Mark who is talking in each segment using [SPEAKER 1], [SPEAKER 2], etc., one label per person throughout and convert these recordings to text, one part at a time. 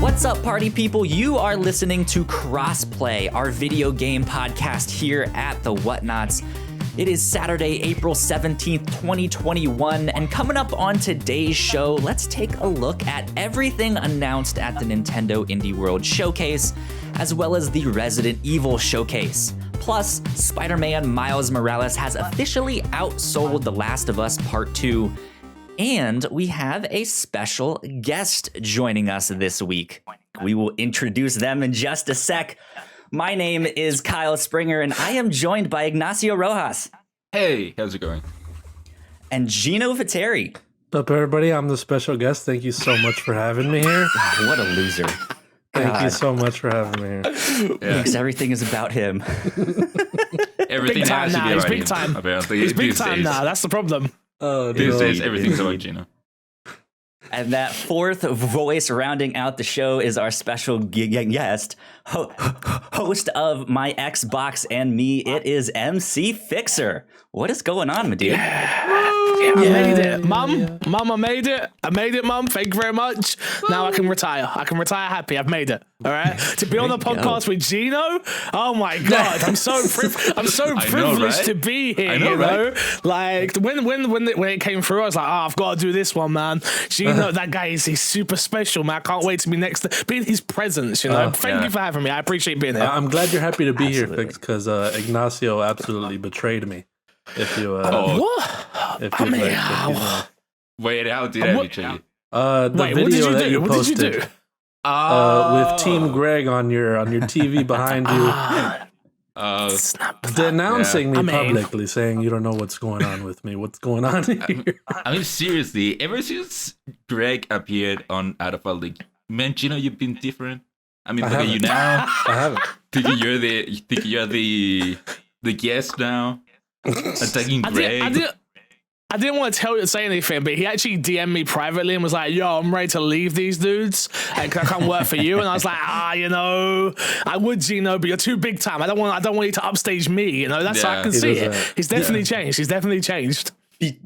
[SPEAKER 1] What's up, party people? You are listening to Crossplay, our video game podcast here at the Whatnauts. It is Saturday, April 17th, 2021, and coming up on today's show, let's take a look at everything announced at the Nintendo Indie World Showcase, as well as the Resident Evil Showcase. Plus, Spider-Man Miles Morales has officially outsold The Last of Us Part 2, and we have a special guest joining us this week. We will introduce them in just a sec. My name is Kyle Springer, and I am joined by Ignacio Rojas.
[SPEAKER 2] Hey, how's it going?
[SPEAKER 1] And Gino Viteri.
[SPEAKER 3] What's up, everybody? I'm the special guest. Thank you so much for having me here.
[SPEAKER 1] What a loser.
[SPEAKER 3] Thank you so much for having me here.
[SPEAKER 1] Because everything is about him.
[SPEAKER 2] Everything
[SPEAKER 4] big time
[SPEAKER 2] has to
[SPEAKER 4] now.
[SPEAKER 2] be
[SPEAKER 4] He's
[SPEAKER 2] about
[SPEAKER 4] big
[SPEAKER 2] him,
[SPEAKER 4] time.
[SPEAKER 2] apparently.
[SPEAKER 4] He's big
[SPEAKER 2] These
[SPEAKER 4] time
[SPEAKER 2] days.
[SPEAKER 4] now. That's the problem.
[SPEAKER 3] Oh,
[SPEAKER 2] These
[SPEAKER 3] no.
[SPEAKER 2] days, everything's about Gino.
[SPEAKER 1] And that fourth voice rounding out the show is our special guest, host of My Xbox and Me. It is MC Fixer. What is going on, my dude?
[SPEAKER 4] I made it. Mum, I made it. I made it, Mum. Thank you very much. Now I can retire. I can retire happy. I've made it. All right. To be on the podcast with Gino. Oh my God. I'm so privileged
[SPEAKER 2] right?
[SPEAKER 4] to be here.
[SPEAKER 2] I know,
[SPEAKER 4] you know?
[SPEAKER 2] right?
[SPEAKER 4] Like when it came through, I was like, I've got to do this one, man. Gino, that guy he's super special, man. I can't wait to be in his presence. You know. Thank you for having me. I appreciate being here.
[SPEAKER 3] I'm glad you're happy to be here, Fix, because Ignacio absolutely betrayed me. If you,
[SPEAKER 4] What?
[SPEAKER 3] if
[SPEAKER 4] I
[SPEAKER 3] you,
[SPEAKER 4] mean,
[SPEAKER 2] Wait, how did I betray you?
[SPEAKER 3] the
[SPEAKER 4] wait,
[SPEAKER 3] video
[SPEAKER 4] what did you
[SPEAKER 3] that
[SPEAKER 4] do?
[SPEAKER 3] you
[SPEAKER 4] What did you
[SPEAKER 3] posted
[SPEAKER 4] do?
[SPEAKER 3] with Team Greg on your TV behind you, denouncing me publicly, saying you don't know what's going on with me. What's going on here?
[SPEAKER 2] I mean, seriously, ever since Greg appeared on Out of League, man, Gino, you've been different. I mean, look at you now.
[SPEAKER 3] I haven't.
[SPEAKER 2] Thinking you're the guest now. Attacking Greg.
[SPEAKER 4] I didn't want to say anything, but he actually DM'd me privately and was like, yo, I'm ready to leave these dudes. Like, I can't work for you. And I was like, I would, Gino, but you're too big time. I don't want you to upstage me, you know? That's how I can see it. He's definitely changed. He's definitely changed.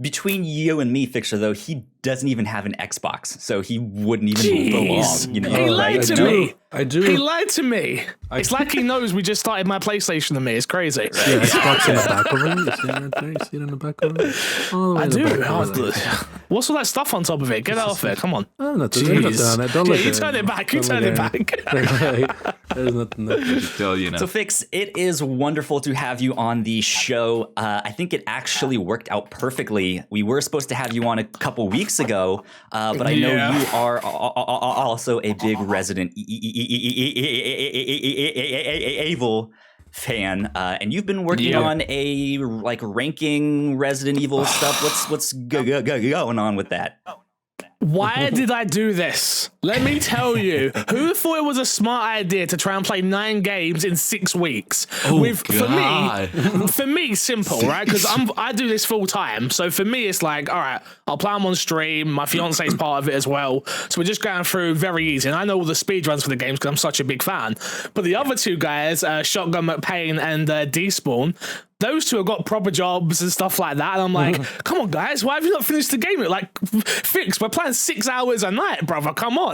[SPEAKER 1] Between you and me, Fixer, though, he doesn't even have an Xbox, so he wouldn't even belong. You know,
[SPEAKER 4] he lied to me.
[SPEAKER 3] I do.
[SPEAKER 4] He lied to me. It's like he knows we just started my PlayStation to me. It's crazy.
[SPEAKER 3] Yeah, Xbox in the back over there. You see it right there? You see it in the back over there? All the way
[SPEAKER 4] I
[SPEAKER 3] in the
[SPEAKER 4] do.
[SPEAKER 3] back over there.
[SPEAKER 4] What's all that stuff on top of it? Get that off there. Come on.
[SPEAKER 3] Oh, nothing. There's nothing on it. Don't look at
[SPEAKER 4] You
[SPEAKER 3] it.
[SPEAKER 4] turn it back. You
[SPEAKER 3] Don't
[SPEAKER 4] turn
[SPEAKER 3] look
[SPEAKER 4] it
[SPEAKER 3] at it.
[SPEAKER 4] back.
[SPEAKER 3] There's nothing there.
[SPEAKER 2] Just tell you now.
[SPEAKER 1] So, Fix, it is wonderful to have you on the show. I think it actually worked out perfectly. We were supposed to have you on a couple weeks ago, but I know you are also a big Resident Evil fan, and you've been working on a ranking Resident Evil stuff. What's going on with that?
[SPEAKER 4] Why did I do this? Let me tell you. Who thought it was a smart idea to try and play 9 games in 6 weeks? For me, simple, right? Because I do this full time. So for me, it's like, all right, I'll play them on stream. My fiance's part of it as well. So we're just going through very easy. And I know all the speed runs for the games because I'm such a big fan. But the other 2 guys, Shotgun McPain and Despawn, those 2 have got proper jobs and stuff like that. And I'm like, come on, guys, why have you not finished the game? Like, Fix, we're playing 6 hours a night, brother. Come on.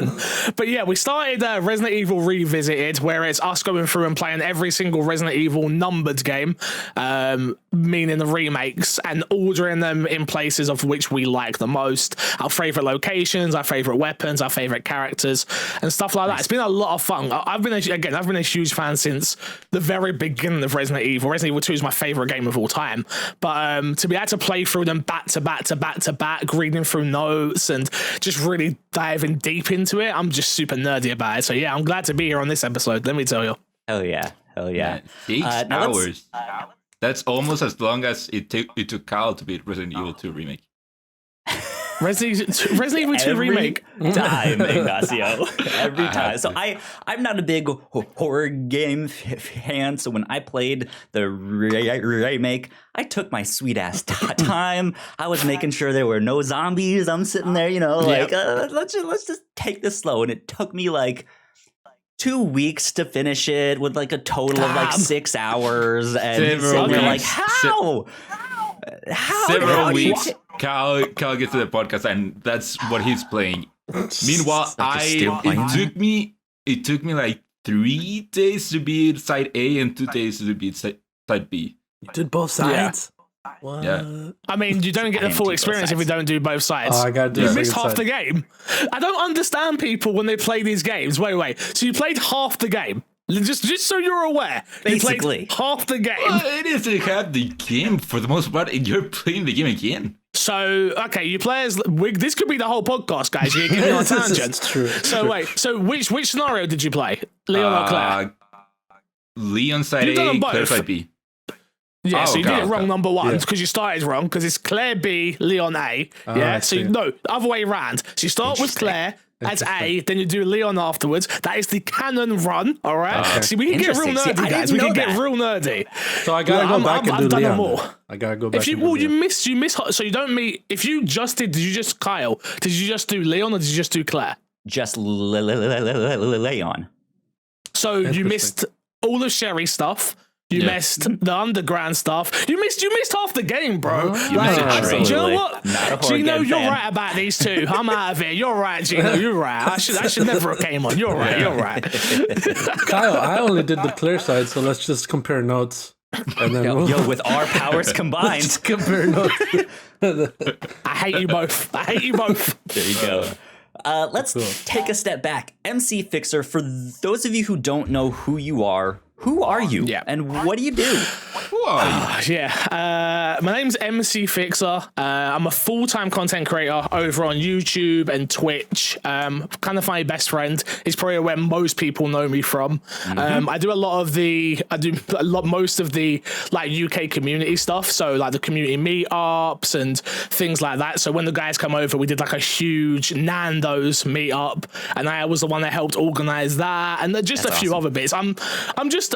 [SPEAKER 4] But yeah, we started Resident Evil Revisited, where it's us going through and playing every single Resident Evil numbered game, meaning the remakes, and ordering them in places of which we like the most. Our favorite locations, our favorite weapons, our favorite characters, and stuff like that. It's been a lot of fun. I've been a huge fan since the very beginning of Resident Evil. Resident Evil 2 is my favorite game of all time, but to be able to play through them back to back, reading through notes and just really diving deep into it, I'm just super nerdy about it. So yeah, I'm glad to be here on this episode, let me tell you.
[SPEAKER 1] Hell yeah.
[SPEAKER 2] 6 hours. That's almost as long as it took Kyle to beat Resident Evil 2 remake.
[SPEAKER 4] Resident Evil 2 remake.
[SPEAKER 1] Time, Ignacio. Every time. So I'm not a big horror game fan. So when I played the remake, I took my sweet ass time. I was making sure there were no zombies. I'm sitting there, let's just take this slow. And it took me like 2 weeks to finish it with like a total of like 6 hours. And so we're like, how?
[SPEAKER 2] Several weeks. Kyle gets to the podcast and that's what he's playing. Meanwhile, it took me it took me like 3 days to beat side A and 2 days to beat side B.
[SPEAKER 3] You did both sides? What?
[SPEAKER 2] Yeah.
[SPEAKER 4] I mean, you don't get the full experience if you don't do both sides.
[SPEAKER 3] Oh, I gotta do
[SPEAKER 4] You
[SPEAKER 3] the
[SPEAKER 4] missed
[SPEAKER 3] second
[SPEAKER 4] half
[SPEAKER 3] side.
[SPEAKER 4] the game. I don't understand people when they play these games. Wait. So you played half the game. Just so you're aware.
[SPEAKER 1] Basically.
[SPEAKER 4] You played half the game.
[SPEAKER 2] Well, it is to have the game for the most part, and you're playing the game again.
[SPEAKER 4] So, okay, you players, this could be the whole podcast, guys. You're getting on
[SPEAKER 3] This is
[SPEAKER 4] tangents.
[SPEAKER 3] true.
[SPEAKER 4] So wait, so which scenario did you play? Leon or Claire?
[SPEAKER 2] Leon side
[SPEAKER 4] You've done
[SPEAKER 2] A,
[SPEAKER 4] them both.
[SPEAKER 2] Claire side B.
[SPEAKER 4] Yeah, so you did it
[SPEAKER 2] okay.
[SPEAKER 4] wrong number one
[SPEAKER 3] Yeah.
[SPEAKER 4] because you started wrong because it's Claire B, Leon A.
[SPEAKER 3] I
[SPEAKER 4] Yeah, so
[SPEAKER 3] see.
[SPEAKER 4] no, other way around. So you start with Claire. That's A, then you do Leon afterwards. That is the canon run, all right?
[SPEAKER 3] Okay.
[SPEAKER 4] See, we can get real
[SPEAKER 1] Interesting. See,
[SPEAKER 4] nerdy,
[SPEAKER 1] I
[SPEAKER 4] guys.
[SPEAKER 1] didn't
[SPEAKER 4] We
[SPEAKER 1] know
[SPEAKER 4] can get
[SPEAKER 1] that.
[SPEAKER 4] real nerdy.
[SPEAKER 3] So I gotta
[SPEAKER 4] Look,
[SPEAKER 3] go back and do
[SPEAKER 4] I've done them
[SPEAKER 3] Leon.
[SPEAKER 4] all.
[SPEAKER 3] then. I gotta go back.
[SPEAKER 4] If you,
[SPEAKER 3] and do
[SPEAKER 4] well,
[SPEAKER 3] Leon.
[SPEAKER 4] you missed, so you don't meet, if you just did you just Kyle, did you just do Leon or did you just do Claire?
[SPEAKER 1] Just Leon.
[SPEAKER 4] So you missed all of Sherry's stuff. You missed the underground stuff. You missed half the game, bro.
[SPEAKER 2] You missed a train.
[SPEAKER 4] Do you know
[SPEAKER 1] Absolutely.
[SPEAKER 4] what?
[SPEAKER 1] Not a
[SPEAKER 4] Gino,
[SPEAKER 1] Horgan
[SPEAKER 4] you're
[SPEAKER 1] fan.
[SPEAKER 4] right about these two. I'm out of here. You're right, Gino. You're right. I should never have came on. You're right. You're right.
[SPEAKER 3] Kyle, I only did the clear side, so let's just compare notes. And then
[SPEAKER 1] Yo, with our powers combined.
[SPEAKER 3] let's compare notes.
[SPEAKER 4] I hate you both. I hate you both.
[SPEAKER 1] There you go. Let's take a step back. MC Fixer, for those of you who don't know who you are you?
[SPEAKER 4] Yeah.
[SPEAKER 1] And what do you do?
[SPEAKER 2] Who are you?
[SPEAKER 4] My name's MC Fixer. I'm a full-time content creator over on YouTube and Twitch. Kind of my best friend is probably where most people know me from. I do most of the like UK community stuff. So like the community meetups and things like that. So when the guys come over, we did like a huge Nando's meetup, and I was the one that helped organize that, and just
[SPEAKER 1] That's
[SPEAKER 4] a few
[SPEAKER 1] awesome.
[SPEAKER 4] other bits.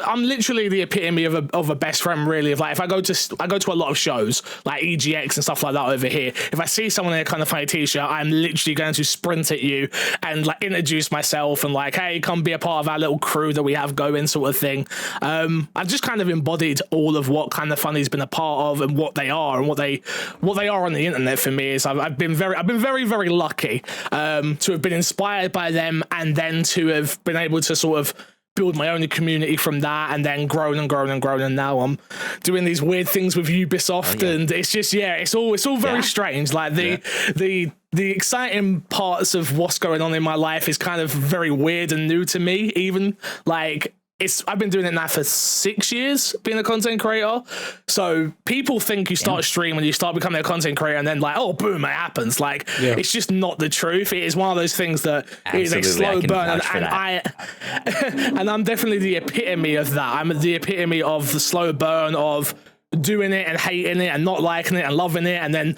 [SPEAKER 4] I'm literally the epitome of a best friend, really. Of like, if I go to a lot of shows like EGX and stuff like that over here. If I see someone in a kind of funny t-shirt, I'm literally going to sprint at you and like introduce myself and like, hey, come be a part of our little crew that we have going, sort of thing. I've just kind of embodied all of what kind of funny's been a part of and what they are and what they are on the internet. For me, is I've been very, very lucky to have been inspired by them and then to have been able to sort of build my own community from that, and then grown, and now I'm doing these weird things with Ubisoft, and it's just it's all very strange. Like the exciting parts of what's going on in my life is kind of very weird and new to me. Even like I've been doing it now for 6 years, being a content creator. So people think you start streaming, you start becoming a content creator, and then like, oh, boom, it happens. Like it's just not the truth. It is one of those things that is a slow burn, and I'm definitely the epitome of that. I'm the epitome of the slow burn of doing it and hating it and not liking it and loving it, and then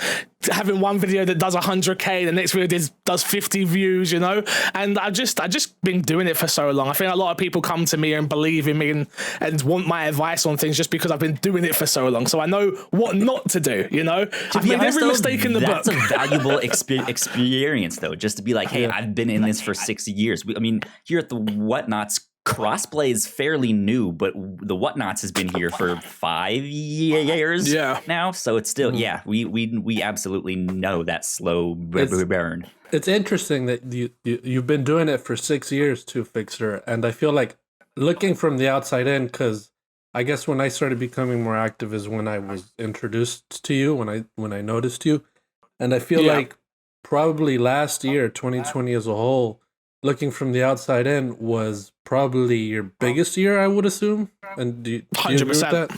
[SPEAKER 4] having one video that does 100k, the next video does 50 views, you know. And I just been doing it for so long. I think a lot of people come to me and believe in me and want my advice on things just because I've been doing it for so long. So I know what not to do, you know. I've made every mistake in the book.
[SPEAKER 1] That's a valuable experience, though, just to be like, hey, I've been in this for 6 years. I mean, here at the Whatnauts, Crossplay is fairly new, but the Whatnauts has been here for 5 years now. So it's still, we absolutely know that slow burn.
[SPEAKER 3] It's interesting that you've been doing it for 6 years too, Fixer, and I feel like looking from the outside in, because I guess when I started becoming more active is when I was introduced to you, when I noticed you, and I feel like probably last year, 2020 as a whole, looking from the outside in, was probably your biggest year, I would assume. And do you agree with that?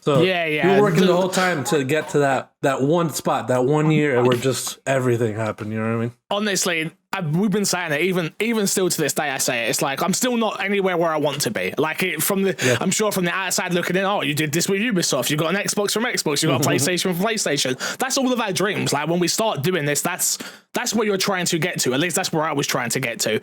[SPEAKER 3] So you were working the whole time to get to that one spot, that 1 year where just everything happened. You know what I mean?
[SPEAKER 4] Honestly, we've been saying it, even still to this day, I say it. It's like I'm still not anywhere where I want to be. Like I'm sure from the outside looking in, oh, you did this with Ubisoft, you got an Xbox from Xbox, you got a PlayStation from PlayStation. That's all of our dreams. Like when we start doing this, that's where you're trying to get to. At least that's where I was trying to get to.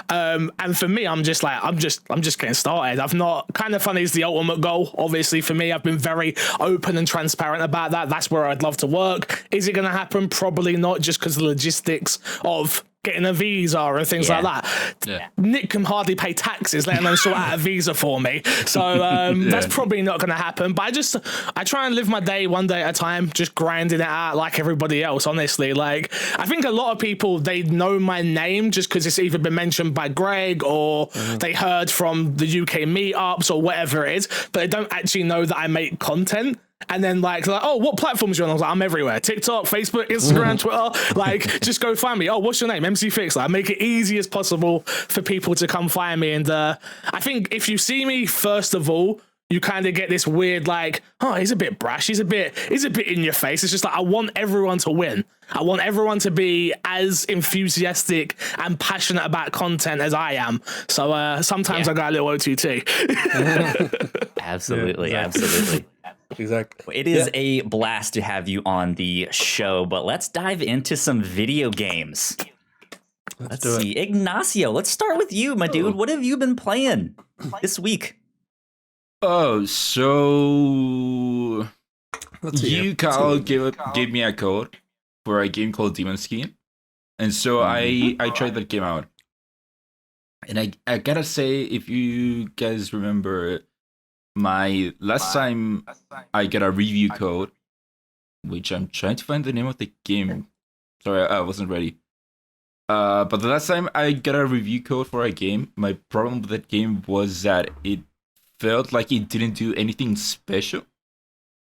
[SPEAKER 4] And for me, I'm just getting started. I've not kind of funny is the ultimate goal. Obviously, for me, I've been very open and transparent about that. That's where I'd love to work. Is it going to happen? Probably not, just because the logistics of getting a visa and things like that.
[SPEAKER 2] Yeah.
[SPEAKER 4] Nick can hardly pay taxes, let alone sort out a visa for me. So that's probably not going to happen. But I try and live my day one day at a time, just grinding it out like everybody else, honestly. Like, I think a lot of people, they know my name just because it's either been mentioned by Greg or they heard from the UK meetups or whatever it is, but they don't actually know that I make content. And then like, oh, what platforms are you on? I was like, I'm everywhere. TikTok, Facebook, Instagram, Twitter. Like, just go find me. Oh, what's your name? MC Fix. Like, make it easy as possible for people to come find me. And I think if you see me, first of all, you kind of get this weird like, oh, he's a bit brash. He's a bit in your face. It's just like, I want everyone to win. I want everyone to be as enthusiastic and passionate about content as I am. So sometimes I got a little OTT.
[SPEAKER 1] Absolutely, absolutely.
[SPEAKER 3] Exactly.
[SPEAKER 1] It is a blast to have you on the show, but let's dive into some video games. Let's see. Ignacio, let's start with you, my dude. What have you been playing this week?
[SPEAKER 2] Oh, so Kyle gave me a code for a game called Demon Skin, and so I tried that game out. And I gotta say, if you guys remember, my last time I got a review code, which I'm trying to find the name of the game. Sorry, I wasn't ready. But the last time I got a review code for a game, my problem with that game was that it felt like it didn't do anything special.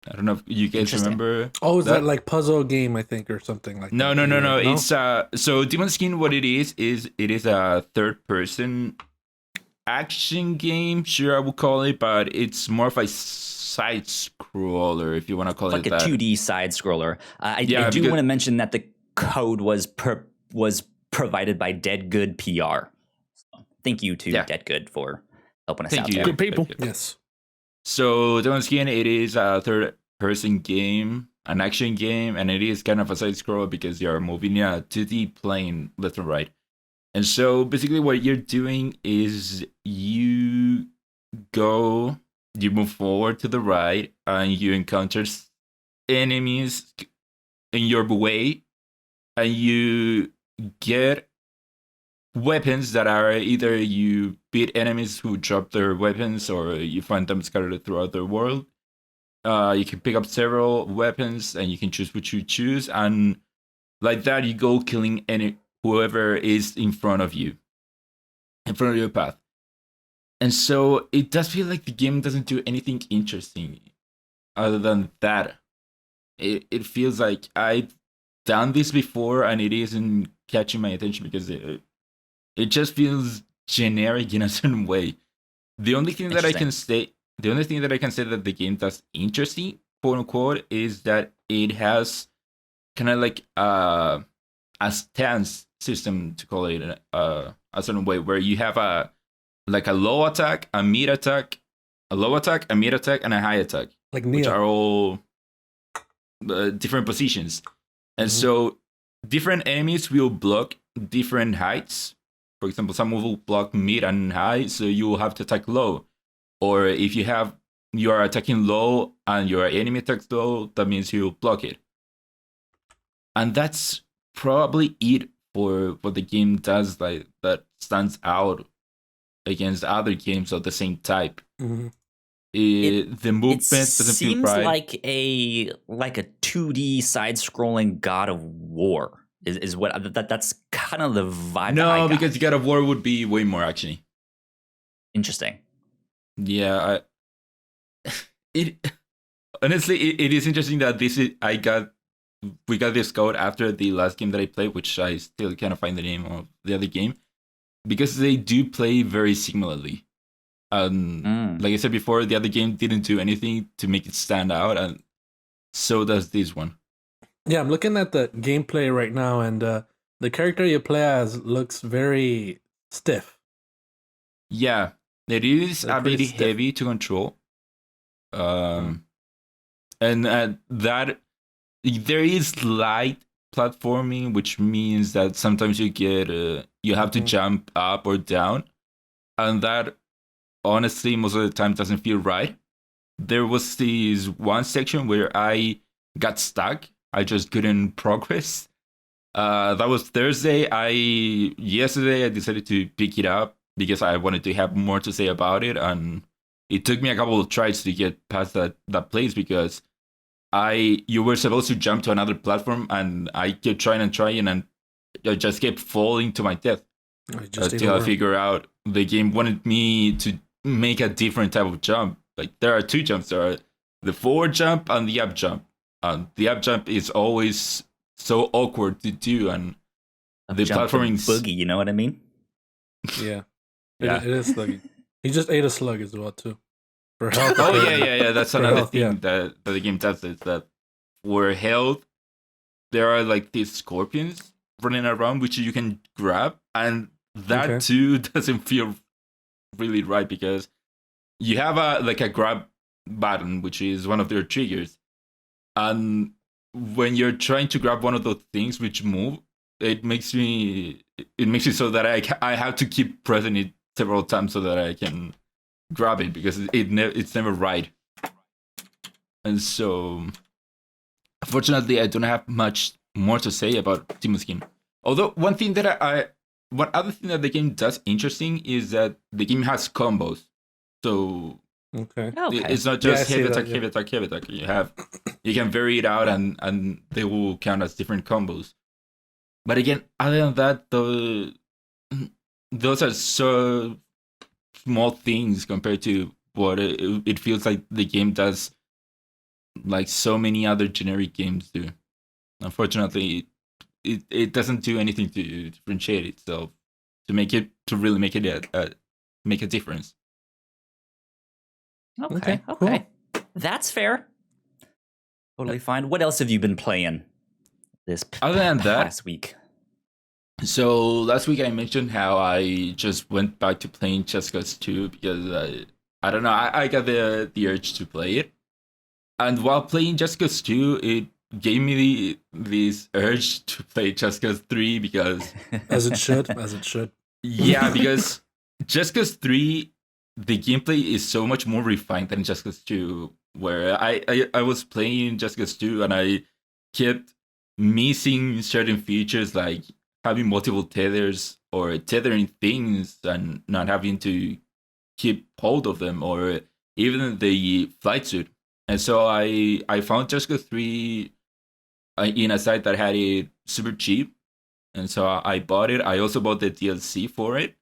[SPEAKER 2] I don't know if you guys remember.
[SPEAKER 3] Oh, is that like puzzle game, I think, or something like
[SPEAKER 2] no,
[SPEAKER 3] that?
[SPEAKER 2] No. It's so Demon Skin, what it is it is a third person action game, sure I would call it, but it's more of a side scroller, if you want to call it that.
[SPEAKER 1] Like a 2D side scroller. I do want to mention that the code was provided by Dead Good PR. So thank you to Dead Good for helping us out there.
[SPEAKER 4] Good people.
[SPEAKER 3] Yes.
[SPEAKER 2] So Demon Skin, it is a third person game, an action game, and it is kind of a side scroller because you're moving a 2D plane left and right. And so basically what you're doing is you move forward to the right, and you encounter enemies in your way, and you get weapons that are either you beat enemies who drop their weapons, or you find them scattered throughout the world. You can pick up several weapons, and you can choose which you choose, and like that you go killing whoever is in front of you, in front of your path. And so it does feel like the game doesn't do anything interesting other than that. It feels like I've done this before and it isn't catching my attention because it just feels generic in a certain way. The only thing that I can say that the game does interesting, quote unquote, is that it has kind of like a stance system, to call it a certain way, where you have a low attack, a mid attack, a low attack, a mid attack, and a high attack,
[SPEAKER 3] like
[SPEAKER 2] which are all different positions. And so different enemies will block different heights. For example, some will block mid and high, so you will have to attack low. Or if you are attacking low and your enemy attacks low, that means you block it. And that's probably it for what the game does, like that stands out against other games of the same type. The movement doesn't feel right.
[SPEAKER 1] It seems like a 2D side-scrolling God of War is what that's kind of the vibe.
[SPEAKER 2] No, because God of War would be way more actiony.
[SPEAKER 1] Interesting.
[SPEAKER 2] Yeah, honestly, it is interesting that we got this code after the last game that I played, which I still can't find the name of the other game, because they do play very similarly. Like I said before, the other game didn't do anything to make it stand out, and so does this one.
[SPEAKER 3] Yeah, I'm looking at the gameplay right now, and the character you play as looks very stiff.
[SPEAKER 2] Yeah, it is a bit heavy to control. And that there is light platforming, which means that sometimes you have to jump up or down, and that honestly most of the time doesn't feel right. There was this one section where I got stuck. I just couldn't progress, That was Thursday. Yesterday I decided to pick it up because I wanted to have more to say about it, and it took me a couple of tries to get past that place because you were supposed to jump to another platform, and I kept trying and I just kept falling to my death until I figure out the game wanted me to make a different type of jump. Like there are two jumps: there are the forward jump and the up jump. The up jump is always so awkward to do, and
[SPEAKER 1] Up
[SPEAKER 2] the
[SPEAKER 1] jump from
[SPEAKER 2] platforming
[SPEAKER 1] boogie. You know what I mean?
[SPEAKER 3] Yeah.
[SPEAKER 2] Yeah.
[SPEAKER 3] It is sluggy. He just ate a slug as well too. For health.
[SPEAKER 2] Oh yeah. That's
[SPEAKER 3] For
[SPEAKER 2] another
[SPEAKER 3] health,
[SPEAKER 2] thing
[SPEAKER 3] yeah.
[SPEAKER 2] that the game does is that for health, there are like these scorpions running around which you can grab, and that
[SPEAKER 3] Okay.
[SPEAKER 2] too doesn't feel really right because you have a grab button which is one of their triggers, and when you're trying to grab one of those things which move, it makes it so that I have to keep pressing it several times so that I can grab it because it's never right. And so unfortunately I don't have much more to say about Timo Skin. Although one other thing that the game does interesting is that the game has combos. So
[SPEAKER 3] Okay.
[SPEAKER 1] Okay.
[SPEAKER 2] it's not just
[SPEAKER 3] Yeah, I see
[SPEAKER 2] heavy
[SPEAKER 3] that,
[SPEAKER 2] attack,
[SPEAKER 3] yeah.
[SPEAKER 2] heavy attack, heavy attack. You can vary it out and they will count as different combos. But again, other than that, those are so small things compared to what it feels like the game does, like so many other generic games do. Unfortunately, it doesn't do anything to differentiate itself to really make it make a difference.
[SPEAKER 1] Okay.
[SPEAKER 3] Okay,
[SPEAKER 1] That's fair. Totally fine. What else have you been playing this
[SPEAKER 2] Other than that,
[SPEAKER 1] past week?
[SPEAKER 2] so last week I mentioned how I just went back to playing Just Cause 2 because I don't know, I got the urge to play it. And while playing Just Cause 2, it gave me this urge to play Just Cause 3 because
[SPEAKER 3] As it should.
[SPEAKER 2] yeah, because Just Cause 3, the gameplay is so much more refined than Just Cause 2, where I was playing Just Cause 2 and I kept missing certain features like having multiple tethers or tethering things and not having to keep hold of them, or even the flight suit. And so I found Just Cause 3 in a site that had it super cheap. And so I bought it. I also bought the DLC for it,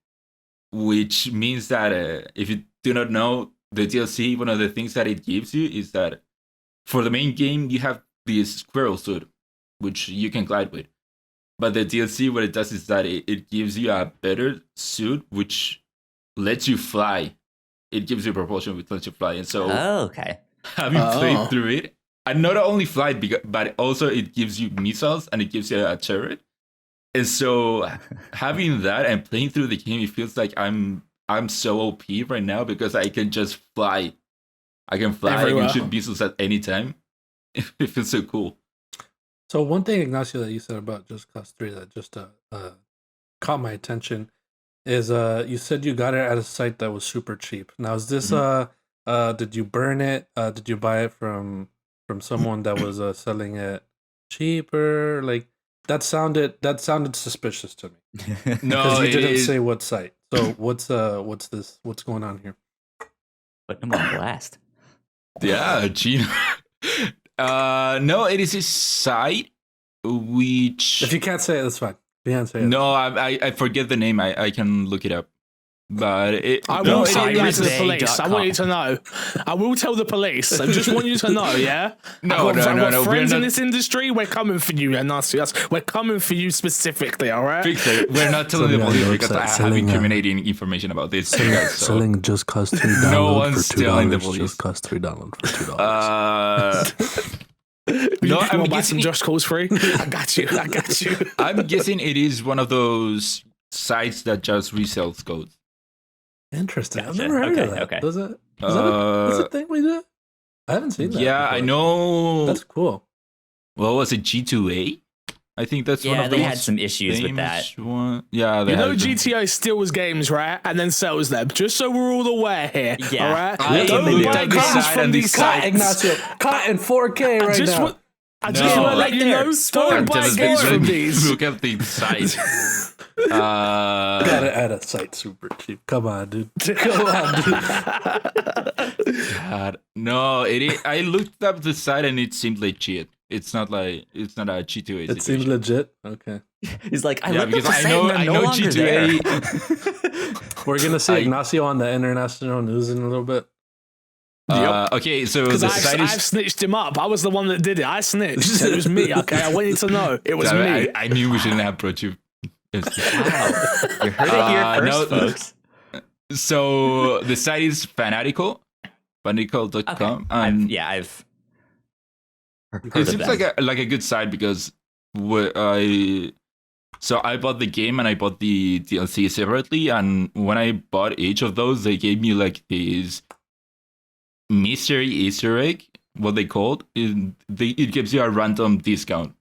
[SPEAKER 2] which means that if you do not know, the DLC, one of the things that it gives you is that for the main game, you have this squirrel suit, which you can glide with. But the DLC, what it does is that it gives you a better suit, which lets you fly. It gives you propulsion, which lets you fly. And so
[SPEAKER 1] Okay.
[SPEAKER 2] having played through it, and not only fly, but also it gives you missiles and it gives you a turret. And so having that and playing through the game, it feels like I'm so OP right now because I can just fly. I can fly.
[SPEAKER 4] Everywhere.
[SPEAKER 2] I can shoot missiles at any time. It feels so cool.
[SPEAKER 3] So one thing, Ignacio, that you said about Just Cause 3 that just caught my attention is you said you got it at a site that was super cheap. Now is this did you burn it? Did you buy it from someone that was selling it cheaper? Like that sounded suspicious to me.
[SPEAKER 2] No,
[SPEAKER 3] Because you
[SPEAKER 2] it
[SPEAKER 3] didn't
[SPEAKER 2] is.
[SPEAKER 3] say what site. So what's going on here?
[SPEAKER 1] Putting them on blast.
[SPEAKER 2] Yeah, Gino. No, it is a site which.
[SPEAKER 3] If you can't say it, that's fine. If you can't say it.
[SPEAKER 2] No, I forget the name. I can look it up. But it.
[SPEAKER 4] I
[SPEAKER 2] no,
[SPEAKER 4] will
[SPEAKER 2] it
[SPEAKER 4] say that
[SPEAKER 2] is-
[SPEAKER 4] to the police. I want you to know. I will tell the police. I just want you to know, yeah?
[SPEAKER 2] No,
[SPEAKER 4] I've got
[SPEAKER 2] we're
[SPEAKER 4] friends in
[SPEAKER 2] not-
[SPEAKER 4] this industry. We're coming for you, Ignacio. We're coming for you specifically, all right?
[SPEAKER 2] Fix it. We're not telling the
[SPEAKER 3] Selling
[SPEAKER 2] police
[SPEAKER 3] on
[SPEAKER 2] because I
[SPEAKER 3] website,
[SPEAKER 2] have
[SPEAKER 3] selling,
[SPEAKER 2] incriminating information about this. guys, so.
[SPEAKER 3] Selling Just Cause 3 download
[SPEAKER 2] No one's
[SPEAKER 3] for
[SPEAKER 2] telling the
[SPEAKER 3] $2.
[SPEAKER 2] police.
[SPEAKER 3] Just Cause 3 download for $2.
[SPEAKER 2] No,
[SPEAKER 4] You
[SPEAKER 2] I'm
[SPEAKER 4] want to buy some
[SPEAKER 2] guessing,
[SPEAKER 4] Just Cause free? I got you.
[SPEAKER 2] I'm guessing it is one of those sites that just resells codes.
[SPEAKER 3] Interesting. I've
[SPEAKER 1] Gotcha.
[SPEAKER 3] never heard of
[SPEAKER 1] Okay,
[SPEAKER 3] that.
[SPEAKER 1] okay.
[SPEAKER 3] Is that a thing we do? I haven't seen that.
[SPEAKER 2] Yeah, I
[SPEAKER 3] before.
[SPEAKER 2] know.
[SPEAKER 3] That's cool.
[SPEAKER 2] What was it? G2A? I think that's one
[SPEAKER 1] Yeah,
[SPEAKER 2] of
[SPEAKER 1] they
[SPEAKER 2] those
[SPEAKER 1] had some issues with that.
[SPEAKER 2] famous one. Yeah, they
[SPEAKER 4] You know
[SPEAKER 2] had some-
[SPEAKER 4] GTO steals games, right? And then sells them. Just so we're all aware here.
[SPEAKER 1] Yeah.
[SPEAKER 4] All right?
[SPEAKER 2] I
[SPEAKER 4] Don't
[SPEAKER 2] looked
[SPEAKER 4] buy
[SPEAKER 2] at the
[SPEAKER 4] games
[SPEAKER 2] site
[SPEAKER 4] from
[SPEAKER 2] and the
[SPEAKER 4] these
[SPEAKER 2] site-
[SPEAKER 4] sites.
[SPEAKER 3] Ignacio, caught in 4K right
[SPEAKER 4] Just
[SPEAKER 3] now.
[SPEAKER 4] what- I just want to let you know, don't buy games from these.
[SPEAKER 2] Look at the site.
[SPEAKER 3] Gotta add a site super cheap. Come on, dude. Come on, dude.
[SPEAKER 2] God, no, I looked up the site and it seemed legit. It's not a G2A.
[SPEAKER 3] It seems legit. Okay.
[SPEAKER 1] He's like,
[SPEAKER 2] Yeah, because I know G2A.
[SPEAKER 3] We're gonna see Ignacio on the international news in a little bit.
[SPEAKER 2] Okay, so the site
[SPEAKER 4] I've snitched him up. I was the one that did it. I snitched. It was me. Okay, I want you to know it was me.
[SPEAKER 2] I knew we shouldn't have brought you.
[SPEAKER 1] Wow. You heard it here first, folks.
[SPEAKER 2] So the site is fanatical.com.
[SPEAKER 1] Okay.
[SPEAKER 2] And
[SPEAKER 1] I've heard
[SPEAKER 2] it
[SPEAKER 1] of
[SPEAKER 2] seems
[SPEAKER 1] them.
[SPEAKER 2] like a good site because I bought the game and I bought the DLC separately, and when I bought each of those, they gave me like this mystery Easter egg, what they called. It gives you a random discount.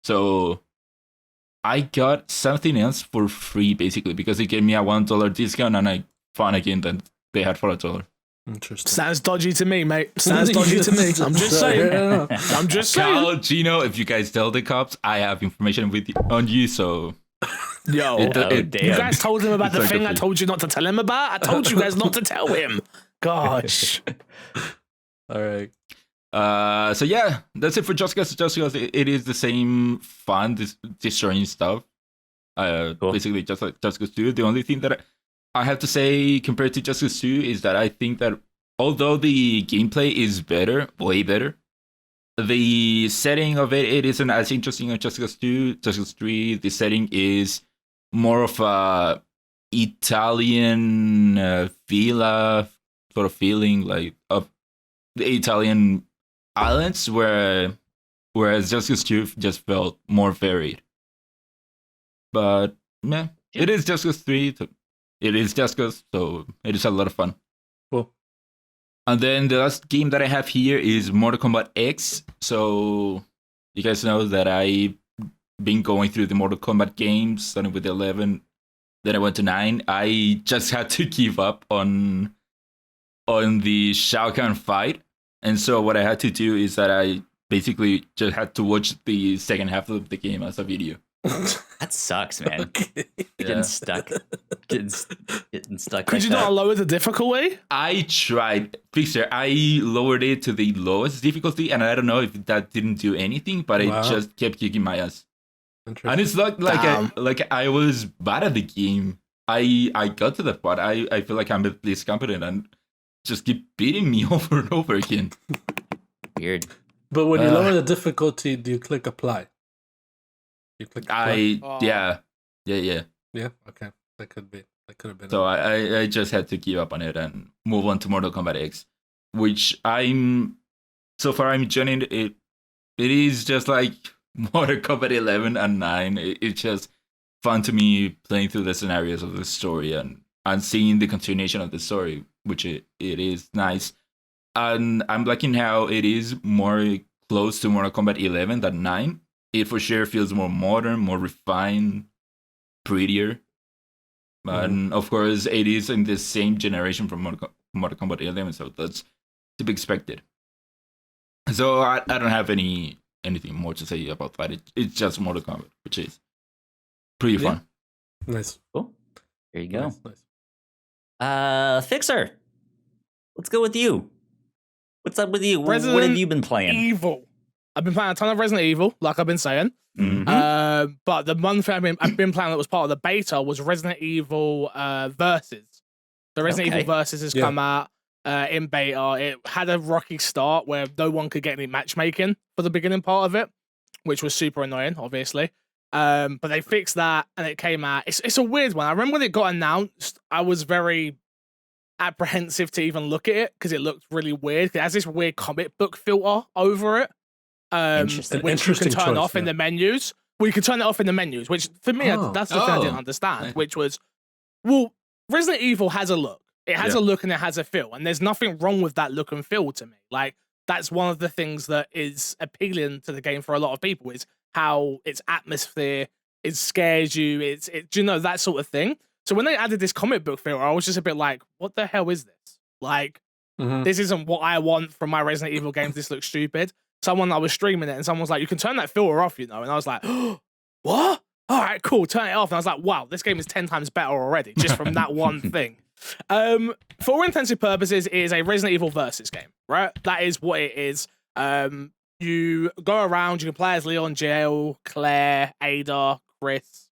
[SPEAKER 2] So I got something else for free basically because it gave me a $1 discount, and I found a game that they had for $1.
[SPEAKER 3] Interesting.
[SPEAKER 4] Sounds dodgy to me, mate. Sounds dodgy to me. I'm just saying. I'm just saying.
[SPEAKER 2] Cal, Gino, if you guys tell the cops, I have information on you, so...
[SPEAKER 4] Yo,
[SPEAKER 1] damn.
[SPEAKER 4] you guys told him about
[SPEAKER 2] It's
[SPEAKER 4] the
[SPEAKER 2] like
[SPEAKER 4] thing
[SPEAKER 2] a
[SPEAKER 4] I told you not to tell him about? I told you guys not to tell him. Gosh.
[SPEAKER 3] All right.
[SPEAKER 2] So yeah, that's it for Just Cause. Just Cause it is the same fun, destroying stuff.
[SPEAKER 1] Cool.
[SPEAKER 2] Basically just like Just Cause 2. The only thing that I have to say compared to Just Cause 2 is that I think that although the gameplay is better, way better, the setting of it isn't as interesting as Just Cause 2, Just Cause 3. The setting is more of a Italian villa sort of feeling, like of the Italian islands, whereas Just Cause 2 just felt more varied. But yeah, it is Just Cause 3. It is Just Cause, so it is a lot of fun.
[SPEAKER 3] Cool.
[SPEAKER 2] And then the last game that I have here is Mortal Kombat X. So you guys know that I've been going through the Mortal Kombat games, starting with 11. Then I went to 9. I just had to give up on the Shao Kahn fight. And so what I had to do is that I basically just had to watch the second half of the game as a video.
[SPEAKER 1] That sucks, man.
[SPEAKER 3] Okay.
[SPEAKER 1] Getting stuck. Getting stuck.
[SPEAKER 4] Could
[SPEAKER 1] like
[SPEAKER 4] you
[SPEAKER 1] that.
[SPEAKER 4] not lower the difficulty?
[SPEAKER 2] I tried, Fixer. I lowered it to the lowest difficulty, and I don't know if that didn't do anything, but
[SPEAKER 3] Wow.
[SPEAKER 2] it just kept kicking my ass.
[SPEAKER 3] Interesting.
[SPEAKER 2] And it's not like I was bad at the game. I got to that part. I feel like I'm at least competent, and just keep beating me over and over again.
[SPEAKER 1] Weird.
[SPEAKER 3] But when you lower the difficulty, do you click apply? You click apply?
[SPEAKER 2] Yeah.
[SPEAKER 3] Yeah. Okay. That could have been.
[SPEAKER 2] So I just had to give up on it and move on to Mortal Kombat X, which I'm enjoying it. It is just like Mortal Kombat 11 and 9. It's just fun to me playing through the scenarios of the story and seeing the continuation of the story, which it is nice. And I'm liking how it is more close to Mortal Kombat 11 than 9. It for sure feels more modern, more refined, prettier. And of course, it is in the same generation from Mortal Kombat 11, so that's to be expected. So I don't have anything more to say about that. It's just Mortal Kombat, which is pretty fun.
[SPEAKER 3] Nice.
[SPEAKER 1] Cool. There you go.
[SPEAKER 3] Nice.
[SPEAKER 1] Fixer. Let's go with you. What's up with you? What
[SPEAKER 4] Resident
[SPEAKER 1] have you been playing?
[SPEAKER 4] Evil. I've been playing a ton of Resident Evil, like I've been saying.
[SPEAKER 1] Mm-hmm.
[SPEAKER 4] But the one thing I've been playing that was part of the beta was Resident Evil Versus. The Resident Evil Versus has come out in beta. It had a rocky start where no one could get any matchmaking for the beginning part of it, which was super annoying, obviously. But they fixed that and it came out. It's a weird one. I remember when it got announced, I was very apprehensive to even look at it because it looked really weird. It has this weird comic book filter over it.
[SPEAKER 1] Interesting.
[SPEAKER 4] Which you can turn off in the menus. Well, you can turn it off in the menus, which for me, that's the thing I didn't understand, which was, well, Resident Evil has a look. It has a look and it has a feel, and there's nothing wrong with that look and feel to me. Like, that's one of the things that is appealing to the game for a lot of people is how its atmosphere, it scares you, you know, that sort of thing. So when they added this comic book filter, I was just a bit like, what the hell is this? Like, this isn't what I want from my Resident Evil games. This looks stupid. someone that was streaming it, and someone was like, "You can turn that filter off," and I was like, "What? All right, cool, turn it off." And I was like, "Wow, this game is 10 times better already just from that one thing." For all intents and purposes, it is a Resident Evil versus game, right? That is what it is. You go around, you can play as Leon, Jill, Claire, Ada, Chris,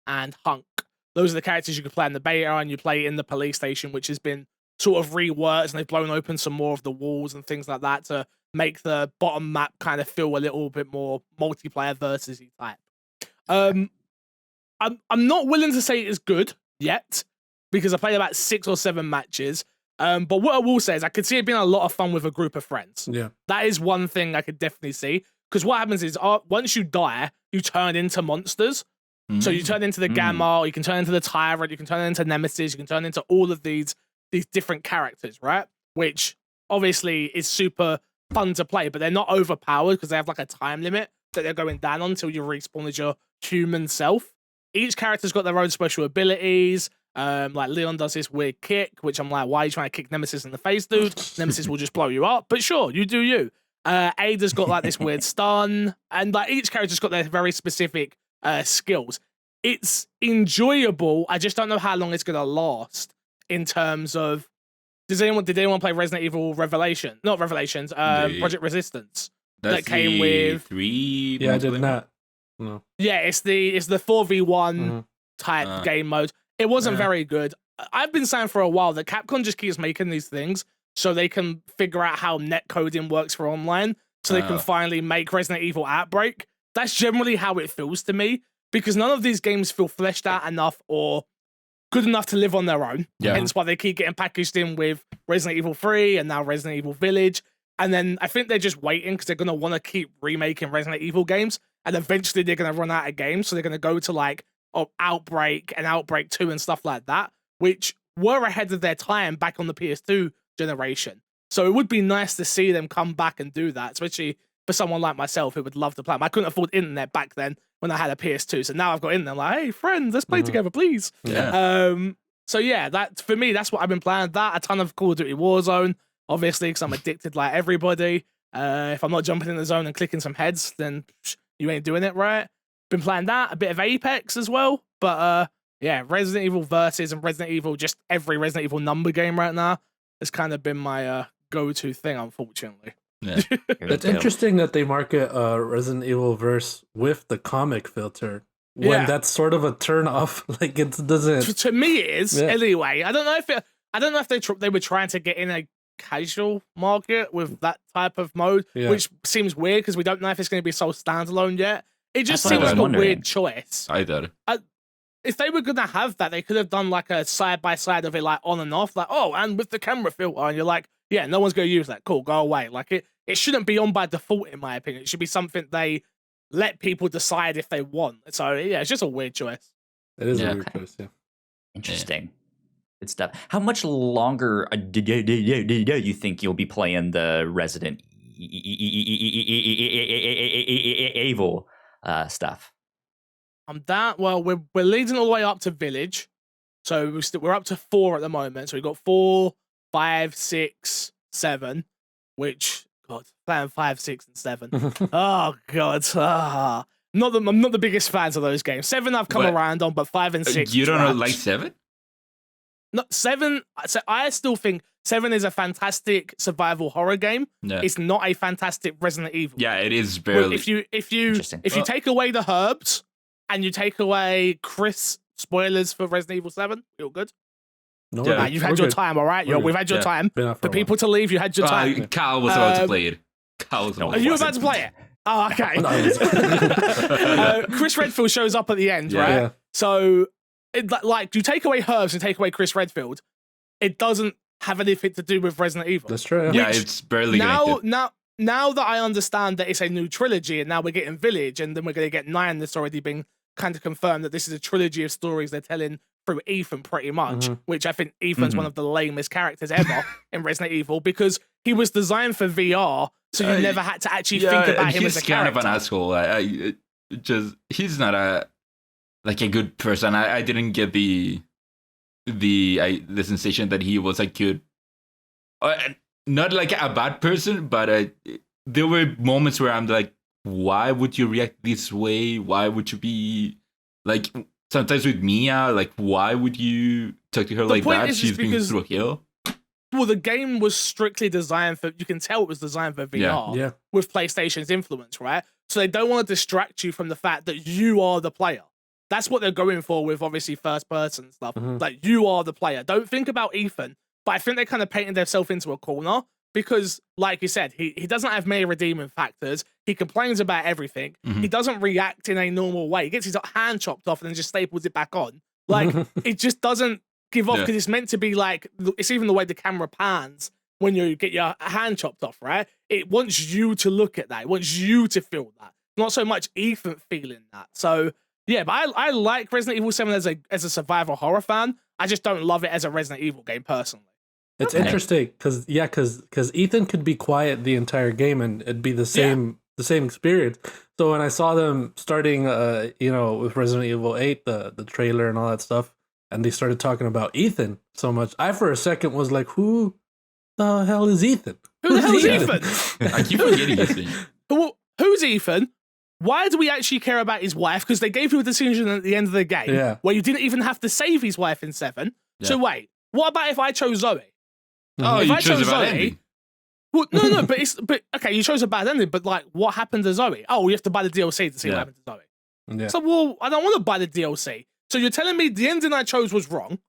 [SPEAKER 4] and Hunk. Those are the characters you can play in the beta, and you play in the police station, which has been sort of reworked, and they've blown open some more of the walls and things like that to make the bottom map kind of feel a little bit more multiplayer versus-y type. I'm not willing to say it's good yet, because I played about 6 or 7 matches. But what I will say is I could see it being a lot of fun with a group of friends.
[SPEAKER 3] Yeah.
[SPEAKER 4] That is one thing I could definitely see. Because what happens is once you die, you turn into monsters. So you turn into the Gamma, you can turn into the Tyrant, you can turn into Nemesis, you can turn into all of these different characters, right? Which obviously is super fun to play, but they're not overpowered because they have like a time limit that they're going down on until you respawn as your human self. Each character's got their own special abilities. Like Leon does this weird kick, which I'm like, why are you trying to kick Nemesis in the face, dude? Nemesis will just blow you up. But sure, you do you. Ada's got like this weird stun, and like each character's got their very specific skills. It's enjoyable. I just don't know how long it's gonna last in terms of. Did anyone play Resident Evil Revelation? Not Revelations. Project Resistance. That came with
[SPEAKER 2] 3.
[SPEAKER 3] Yeah, I did not. No.
[SPEAKER 4] Yeah, it's the 4v1 type game mode. It wasn't very good. I've been saying for a while that Capcom just keeps making these things so they can figure out how netcoding works for online, so they can finally make Resident Evil Outbreak. That's generally how it feels to me, because none of these games feel fleshed out enough or good enough to live on their own.
[SPEAKER 2] Yeah.
[SPEAKER 4] Hence why they keep getting packaged in with Resident Evil 3 and now Resident Evil Village. And then I think they're just waiting because they're going to want to keep remaking Resident Evil games. And eventually they're going to run out of games. So they're going to go to like Outbreak and Outbreak 2 and stuff like that, which were ahead of their time back on the PS2 generation. So it would be nice to see them come back and do that, especially for someone like myself who would love to play them. I couldn't afford internet back then when I had a PS2. So now I've got internet. I'm like, hey, friends, let's play together, please.
[SPEAKER 2] Yeah.
[SPEAKER 4] So yeah, that for me, that's what I've been playing. That, a ton of Call of Duty Warzone, obviously, because I'm addicted like everybody. If I'm not jumping in the zone and clicking some heads, then you ain't doing it right. Been playing that, a bit of Apex as well. But yeah, Resident Evil Versus and Resident Evil, just every Resident Evil number game right now has kind of been my go-to thing, unfortunately.
[SPEAKER 2] Yeah.
[SPEAKER 3] It's interesting that they market Resident Evil Verse with the comic filter. When that's sort of a turn off, like it doesn't.
[SPEAKER 4] To me, it is anyway. I don't know if they were trying to get in a casual market with that type of mode, which seems weird because we don't know if it's going to be sold standalone yet. It just seems like a weird choice.
[SPEAKER 2] Either.
[SPEAKER 4] If they were going to have that, they could have done like a side by side of it, like on and off, like and with the camera filter, and you're like, yeah, no one's going to use that. Cool, go away. Like it shouldn't be on by default, in my opinion. It should be something they let people decide if they want. So yeah, it's just a weird choice.
[SPEAKER 3] It is a weird choice, yeah.
[SPEAKER 1] Interesting. Good stuff. How much longer do you think you'll be playing the Resident Evil stuff?
[SPEAKER 4] Well, we're leading all the way up to Village. So we're up to 4 at the moment. So we've got 4, 5, 6, 7, which... God, playing 5, 6, and 7. Oh God, I'm not the biggest fans of those games. 7 I've come around on, but 5 and 6.
[SPEAKER 2] You don't like 7?
[SPEAKER 4] No, 7. So I still think 7 is a fantastic survival horror game.
[SPEAKER 2] Yeah.
[SPEAKER 4] It's not a fantastic Resident Evil.
[SPEAKER 2] Yeah, it is barely.
[SPEAKER 4] If you take away the herbs and you take away Chris spoilers for Resident Evil 7, you're good.
[SPEAKER 3] No,
[SPEAKER 4] you've had your time, all right? We've had your time. For people to leave, you had your time.
[SPEAKER 2] Carl was about to play it.
[SPEAKER 4] Are you about to play it? Oh, okay. Chris Redfield shows up at the end, right? Yeah. So, you take away herbs and take away Chris Redfield, it doesn't have anything to do with Resident Evil.
[SPEAKER 3] That's true.
[SPEAKER 2] Yeah, it's barely
[SPEAKER 4] now that I understand that it's a new trilogy, and now we're getting Village, and then we're going to get 9 that's already been kind of confirmed that this is a trilogy of stories they're telling through Ethan, pretty much, which I think Ethan's one of the lamest characters ever in Resident Evil, because he was designed for VR, so you never had to actually think about him as a character.
[SPEAKER 2] He's kind of an asshole. He's not a good person. I didn't get the sensation that he was a good, not like a bad person, but there were moments where I'm like, why would you react this way? Why would you be like? Sometimes with Mia, like, why would you talk to her like that? She's been through a hill.
[SPEAKER 4] Well, the game was strictly designed for. You can tell it was designed for VR with PlayStation's influence, right? So they don't want to distract you from the fact that you are the player. That's what they're going for with obviously first person stuff. Like, you are the player. Don't think about Ethan. But I think they kind of painted themselves into a corner because, like you said, he doesn't have many redeeming factors. He complains about everything. He doesn't react in a normal way. He gets his hand chopped off and then just staples it back on. Like, it just doesn't give off because it's meant to be like, it's even the way the camera pans when you get your hand chopped off, right? It wants you to look at that. It wants you to feel that. Not so much Ethan feeling that. So, yeah, but I like Resident Evil 7 as a survival horror fan. I just don't love it as a Resident Evil game personally.
[SPEAKER 3] It's interesting because Ethan could be quiet the entire game and it'd be the same experience. So when I saw them starting, with Resident Evil 8, the trailer and all that stuff, and they started talking about Ethan so much, I for a second was like, who the hell is Ethan?
[SPEAKER 4] Who the hell is Ethan?
[SPEAKER 2] I keep forgetting Ethan.
[SPEAKER 4] Who's Ethan? Why do we actually care about his wife? Because they gave you a decision at the end of the game where you didn't even have to save his wife in 7. Yeah. So wait, what about if I chose Zoe?
[SPEAKER 2] Oh,
[SPEAKER 4] if
[SPEAKER 2] you
[SPEAKER 4] I
[SPEAKER 2] chose a bad ending.
[SPEAKER 4] Well, no, but okay, you chose a bad ending, but like, what happened to Zoe? Oh, you have to buy the DLC to see what happened to Zoe.
[SPEAKER 3] Yeah.
[SPEAKER 4] So, well, I don't want to buy the DLC. So you're telling me the ending I chose was wrong?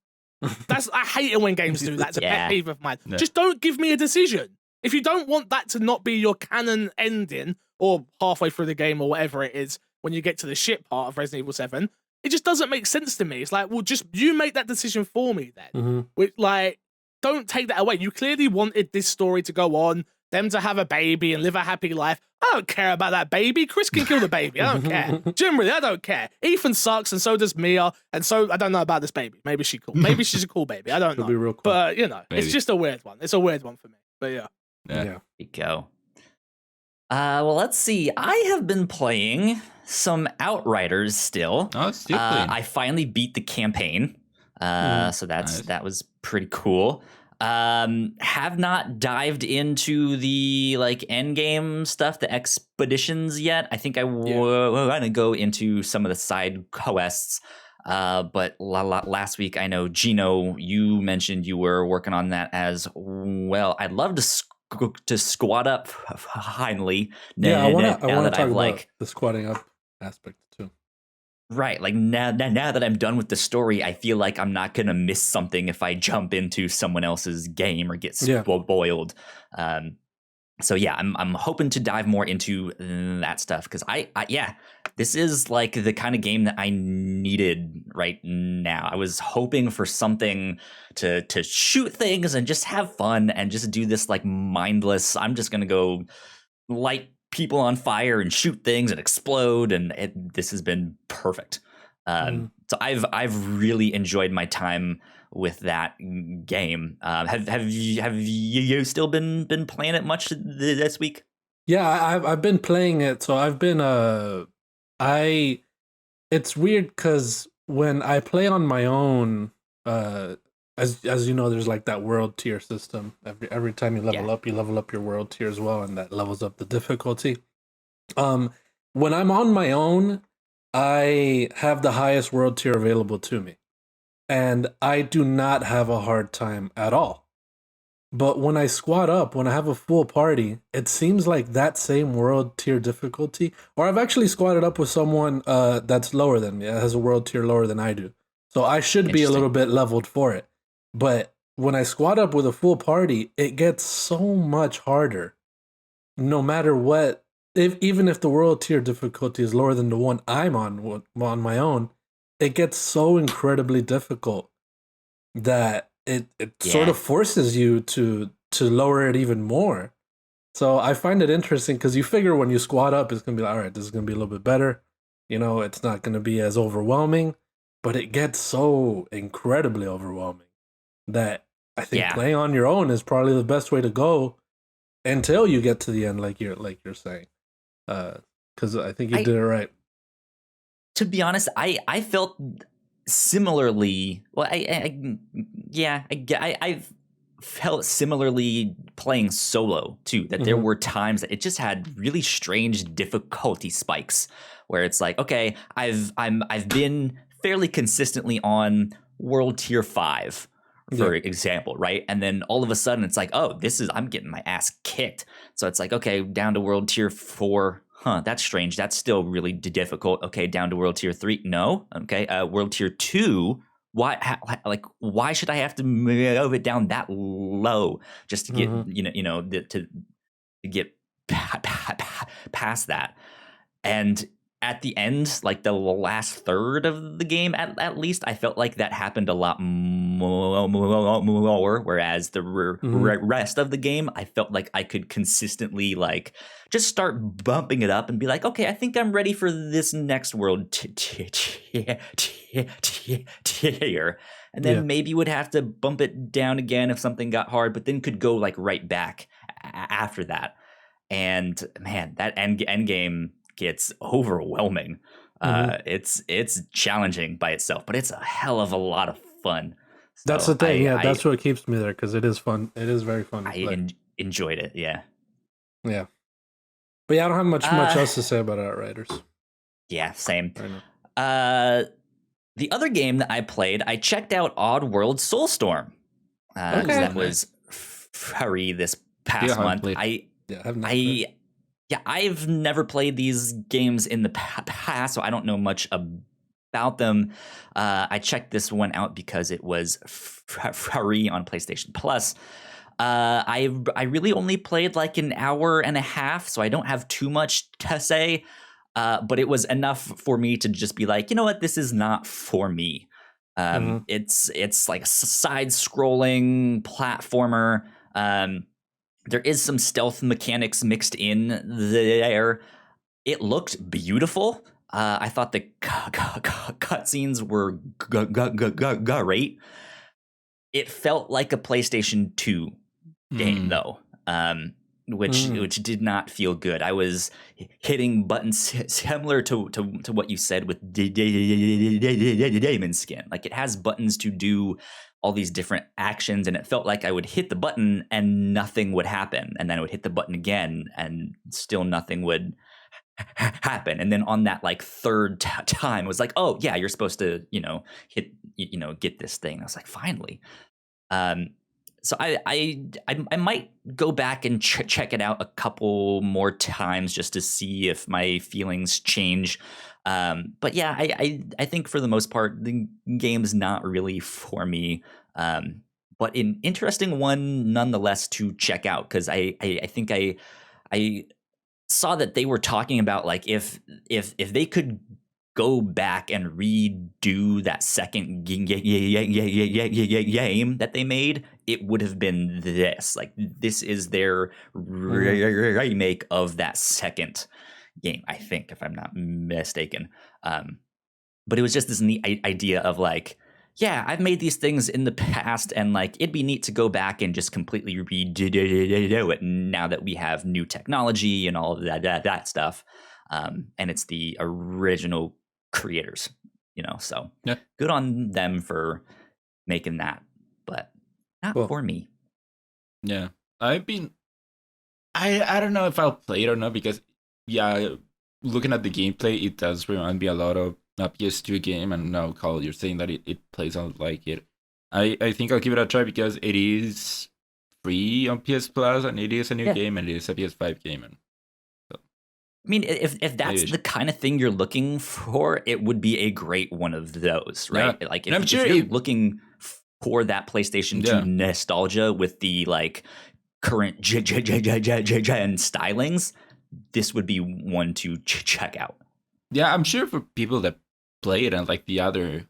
[SPEAKER 4] I hate it when games do that. It's a pet peeve of mine. Yeah. Just don't give me a decision. If you don't want that to not be your canon ending, or halfway through the game, or whatever it is, when you get to the shit part of Resident Evil 7, it just doesn't make sense to me. It's like, well, just you make that decision for me then. Which, like, don't take that away. You clearly wanted this story to go on, them to have a baby and live a happy life. I don't care about that baby. Chris can kill the baby. I don't care. Generally, I don't care. Ethan sucks, and so does Mia, and so I don't know about this baby. Maybe she's cool. Maybe she's a cool baby. I don't know.
[SPEAKER 3] Be real cool.
[SPEAKER 4] But, it's just a weird one. It's a weird one for me. But yeah.
[SPEAKER 1] There you go. Well, let's see. I have been playing some Outriders still.
[SPEAKER 2] Oh, still playing.
[SPEAKER 1] I finally beat the campaign. So that was pretty cool. Have not dived into the end game stuff, the expeditions yet. I think I want to go into some of the side quests. But last week, I know Gino, you mentioned you were working on that as well. I'd love to squat up finally.
[SPEAKER 3] I want to talk about the squatting up aspect too.
[SPEAKER 1] Right, like now that I'm done with the story, I feel like I'm not gonna miss something if I jump into someone else's game or get spoiled. So yeah, I'm hoping to dive more into that stuff because I this is like the kind of game that I needed right now. I was hoping for something to shoot things and just have fun and just do this like mindless. I'm just gonna go light people on fire and shoot things and explode, and this has been perfect. So I've really enjoyed my time with that game. Have you still been playing it much this week?
[SPEAKER 3] Yeah, I've been playing it. So I've been it's weird because when I play on my own, as you know, there's like that world tier system. Every time you level up, you level up your world tier as well, and that levels up the difficulty. When I'm on my own, I have the highest world tier available to me, and I do not have a hard time at all. But when I squat up, when I have a full party, it seems like that same world tier difficulty, or I've actually squatted up with someone that's lower than me, that has a world tier lower than I do. So I should be a little bit leveled for it. But when I squat up with a full party, it gets so much harder. No matter what, even if the world tier difficulty is lower than the one I'm on my own, it gets so incredibly difficult that it sort of forces you to lower it even more. So I find it interesting because you figure when you squat up, it's going to be like, all right, this is going to be a little bit better. It's not going to be as overwhelming, but it gets so incredibly overwhelming that I think playing on your own is probably the best way to go until you get to the end, like you're saying. Because I think you did it right.
[SPEAKER 1] To be honest, I felt similarly. Well, I felt similarly playing solo too, that there were times that it just had really strange difficulty spikes where it's like, okay, I've been fairly consistently on world tier 5, for example, right? And then all of a sudden it's like, oh, I'm getting my ass kicked. So it's like, okay, down to world tier 4. That's strange. That's still really difficult. Okay, down to world tier 3. No. Okay, world tier 2. Why should I have to move it down that low just to get to get past that? And at the end, like the last third of the game, at least, I felt like that happened a lot more. Whereas the rest of the game, I felt like I could consistently like just start bumping it up and be like, okay, I think I'm ready for this next world tier, and then maybe would have to bump it down again if something got hard, but then could go like right back after that. And man, that end game gets overwhelming. It's challenging by itself, but it's a hell of a lot of fun. So
[SPEAKER 3] that's the thing. That's what keeps me there, because it is fun. It is very fun.
[SPEAKER 1] I enjoyed it. Yeah.
[SPEAKER 3] But I don't have much else to say about Outriders.
[SPEAKER 1] Yeah, same. The other game that I played, I checked out Oddworld Soulstorm. That was free this past month. I've never played these games in the past, so I don't know much about them. I checked this one out because it was free on PlayStation Plus. I really only played like an hour and a half, so I don't have too much to say. But it was enough for me to just be like, you know what, this is not for me. It's like a side-scrolling platformer. There is some stealth mechanics mixed in there. It looked beautiful. I thought the cutscenes were great. It felt like a PlayStation 2 game, though, which did not feel good. I was hitting buttons similar to what you said with Daemon Skin. Like, it has buttons to do all these different actions, and it felt like I would hit the button and nothing would happen, and then I would hit the button again and still nothing would happen. And then on that like third time, it was like, oh yeah, you're supposed to hit get this thing. I was like, finally. So I might go back and check it out a couple more times just to see if my feelings change. But yeah, I think for the most part, the game's not really for me. But an interesting one nonetheless to check out, because I think I saw that they were talking about like if they could go back and redo that second game that they made, it would have been this. Like, this is their remake of that second game, I think, if I'm not mistaken. But it was just this neat idea of like, yeah, I've made these things in the past, and like it'd be neat to go back and just completely redo it now that we have new technology and all of that stuff. And it's the original creators, so good on them for making that, but not for me.
[SPEAKER 2] Yeah, I don't know if I'll play it or not, because looking at the gameplay, it does remind me a lot of a PS2 game, and now Carl, you're saying that it plays out like it. I think I'll give it a try because it is free on PS Plus, and it is a new game, and it is a PS5 game. And
[SPEAKER 1] I mean, if that's the kind of thing you're looking for, it would be a great one of those, right? Yeah. Like, if you're looking for that PlayStation 2 nostalgia with the like current gen stylings, this would be one to check out.
[SPEAKER 2] Yeah, I'm sure for people that play it and like the other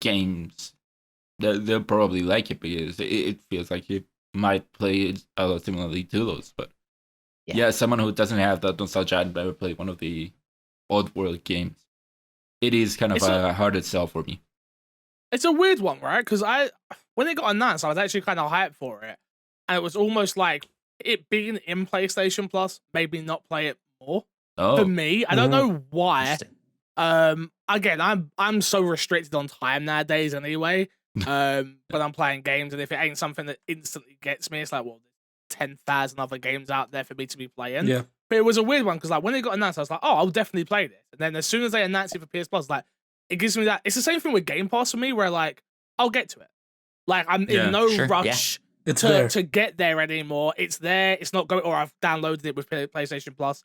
[SPEAKER 2] games, they'll probably like it, because it feels like you might play it a lot similarly to those. But someone who doesn't have that nostalgia and never played one of the Oddworld games, it is kind of a harder sell for me.
[SPEAKER 4] It's a weird one, right? Because when it got announced, I was actually kind of hyped for it, and it was almost like it being in PlayStation Plus made me not play it more. For me, I don't know why. Again, I'm so restricted on time nowadays anyway. When I'm playing games, and if it ain't something that instantly gets me, it's like, well, 10,000 other games out there for me to be playing.
[SPEAKER 3] Yeah.
[SPEAKER 4] But it was a weird one because like when it got announced, I was like, oh, I'll definitely play this. And then as soon as they announced it for PS Plus, like it gives me that. It's the same thing with Game Pass for me, where like I'll get to it. Like I'm in no rush to get there anymore. It's there. It's not going. Or I've downloaded it with PlayStation Plus,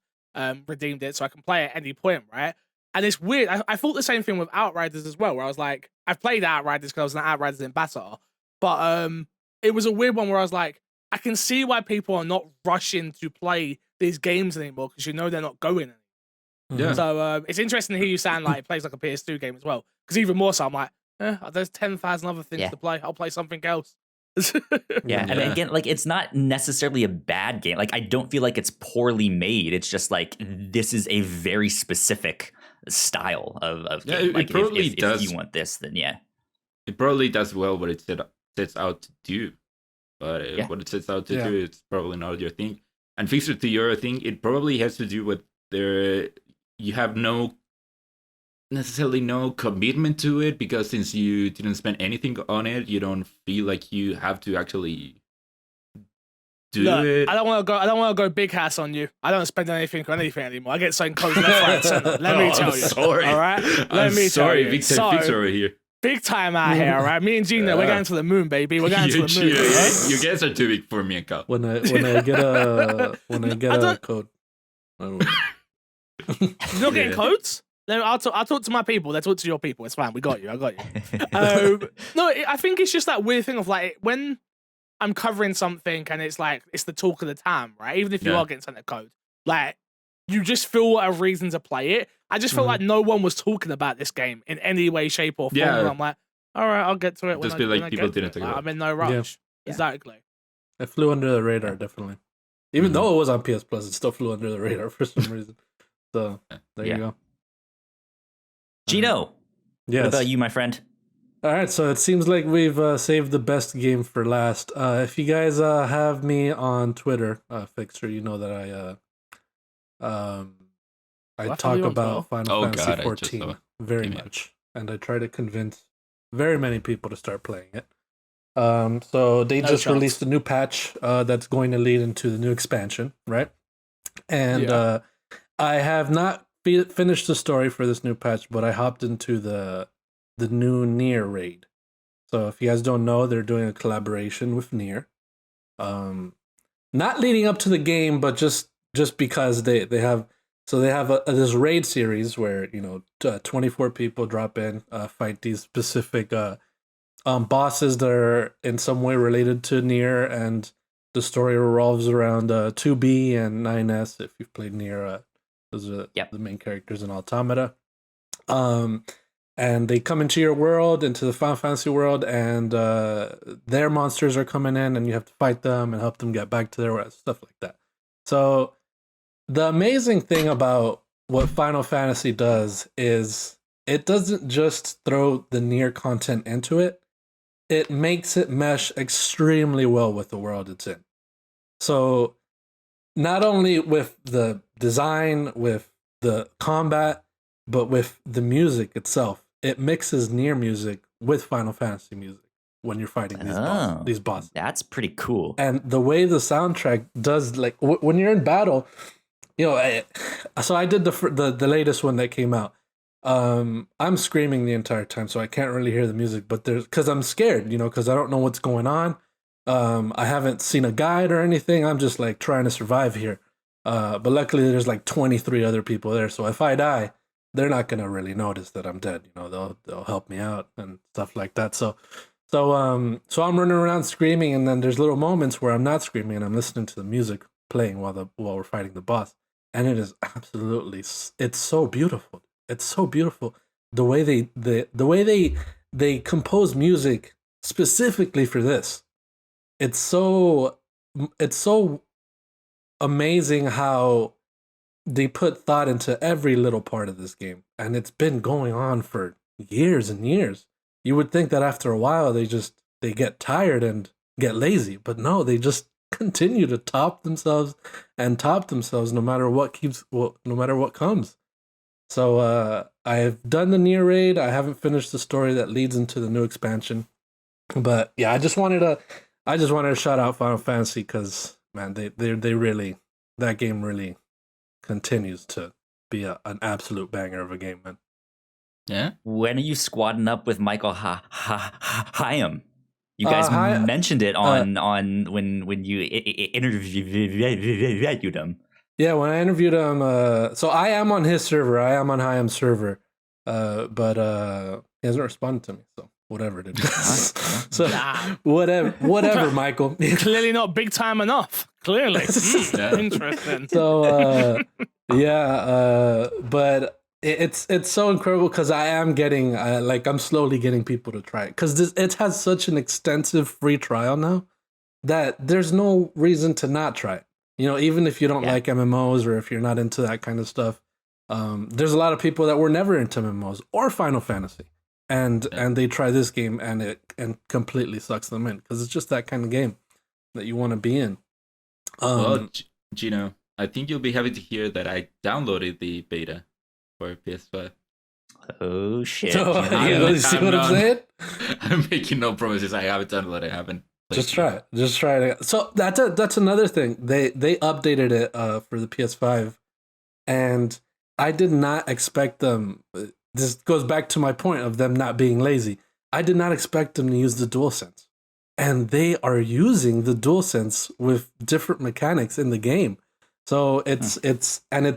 [SPEAKER 4] redeemed it so I can play it at any point, right? And it's weird. I thought the same thing with Outriders as well, where I was like, I've played Outriders because I was an Outriders ambassador, but it was a weird one where I was like, I can see why people are not rushing to play these games anymore because they're not going anymore.
[SPEAKER 2] Yeah.
[SPEAKER 4] So it's interesting to hear you sound like it plays like a PS2 game as well. Because even more so, I'm like, there's 10,000 other things to play. I'll play something else.
[SPEAKER 1] Yeah, and again, like it's not necessarily a bad game. Like I don't feel like it's poorly made. It's just like this is a very specific style of game.
[SPEAKER 2] It probably does.
[SPEAKER 1] If you want this, then yeah.
[SPEAKER 2] It probably does well what it sets out to do. But what it sets out to do, it's probably not your thing. And Fixer, to your thing, it probably has to do with you have necessarily no commitment to it, because since you didn't spend anything on it, you don't feel like you have to actually do it.
[SPEAKER 4] I don't want to go big house on you. I don't spend anything on anything anymore. I get something close left, right, and center. Let me tell you.
[SPEAKER 2] Sorry.
[SPEAKER 4] All right. Let me tell you.
[SPEAKER 2] Big time Fixer over here.
[SPEAKER 4] Big time out here, all right? Me and Gina, we're going to the moon, baby. We're going to the moon. Right?
[SPEAKER 2] You guys are too big for me and Kyle.
[SPEAKER 3] When I get a code.
[SPEAKER 4] You're not getting codes? Then I'll talk to my people. Let's talk to your people. It's fine. We got you. I got you. No, I think it's just that weird thing of like when I'm covering something and it's like it's the talk of the town, right? Even if you are getting sent a code, like you just feel a reason to play it. I just felt like no one was talking about this game in any way, shape, or form. And I'm like, all right, I'll get to it.
[SPEAKER 2] Just feel like people didn't think about it.
[SPEAKER 4] I'm in no rush. Yeah. Exactly.
[SPEAKER 3] It flew under the radar, definitely. Even though it was on PS Plus, it still flew under the radar for some reason. So there you go.
[SPEAKER 1] Gino,
[SPEAKER 3] yes.
[SPEAKER 1] What about you, my friend?
[SPEAKER 3] All right, so it seems like we've saved the best game for last. If you guys have me on Twitter, Fixer, you know that I talk about Final Fantasy 14 very much, and I try to convince very many people to start playing it. So they just released a new patch that's going to lead into the new expansion, right? And I have not finished the story for this new patch, but I hopped into the new Nier raid. So if you guys don't know, they're doing a collaboration with Nier. Not leading up to the game, but just because they have this raid series where 24 people drop in, fight these specific bosses that are in some way related to Nier, and the story revolves around 2B and 9S. If you've played Nier, those are the main characters in Automata. And they come into your world, into the Final Fantasy world, and their monsters are coming in, and you have to fight them and help them get back to their world, stuff like that. So the amazing thing about what Final Fantasy does is it doesn't just throw the Nier content into it. It makes it mesh extremely well with the world it's in. So not only with the design, with the combat, but with the music itself. It mixes Nier music with Final Fantasy music when you're fighting these bosses.
[SPEAKER 1] That's pretty cool.
[SPEAKER 3] And the way the soundtrack does, like when you're in battle, so I did the latest one that came out. I'm screaming the entire time, so I can't really hear the music, but because I'm scared, because I don't know what's going on. I haven't seen a guide or anything. I'm just like trying to survive here. But luckily there's like 23 other people there. So if I die, they're not going to really notice that I'm dead. They'll help me out and stuff like that. So I'm running around screaming, and then there's little moments where I'm not screaming and I'm listening to the music playing while we're fighting the boss. And it is absolutely, it's so beautiful. It's so beautiful. The way they compose music specifically for this. It's so amazing how they put thought into every little part of this game, and it's been going on for years and years. You would think that after a while they get tired and get lazy, but no, they just continue to top themselves no matter what comes. So I've done the Nier raid. I haven't finished the story that leads into the new expansion, but yeah, I just wanted to shout out Final Fantasy because man, they really, that game really continues to be an absolute banger of a game, man.
[SPEAKER 2] Yeah.
[SPEAKER 1] When are you squadding up with Michael Hyam? You guys
[SPEAKER 3] Hy-
[SPEAKER 1] mentioned it on when you interviewed him.
[SPEAKER 3] Yeah, when I interviewed him, so I am on his server. I am on Hyam's server, but he hasn't responded to me. So whatever it is. So whatever, Michael.
[SPEAKER 4] Clearly not big time enough. Clearly. Interesting.
[SPEAKER 3] So but it's so incredible because I am getting I'm slowly getting people to try it because it has such an extensive free trial now that there's no reason to not try it. You know, even if you don't like MMOs or if you're not into that kind of stuff, there's a lot of people that were never into MMOs or Final Fantasy, and they try this game and it completely sucks them in because it's just that kind of game that you want to be in.
[SPEAKER 2] Well, Gino, I think you'll be happy to hear that I downloaded the beta for PS5.
[SPEAKER 1] Oh shit!
[SPEAKER 3] So, you see what I'm saying?
[SPEAKER 2] I'm making no promises. I haven't downloaded it. I haven't.
[SPEAKER 3] Just try it. Just try it. So that's another thing. They updated it for the PS5, and I did not expect them. This goes back to my point of them not being lazy. I did not expect them to use the DualSense, and they are using the DualSense with different mechanics in the game. So it's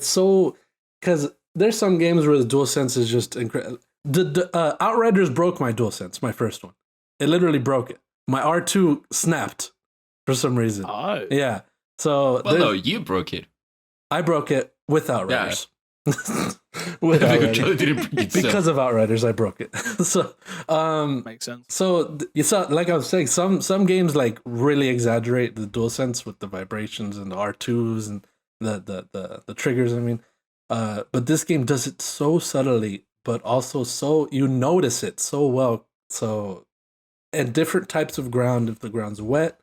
[SPEAKER 3] so because there's some games where the DualSense is just incredible. The Outriders broke my DualSense, my first one. It literally broke it. My R2 snapped for some reason.
[SPEAKER 4] Oh.
[SPEAKER 3] Yeah. So
[SPEAKER 2] well, no, you broke it.
[SPEAKER 3] I broke it with Outriders.
[SPEAKER 2] Yeah.
[SPEAKER 3] With Outriders.
[SPEAKER 2] Didn't break it,
[SPEAKER 3] Because of Outriders, I broke it. So
[SPEAKER 4] makes sense.
[SPEAKER 3] So you saw, like I was saying, some games like really exaggerate the DualSense with the vibrations and the R2s and the triggers. I mean, but this game does it so subtly, but also so you notice it so well. So. And different types of ground, if the ground's wet,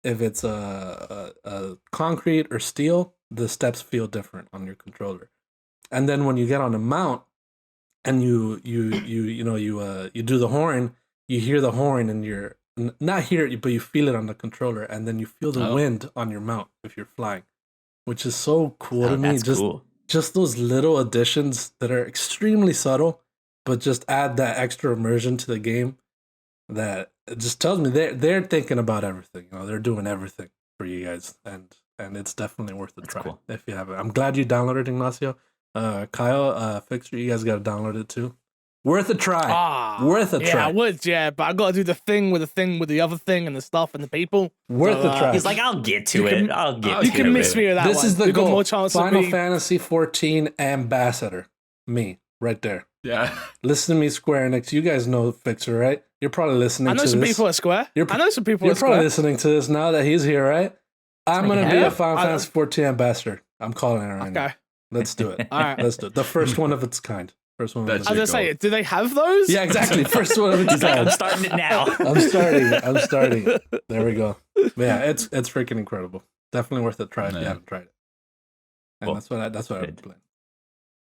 [SPEAKER 3] if it's a concrete or steel, the steps feel different on your controller. And then when you get on a mount and you do the horn, you hear the horn and you're not hear it, but you feel it on the controller, and then you feel the wind on your mount if you're flying, which is so cool to me. Just those little additions that are extremely subtle, but just add that extra immersion to the game. That it just tells me they're thinking about everything. You know, they're doing everything for you guys, and it's definitely worth a try if you haven't. I'm glad you downloaded Ignacio. Kyle, Fixer, you guys got to download it too. Worth a try. Worth a try.
[SPEAKER 4] Yeah, I would. Yeah, but I got to do the thing with the other thing and the stuff and the people.
[SPEAKER 3] Worth a try.
[SPEAKER 1] He's like, I'll get to it. I'll get to it.
[SPEAKER 4] You can miss me with that.
[SPEAKER 3] This is the goal.
[SPEAKER 4] More chance
[SPEAKER 3] Final Fantasy 14 ambassador. Me, right there.
[SPEAKER 2] Yeah.
[SPEAKER 3] Listen to me, Square Enix. You guys know Fixer, right? You're probably listening to this.
[SPEAKER 4] I know some people at Square. You're
[SPEAKER 3] probably listening to this now that he's here, right? I'm going to be a Final Fantasy 14 ambassador. I'm calling it right now. Let's do it.
[SPEAKER 4] All right.
[SPEAKER 3] Let's do it. The first one of its kind. First one of its kind.
[SPEAKER 4] I was going to say, do they have those?
[SPEAKER 3] Yeah, exactly. First one of its kind.
[SPEAKER 1] I'm starting it now.
[SPEAKER 3] I'm starting. There we go. But yeah, it's freaking incredible. Definitely worth a try if you haven't tried it. And that's what I've been playing.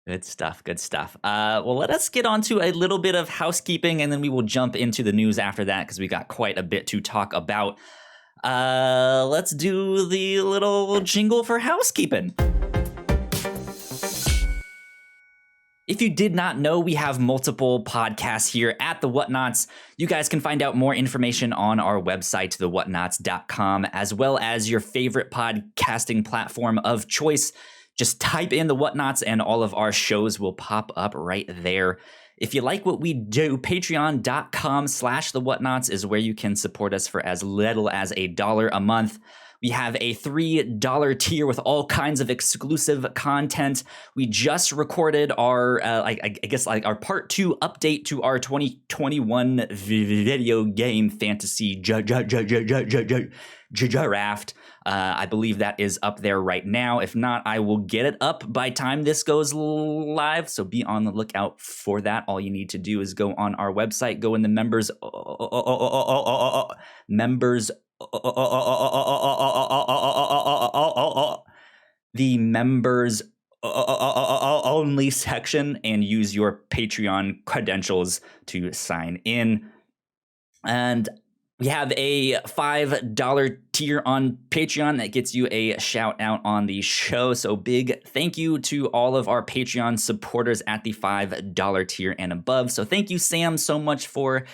[SPEAKER 1] Good stuff. Good stuff. Well, let us get on to a little bit of housekeeping, and then we will jump into the news after that because we got quite a bit to talk about. Let's do the little jingle for housekeeping. If you did not know, we have multiple podcasts here at the Whatnauts. You guys can find out more information on our website, thewhatnauts.com, as well as your favorite podcasting platform of choice. Just type in the Whatnauts and all of our shows will pop up right there. If you like what we do, patreon.com/the Whatnauts is where you can support us for as little as $1 a month. We have a $3 tier with all kinds of exclusive content. We just recorded our, our part 2 update to our 2021 video game fantasy draft. I believe that is up there right now. If not, I will get it up by time this goes live. So be on the lookout for that. All you need to do is go on our website, go in the members only section and use your Patreon credentials to sign in. And We have a $5 tier on Patreon that gets you a shout out on the show. So big thank you to all of our Patreon supporters at the $5 tier and above. So thank you, Sam, so much for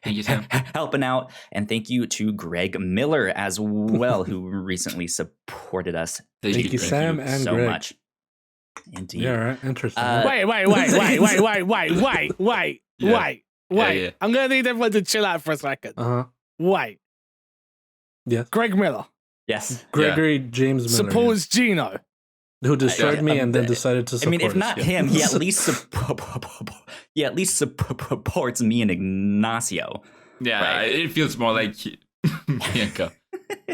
[SPEAKER 2] Thank you, Sam.
[SPEAKER 1] helping out. And thank you to Greg Miller as well, who recently supported us.
[SPEAKER 3] Thank you, Sam and
[SPEAKER 1] so
[SPEAKER 3] Greg.
[SPEAKER 1] much. Indeed.
[SPEAKER 3] Yeah, right. Interesting.
[SPEAKER 4] Wait.
[SPEAKER 2] Yeah.
[SPEAKER 4] I'm gonna need everyone to chill out for a second. Wait.
[SPEAKER 3] Yes.
[SPEAKER 4] Greg Miller
[SPEAKER 1] Yes.
[SPEAKER 3] Gregory James Miller.
[SPEAKER 4] supports Gino.
[SPEAKER 3] Who destroyed me and then decided to support
[SPEAKER 1] if not
[SPEAKER 3] us.
[SPEAKER 1] him, he at least supports me and Ignacio.
[SPEAKER 2] Yeah,
[SPEAKER 1] Right.
[SPEAKER 2] it feels more like Bianca.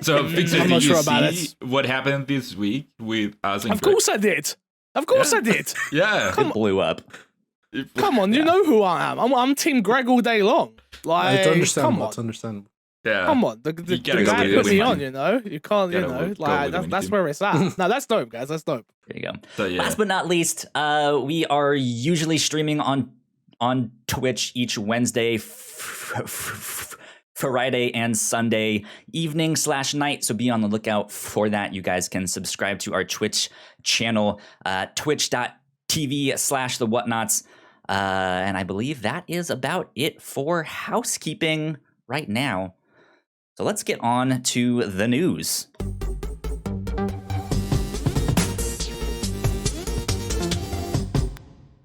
[SPEAKER 2] So, Fixer,
[SPEAKER 4] I'm
[SPEAKER 2] did
[SPEAKER 4] not
[SPEAKER 2] you
[SPEAKER 4] sure about
[SPEAKER 2] see
[SPEAKER 4] it.
[SPEAKER 2] what happened this week with us and
[SPEAKER 4] Of course I did. Of course I did.
[SPEAKER 2] Yeah.
[SPEAKER 1] It blew up.
[SPEAKER 4] Come on, you know who I am. I'm Team Greg all day long. Like,
[SPEAKER 3] It's understandable.
[SPEAKER 4] come on.
[SPEAKER 3] It's understandable.
[SPEAKER 2] Yeah.
[SPEAKER 4] Come on, the
[SPEAKER 2] You gotta go
[SPEAKER 4] guy
[SPEAKER 2] with
[SPEAKER 4] put
[SPEAKER 2] the
[SPEAKER 4] me
[SPEAKER 2] winning
[SPEAKER 4] on, you know? You can't, you
[SPEAKER 2] Gotta
[SPEAKER 4] know,
[SPEAKER 2] go
[SPEAKER 4] like,
[SPEAKER 2] with the winning
[SPEAKER 4] that's
[SPEAKER 2] team.
[SPEAKER 4] where it's at. No, that's dope, guys. That's dope.
[SPEAKER 1] There you go.
[SPEAKER 2] So, yeah.
[SPEAKER 1] Last but not least, we are usually streaming on Twitch each Wednesday, Friday, and Sunday evening/night. So be on the lookout for that. You guys can subscribe to our Twitch channel, twitch.tv/the Whatnauts. And I believe that is about it for housekeeping right now. So let's get on to the news.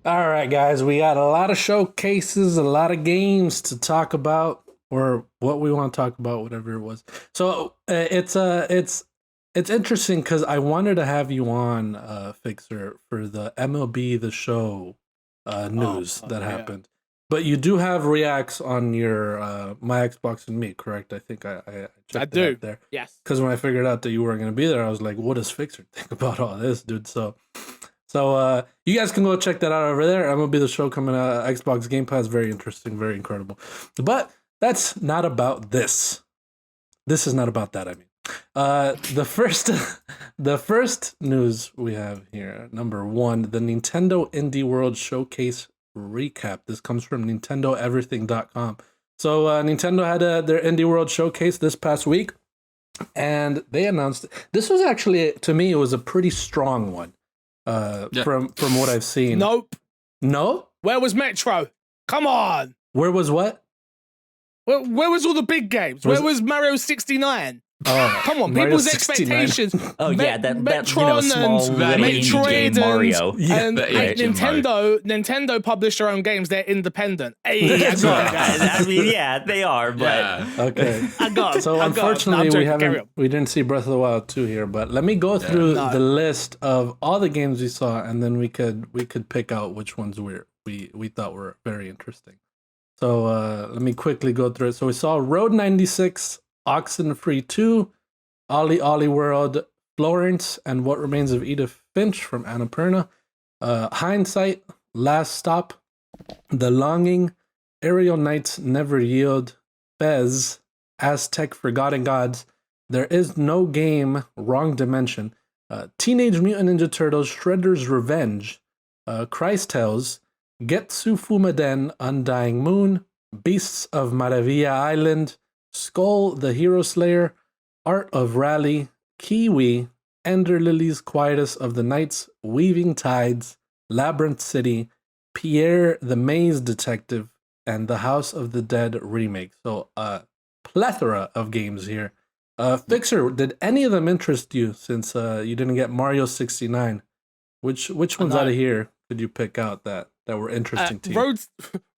[SPEAKER 3] All right, guys, we got a lot of showcases, a lot of games to talk about, or what we want to talk about, whatever it was. So it's interesting because I wanted to have you on, Fixer, for the MLB The Show news that happened. But you do have reacts on your My Xbox and Me, correct? I think I checked it out there.
[SPEAKER 4] Yes.
[SPEAKER 3] Because when I figured out that you weren't going to be there, I was like, what does Fixer think about all this, dude? So you guys can go check that out over there. MLB The Show coming out, Xbox Game Pass. Very interesting, very incredible. But that's not about this. This is not about that, I mean. The first news we have here, number one, the Nintendo Indie World Showcase recap. This comes from NintendoEverything.com. So Nintendo had their Indie World Showcase this past week, and they announced this was actually, to me, it was a pretty strong one. From what I've seen.
[SPEAKER 4] Nope.
[SPEAKER 3] No?
[SPEAKER 4] Where was Metro? Come on.
[SPEAKER 3] Where was what?
[SPEAKER 4] Where was all the big games? Where was Mario 69?
[SPEAKER 3] Oh,
[SPEAKER 4] Come on,
[SPEAKER 3] Mario
[SPEAKER 4] people's
[SPEAKER 3] 69.
[SPEAKER 4] expectations.
[SPEAKER 1] Oh yeah, that
[SPEAKER 4] Metron
[SPEAKER 1] small
[SPEAKER 4] and
[SPEAKER 1] little indie
[SPEAKER 4] Metroid
[SPEAKER 1] game Mario.
[SPEAKER 4] and
[SPEAKER 2] Yeah.
[SPEAKER 4] Nintendo publish their own games. They're independent. Hey, I got it, guys.
[SPEAKER 1] I mean, yeah, they are, but
[SPEAKER 2] Yeah.
[SPEAKER 3] Okay.
[SPEAKER 4] I got it.
[SPEAKER 3] So
[SPEAKER 4] I got it. No,
[SPEAKER 3] unfortunately,
[SPEAKER 4] I'm joking. Carry on.
[SPEAKER 3] we didn't see Breath of the Wild 2 here, but let me go through the list of all the games we saw, and then we could pick out which ones we thought were very interesting. So let me quickly go through it. So we saw Road 96, Oxenfree 2, Ollie Ollie World, Florence, and What Remains of Edith Finch from Annapurna, Hindsight, Last Stop, The Longing, Aerial Knights Never Yield, Fez, Aztec Forgotten Gods, There Is No Game, Wrong Dimension, Teenage Mutant Ninja Turtles, Shredder's Revenge, Christ Tales, Getsu Fumaden, Undying Moon, Beasts of Maravilla Island, Skull the Hero Slayer, Art of Rally, Kiwi, Ender Lilies, Quietus of the Nights, Weaving Tides, Labyrinth City, Pierre the Maze Detective, and The House of the Dead remake. So a plethora of games here. Fixer, did any of them interest you since you didn't get Mario 69? Which ones out of here could you pick out that were interesting to you?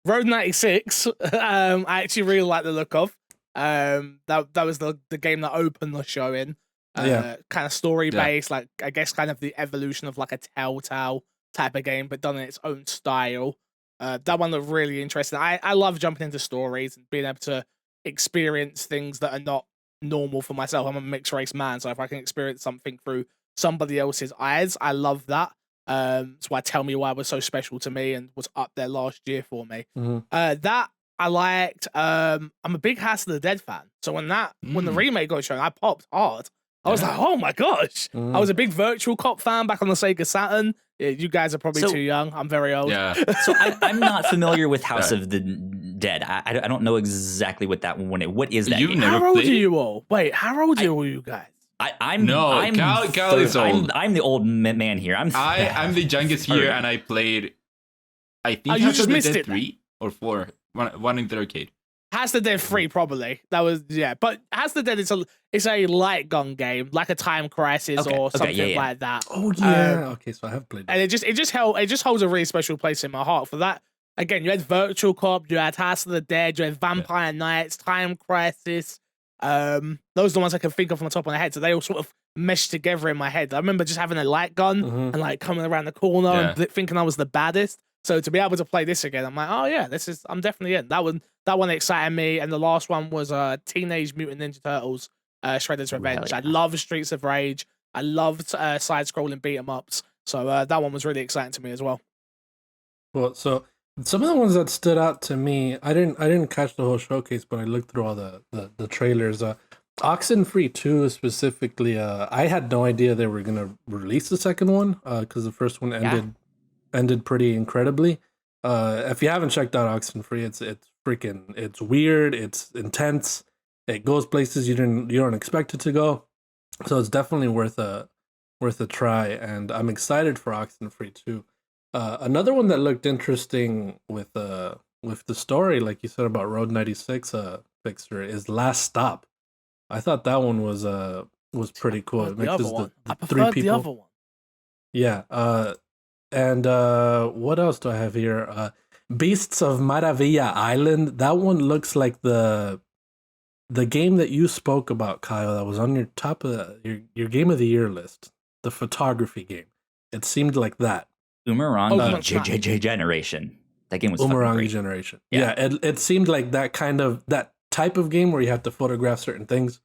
[SPEAKER 4] Road 96. I actually really like the look of. That was the game that opened the show in. Kind of story based, like I guess kind of the evolution of like a Telltale type of game, but done in its own style. That one looked really interesting. I love jumping into stories and being able to experience things that are not normal for myself. I'm a mixed race man, so if I can experience something through somebody else's eyes, I love that. That's why Tell Me Why was so special to me and was up there last year for me. That I liked. I'm a big House of the Dead fan, so when the remake got shown, I popped hard. I was like, oh my gosh! I was a big Virtual Cop fan back on the Sega Saturn. Yeah, you guys are probably too young. I'm very old.
[SPEAKER 2] Yeah.
[SPEAKER 1] So I'm not familiar with House of the Dead. I don't know exactly what that one is. What is that
[SPEAKER 2] You've
[SPEAKER 1] game?
[SPEAKER 2] never
[SPEAKER 4] How old are
[SPEAKER 2] played it?
[SPEAKER 4] you all? Wait, how old are you guys?
[SPEAKER 1] I'm
[SPEAKER 2] Cal is old.
[SPEAKER 1] I'm the old man here.
[SPEAKER 2] I'm the youngest here, and I played. I think
[SPEAKER 4] you
[SPEAKER 2] House
[SPEAKER 4] just
[SPEAKER 2] of the
[SPEAKER 4] missed
[SPEAKER 2] Dead
[SPEAKER 4] it.
[SPEAKER 2] 3 or 4. One in the arcade.
[SPEAKER 4] Has the Dead 3 probably. That was but Has the Dead it's a light gun game, like a Time Crisis or something like that.
[SPEAKER 3] Oh yeah. Okay, so I have played that.
[SPEAKER 4] And it just holds a really special place in my heart for that. Again, you had Virtual Cop, you had House of the Dead, you had Vampire Nights, Time Crisis. Those are the ones I can think of from the top of my head. So they all sort of meshed together in my head. I remember just having a light gun and like coming around the corner and thinking I was the baddest. So to be able to play this again, I'm like, oh yeah, I'm definitely in. That one excited me, and the last one was Teenage Mutant Ninja Turtles, Shredder's Revenge. I love Streets of Rage. I loved side-scrolling beat 'em ups. So that one was really exciting to me as well.
[SPEAKER 3] Well, so some of the ones that stood out to me, I didn't catch the whole showcase, but I looked through all the trailers. Oxenfree 2 specifically, I had no idea they were gonna release the second one because the first one ended pretty incredibly. If you haven't checked out Oxenfree, it's weird, it's intense, it goes places you don't expect it to go, so it's definitely worth a try, and I'm excited for Oxenfree 2. Another one that looked interesting with the story, like you said about Road 96 Fixer, is Last Stop. I thought that one was pretty cool. It mixes the three people.
[SPEAKER 4] The other one.
[SPEAKER 3] Yeah. And what else do I have here? Beasts of Maravilla Island. That one looks like the game that you spoke about, Kyle, that was on your top of your game of the year list. The photography game. It seemed like that.
[SPEAKER 1] Umurangi Generation. That game was
[SPEAKER 3] Umurangi Generation. Yeah, it seemed like that type of game where you have to photograph certain things.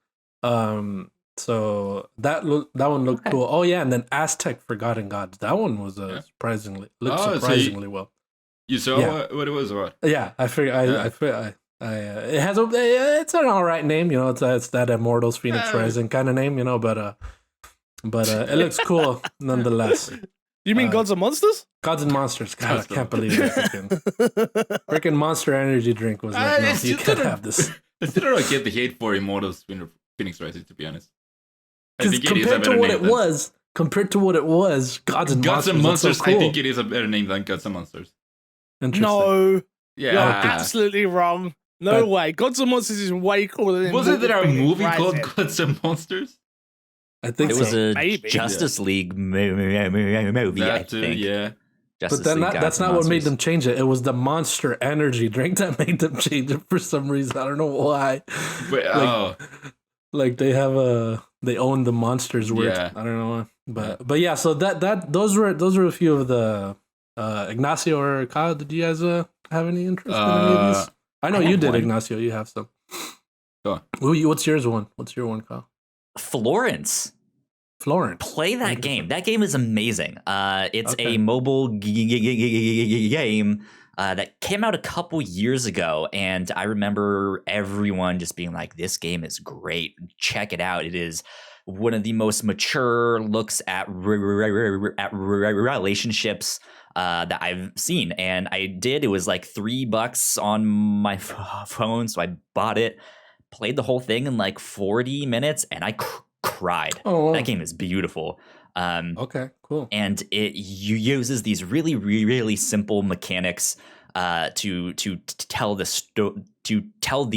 [SPEAKER 3] So that one looked cool. Oh yeah, and then Aztec Forgotten Gods. That one was surprisingly well.
[SPEAKER 2] You saw what it was about?
[SPEAKER 3] Yeah, I figured. It's an all right name, you know. It's that Immortals Phoenix Rising kind of name, you know. But it looks cool nonetheless.
[SPEAKER 4] You mean Gods and Monsters?
[SPEAKER 3] Gods and Monsters. God, I can't believe it. Freaking Monster Energy drink was like, no, you can't have this.
[SPEAKER 2] I still don't get the hate for Immortals Phoenix Rising, to be honest.
[SPEAKER 3] Because compared to what it was, Gods and Monsters, so cool.
[SPEAKER 2] I think it is a better name than Gods and Monsters.
[SPEAKER 4] No.
[SPEAKER 2] Yeah.
[SPEAKER 4] You're absolutely wrong. No way. Gods and Monsters is way cooler than
[SPEAKER 2] Wasn't there a movie
[SPEAKER 4] Rising.
[SPEAKER 2] called Gods and Monsters?
[SPEAKER 3] I think
[SPEAKER 1] it was a
[SPEAKER 4] Maybe.
[SPEAKER 1] Justice League movie, I think.
[SPEAKER 2] Yeah.
[SPEAKER 3] But then that's not what made them change it. It was the Monster Energy drink that made them change it for some reason. I don't know why. Like they own the monsters word.
[SPEAKER 2] Yeah.
[SPEAKER 3] I don't know why. But yeah, so those were a few of the Ignacio or Kyle, did you guys have any interest in any of these? I know you did, one. Ignacio. You have some.
[SPEAKER 2] Go on.
[SPEAKER 3] What's yours one? What's your one, Kyle?
[SPEAKER 1] Florence. Play that game. That game is amazing. It's a mobile game that came out a couple years ago, and I remember everyone just being like, this game is great. Check it out. It is one of the most mature looks at relationships that I've seen. And I did. It was like $3 on my phone, so I bought it, played the whole thing in like 40 minutes, and I cried.
[SPEAKER 3] Oh, wow.
[SPEAKER 1] That game is beautiful.
[SPEAKER 3] Okay, cool.
[SPEAKER 1] And it uses these really, really simple mechanics to tell the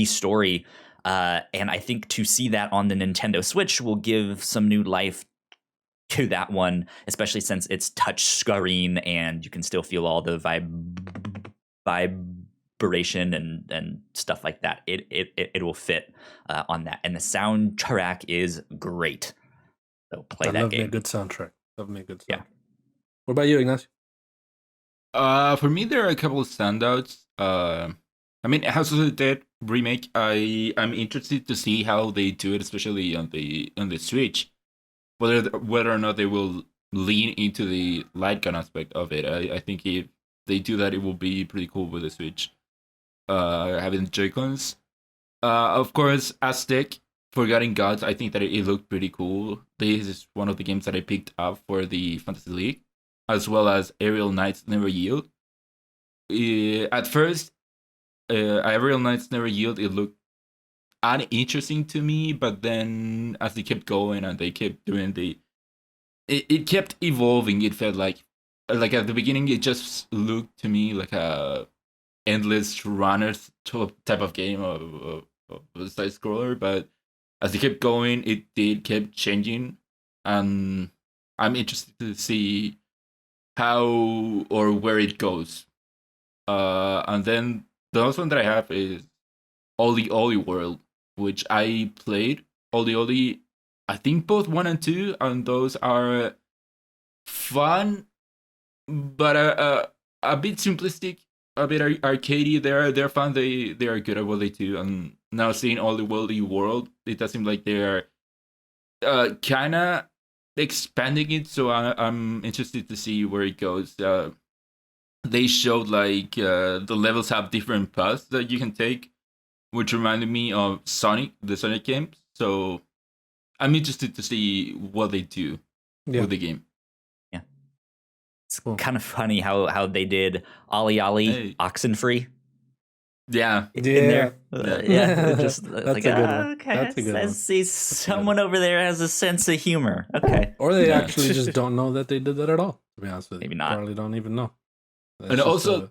[SPEAKER 1] story. And I think to see that on the Nintendo Switch will give some new life to that one, especially since it's touch screen and you can still feel all the vibration and stuff like that. It will fit on that, and the soundtrack is great. So play that game.
[SPEAKER 3] Love me a good soundtrack.
[SPEAKER 1] Yeah.
[SPEAKER 3] What about you, Ignacio?
[SPEAKER 2] For me, there are a couple of standouts. I mean, House of the Dead remake. I'm interested to see how they do it, especially on the Switch. Whether or not they will lean into the light gun aspect of it. I think if they do that, it will be pretty cool with the Switch. Having Joy-Cons. Of course, Aztec Forgotten Gods. I think that it looked pretty cool. This is one of the games that I picked up for the Fantasy League. as well as Aerial Knights Never Yield. At first, Aerial Knights Never Yield, it looked uninteresting to me, but then as they kept going and they kept doing it kept evolving. It felt like at the beginning, it just looked to me like a endless runner type of game of a side scroller, but as they kept going, it kept changing, and I'm interested to see how or where it goes. And then the last one that I have is Oli World, which I played. Oli, I think both 1 and 2, and those are fun, but a bit simplistic, a bit arcadey. They're fun. They are good at what they do. And now seeing Oli World, it does seem like they're kind of expanding it. So I'm interested to see where it goes. They showed like the levels have different paths that you can take, which reminded me of Sonic, the Sonic games. So I'm interested to see what they do with the game.
[SPEAKER 1] Yeah, it's kind of funny how they did Ollie Oxenfree.
[SPEAKER 2] Yeah,
[SPEAKER 1] in there. Yeah, just
[SPEAKER 3] That's
[SPEAKER 1] like,
[SPEAKER 3] a good one.
[SPEAKER 1] okay,
[SPEAKER 3] That's a good
[SPEAKER 1] I
[SPEAKER 3] one.
[SPEAKER 1] see someone over there has a sense of humor. Okay,
[SPEAKER 3] Or they actually just don't know that they did that at all. To be honest with you,
[SPEAKER 1] Maybe not.
[SPEAKER 3] Probably don't even know. That's
[SPEAKER 2] and
[SPEAKER 3] just
[SPEAKER 2] also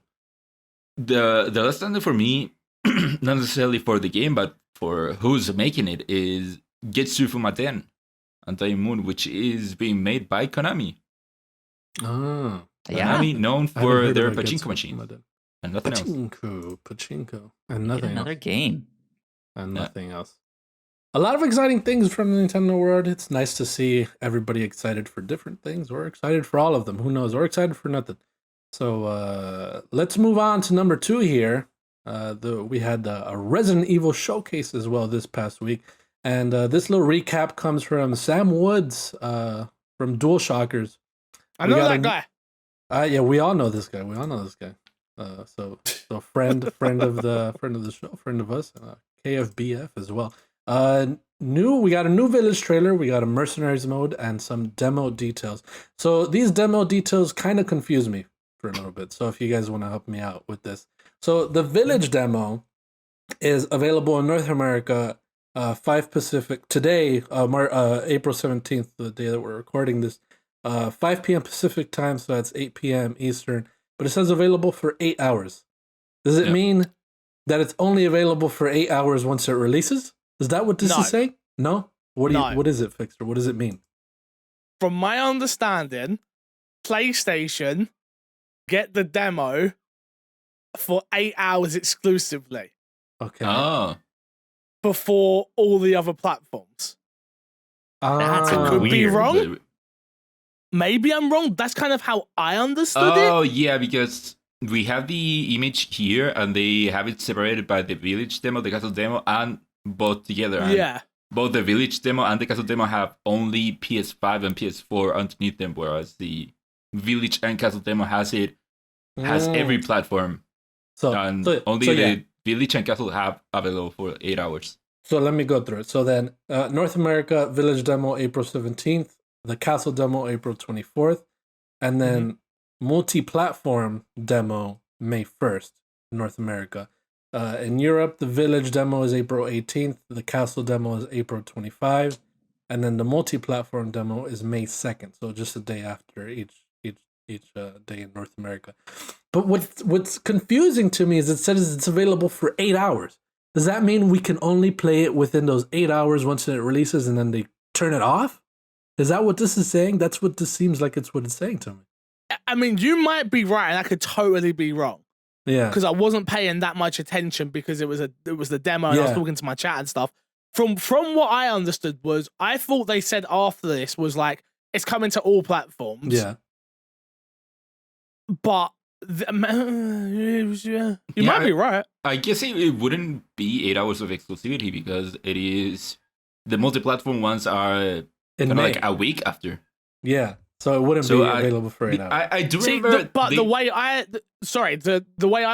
[SPEAKER 2] the last standard for me, not necessarily for the game, but for who's making it, is Getsu Fumaten Antai Moon, which is being made by Konami.
[SPEAKER 3] yeah,
[SPEAKER 2] Konami, known
[SPEAKER 3] I haven't
[SPEAKER 2] for
[SPEAKER 3] heard
[SPEAKER 2] their
[SPEAKER 3] about
[SPEAKER 2] pachinko
[SPEAKER 3] Getsu
[SPEAKER 2] machines
[SPEAKER 3] Fumaden.
[SPEAKER 2] and nothing else.
[SPEAKER 3] Pachinko, and
[SPEAKER 1] get
[SPEAKER 3] nothing
[SPEAKER 1] another
[SPEAKER 3] else.
[SPEAKER 1] game.
[SPEAKER 3] And nothing else. A lot of exciting things from the Nintendo world. It's nice to see everybody excited for different things, or excited for all of them. Who knows? Or excited for nothing. So let's move on to number 2 here. We had a Resident Evil showcase as well this past week. And this little recap comes from Sam Woods from DualShockers.
[SPEAKER 4] I know that guy.
[SPEAKER 3] Yeah, we all know this guy. So friend of the show, friend of us, KFBF as well. We got a new Village trailer, we got a Mercenaries mode, and some demo details. So these demo details kind of confuse me for a little bit. So if you guys want to help me out with this. So the Village demo is available in North America 5 Pacific today, April 17th, the day that we're recording this, 5 p.m. Pacific time, so that's 8 p.m. Eastern, but it says available for 8 hours. Does it mean that it's only available for 8 hours once it releases? Is that what this is saying? No? What is it, Fixer? What does it mean?
[SPEAKER 4] From my understanding, PlayStation get the demo for 8 hours exclusively.
[SPEAKER 3] Okay.
[SPEAKER 2] Oh.
[SPEAKER 4] Before all the other platforms.
[SPEAKER 1] That's
[SPEAKER 4] I could be
[SPEAKER 1] weird.
[SPEAKER 4] wrong. Maybe I'm wrong. That's kind of how I understood it.
[SPEAKER 2] Oh, yeah, because we have the image here and they have it separated by the Village demo, the Castle demo, and both together. And
[SPEAKER 4] Yeah.
[SPEAKER 2] both the Village demo and the Castle demo have only PS5 and PS4 underneath them, whereas the Village and Castle demo has every platform. And only the Village and Castle have available for 8 hours.
[SPEAKER 3] So let me go through it. So then, North America Village demo April 17th, the Castle demo April 24th, and then multi-platform demo May 1st, North America. In Europe, the Village demo is April 18th, the Castle demo is April 25th, and then the multi-platform demo is May 2nd. So just a day after each day in North America. But what's confusing to me is it says it's available for 8 hours. Does that mean we can only play it within those 8 hours once it releases and then they turn it off? Is that what this is saying? That's what this seems like it's what it's saying to me.
[SPEAKER 4] I mean, you might be right, and I could totally be wrong.
[SPEAKER 3] Yeah.
[SPEAKER 4] Because I wasn't paying that much attention because it was the demo and I was talking to my chat and stuff. From what I understood was, I thought they said after this was like, it's coming to all platforms.
[SPEAKER 3] Yeah.
[SPEAKER 4] But you might be right.
[SPEAKER 2] I guess it wouldn't be 8 hours of exclusivity because it is the multi-platform ones are kind of like a week after.
[SPEAKER 3] Yeah, so it wouldn't be available for 8 hours.
[SPEAKER 2] I do
[SPEAKER 4] See,
[SPEAKER 2] remember,
[SPEAKER 4] the way I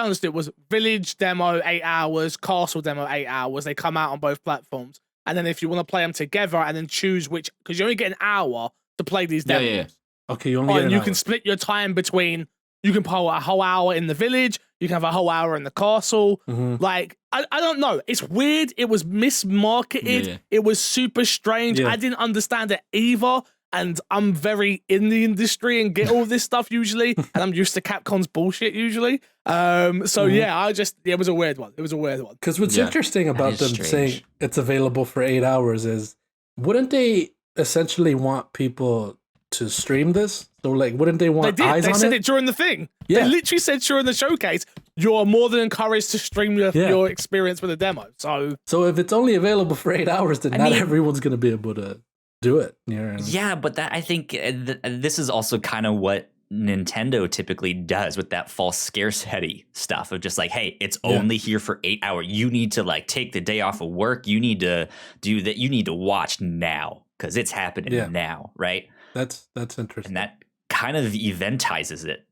[SPEAKER 4] understood it was Village demo 8 hours, Castle demo 8 hours. They come out on both platforms, and then if you want to play them together and then choose which, because you only get an hour to play these demos.
[SPEAKER 2] Yeah.
[SPEAKER 3] Okay, you only get
[SPEAKER 4] and
[SPEAKER 3] an
[SPEAKER 4] you
[SPEAKER 3] hour.
[SPEAKER 4] can split your time between. You can pull a whole hour in the village. You can have a whole hour in the castle.
[SPEAKER 3] Mhm.
[SPEAKER 4] Like, I don't know. It's weird. It was mismarketed.
[SPEAKER 2] Yeah.
[SPEAKER 4] It was super strange.
[SPEAKER 3] Yeah.
[SPEAKER 4] I didn't understand it either. And I'm very in the industry and get all this stuff usually. And I'm used to Capcom's bullshit usually. So yeah, it was a weird one. It was a weird one.
[SPEAKER 3] Because what's
[SPEAKER 2] Yeah.
[SPEAKER 3] interesting about
[SPEAKER 1] is
[SPEAKER 3] them
[SPEAKER 1] strange.
[SPEAKER 3] saying it's available for 8 hours is, wouldn't they essentially want people to stream this? So like, wouldn't they
[SPEAKER 4] They
[SPEAKER 3] want
[SPEAKER 4] did.
[SPEAKER 3] eyes
[SPEAKER 4] They
[SPEAKER 3] on
[SPEAKER 4] said
[SPEAKER 3] it?
[SPEAKER 4] it during the thing.
[SPEAKER 3] Yeah.
[SPEAKER 4] They literally said during the showcase, you're more than encouraged to stream your
[SPEAKER 3] Yeah.
[SPEAKER 4] experience with the demo. So
[SPEAKER 3] So if it's only available for 8 hours, then
[SPEAKER 1] I
[SPEAKER 3] not
[SPEAKER 1] mean-
[SPEAKER 3] everyone's gonna be able to do it.
[SPEAKER 1] Yeah, but that I think this is also kind of what Nintendo typically does with that false scarcity stuff of just like, hey, it's only here for 8 hours. You need to like take the day off of work. You need to do that. You need to watch now because it's happening
[SPEAKER 3] Yeah.
[SPEAKER 1] now, right?
[SPEAKER 3] That's interesting.
[SPEAKER 1] And that kind of eventizes it.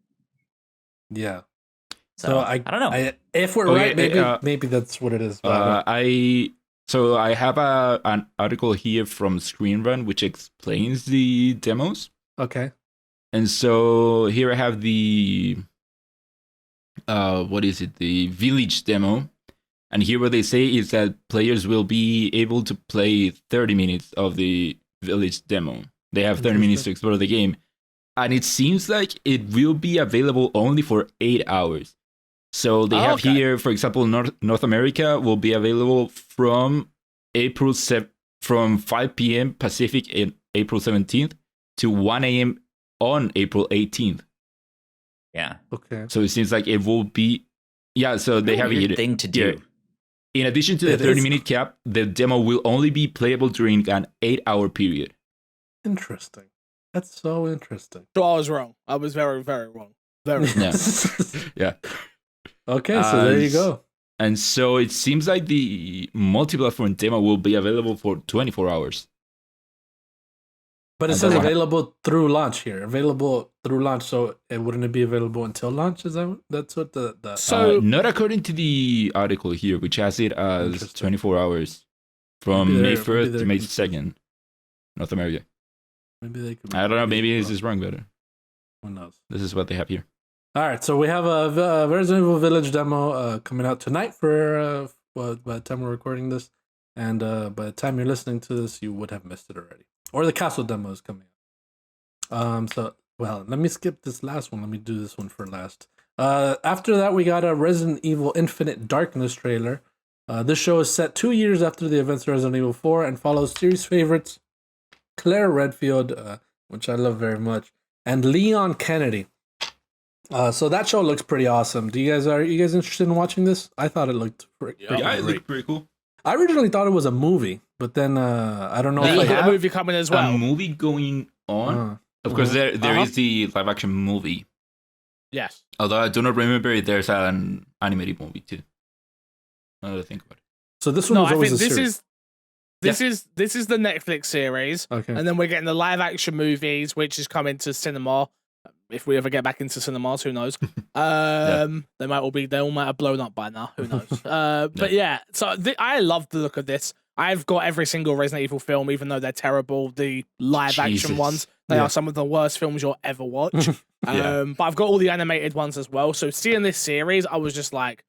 [SPEAKER 3] yeah.
[SPEAKER 1] So I don't know.
[SPEAKER 3] If we're
[SPEAKER 2] Okay,
[SPEAKER 3] right, maybe that's what it is. but I don't-
[SPEAKER 2] I have an article here from Screen Run which explains the demos.
[SPEAKER 3] okay.
[SPEAKER 2] And so here I have the what is it? The village demo. And here what they say is that players will be able to play 30 minutes of the village demo. They have 30 minutes to explore the game. And it seems like it will be available only for 8 hours. So they have here, for example, North America will be available from from 5 p.m. Pacific in April 17th to 1 a.m. on April 18th.
[SPEAKER 1] Yeah.
[SPEAKER 3] Okay.
[SPEAKER 2] So it seems like it will be, so they have
[SPEAKER 1] Weird
[SPEAKER 2] it.
[SPEAKER 1] thing to do.
[SPEAKER 2] In addition to the
[SPEAKER 3] It
[SPEAKER 2] 30-minute cap, the demo will only be playable during an 8-hour period.
[SPEAKER 3] Interesting. That's so interesting.
[SPEAKER 4] I was wrong. I was very, very wrong. Very wrong.
[SPEAKER 2] Yeah. Yeah.
[SPEAKER 3] Okay, so there you go.
[SPEAKER 2] And so it seems like the multi-platform demo will be available for 24 hours.
[SPEAKER 3] But it
[SPEAKER 2] And
[SPEAKER 3] says
[SPEAKER 2] that's what-
[SPEAKER 3] available through launch here. Available through launch, so wouldn't it be available until launch? That's what the
[SPEAKER 4] So
[SPEAKER 2] not according to the article here, which has it as
[SPEAKER 3] Interesting.
[SPEAKER 2] 24 hours from
[SPEAKER 3] Maybe
[SPEAKER 2] May
[SPEAKER 3] they're
[SPEAKER 2] 1st to May
[SPEAKER 3] confused.
[SPEAKER 2] 2nd, North America.
[SPEAKER 3] maybe they could.
[SPEAKER 2] I don't know, maybe this is wrong, but
[SPEAKER 3] Who knows?
[SPEAKER 2] this is what they have here.
[SPEAKER 3] All right, so we have a Resident Evil Village demo coming out tonight for by the time we're recording this, and by the time you're listening to this, you would have missed it already. Or the castle demo is coming out. So well, let me skip this last one. Let me do this one for last. After that, we got a Resident Evil Infinite Darkness trailer. This show is set 2 years after the events of Resident Evil 4 and follows series favorites Claire Redfield, which I love very much, and Leon Kennedy. So that show looks pretty awesome. Are you guys interested in watching this? I thought it looked pretty
[SPEAKER 2] Yeah, it
[SPEAKER 3] great.
[SPEAKER 2] looked pretty cool.
[SPEAKER 3] I originally thought it was a movie, but then I don't know
[SPEAKER 2] They
[SPEAKER 3] if
[SPEAKER 4] We've
[SPEAKER 3] I
[SPEAKER 4] got
[SPEAKER 2] have
[SPEAKER 4] a movie coming as well.
[SPEAKER 2] A movie going on. Of course, there is the live action movie.
[SPEAKER 4] Yes.
[SPEAKER 2] Although I do not remember if there's an animated movie too. Now that I think about it.
[SPEAKER 3] So this one
[SPEAKER 4] No,
[SPEAKER 3] was
[SPEAKER 4] I
[SPEAKER 3] always
[SPEAKER 4] think
[SPEAKER 3] a
[SPEAKER 4] this
[SPEAKER 3] series.
[SPEAKER 4] this is the Netflix series,
[SPEAKER 3] Okay.
[SPEAKER 4] and then we're getting the live action movies, which is coming to cinema. If we ever get back into cinemas, who knows? They all might have blown up by now. Who knows? But yeah, so I love the look of this. I've got every single Resident Evil film, even though they're terrible. The live action
[SPEAKER 2] Jesus.
[SPEAKER 4] ones, they are some of the worst films you'll ever watch.
[SPEAKER 2] Yeah.
[SPEAKER 4] But I've got all the animated ones as well. So seeing this series, I was just like,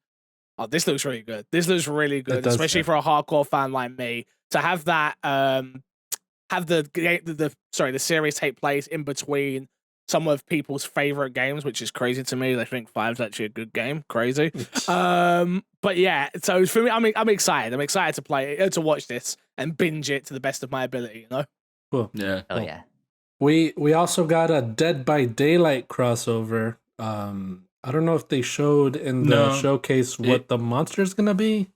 [SPEAKER 4] oh, this looks really good. This looks really
[SPEAKER 3] It
[SPEAKER 4] good,
[SPEAKER 3] does,
[SPEAKER 4] especially
[SPEAKER 3] yeah.
[SPEAKER 4] for a hardcore fan like me. To have that, have the series take place in between some of people's favorite games, which is crazy to me. They think 5's actually a good game. Crazy. But yeah, so for me, I'm excited. I'm excited to play to watch this and binge it to the best of my ability. You know.
[SPEAKER 3] Cool.
[SPEAKER 2] Yeah.
[SPEAKER 1] Oh yeah.
[SPEAKER 3] We also got a Dead by Daylight crossover. I don't know if they showed in the
[SPEAKER 2] No.
[SPEAKER 3] showcase what the monster's gonna be.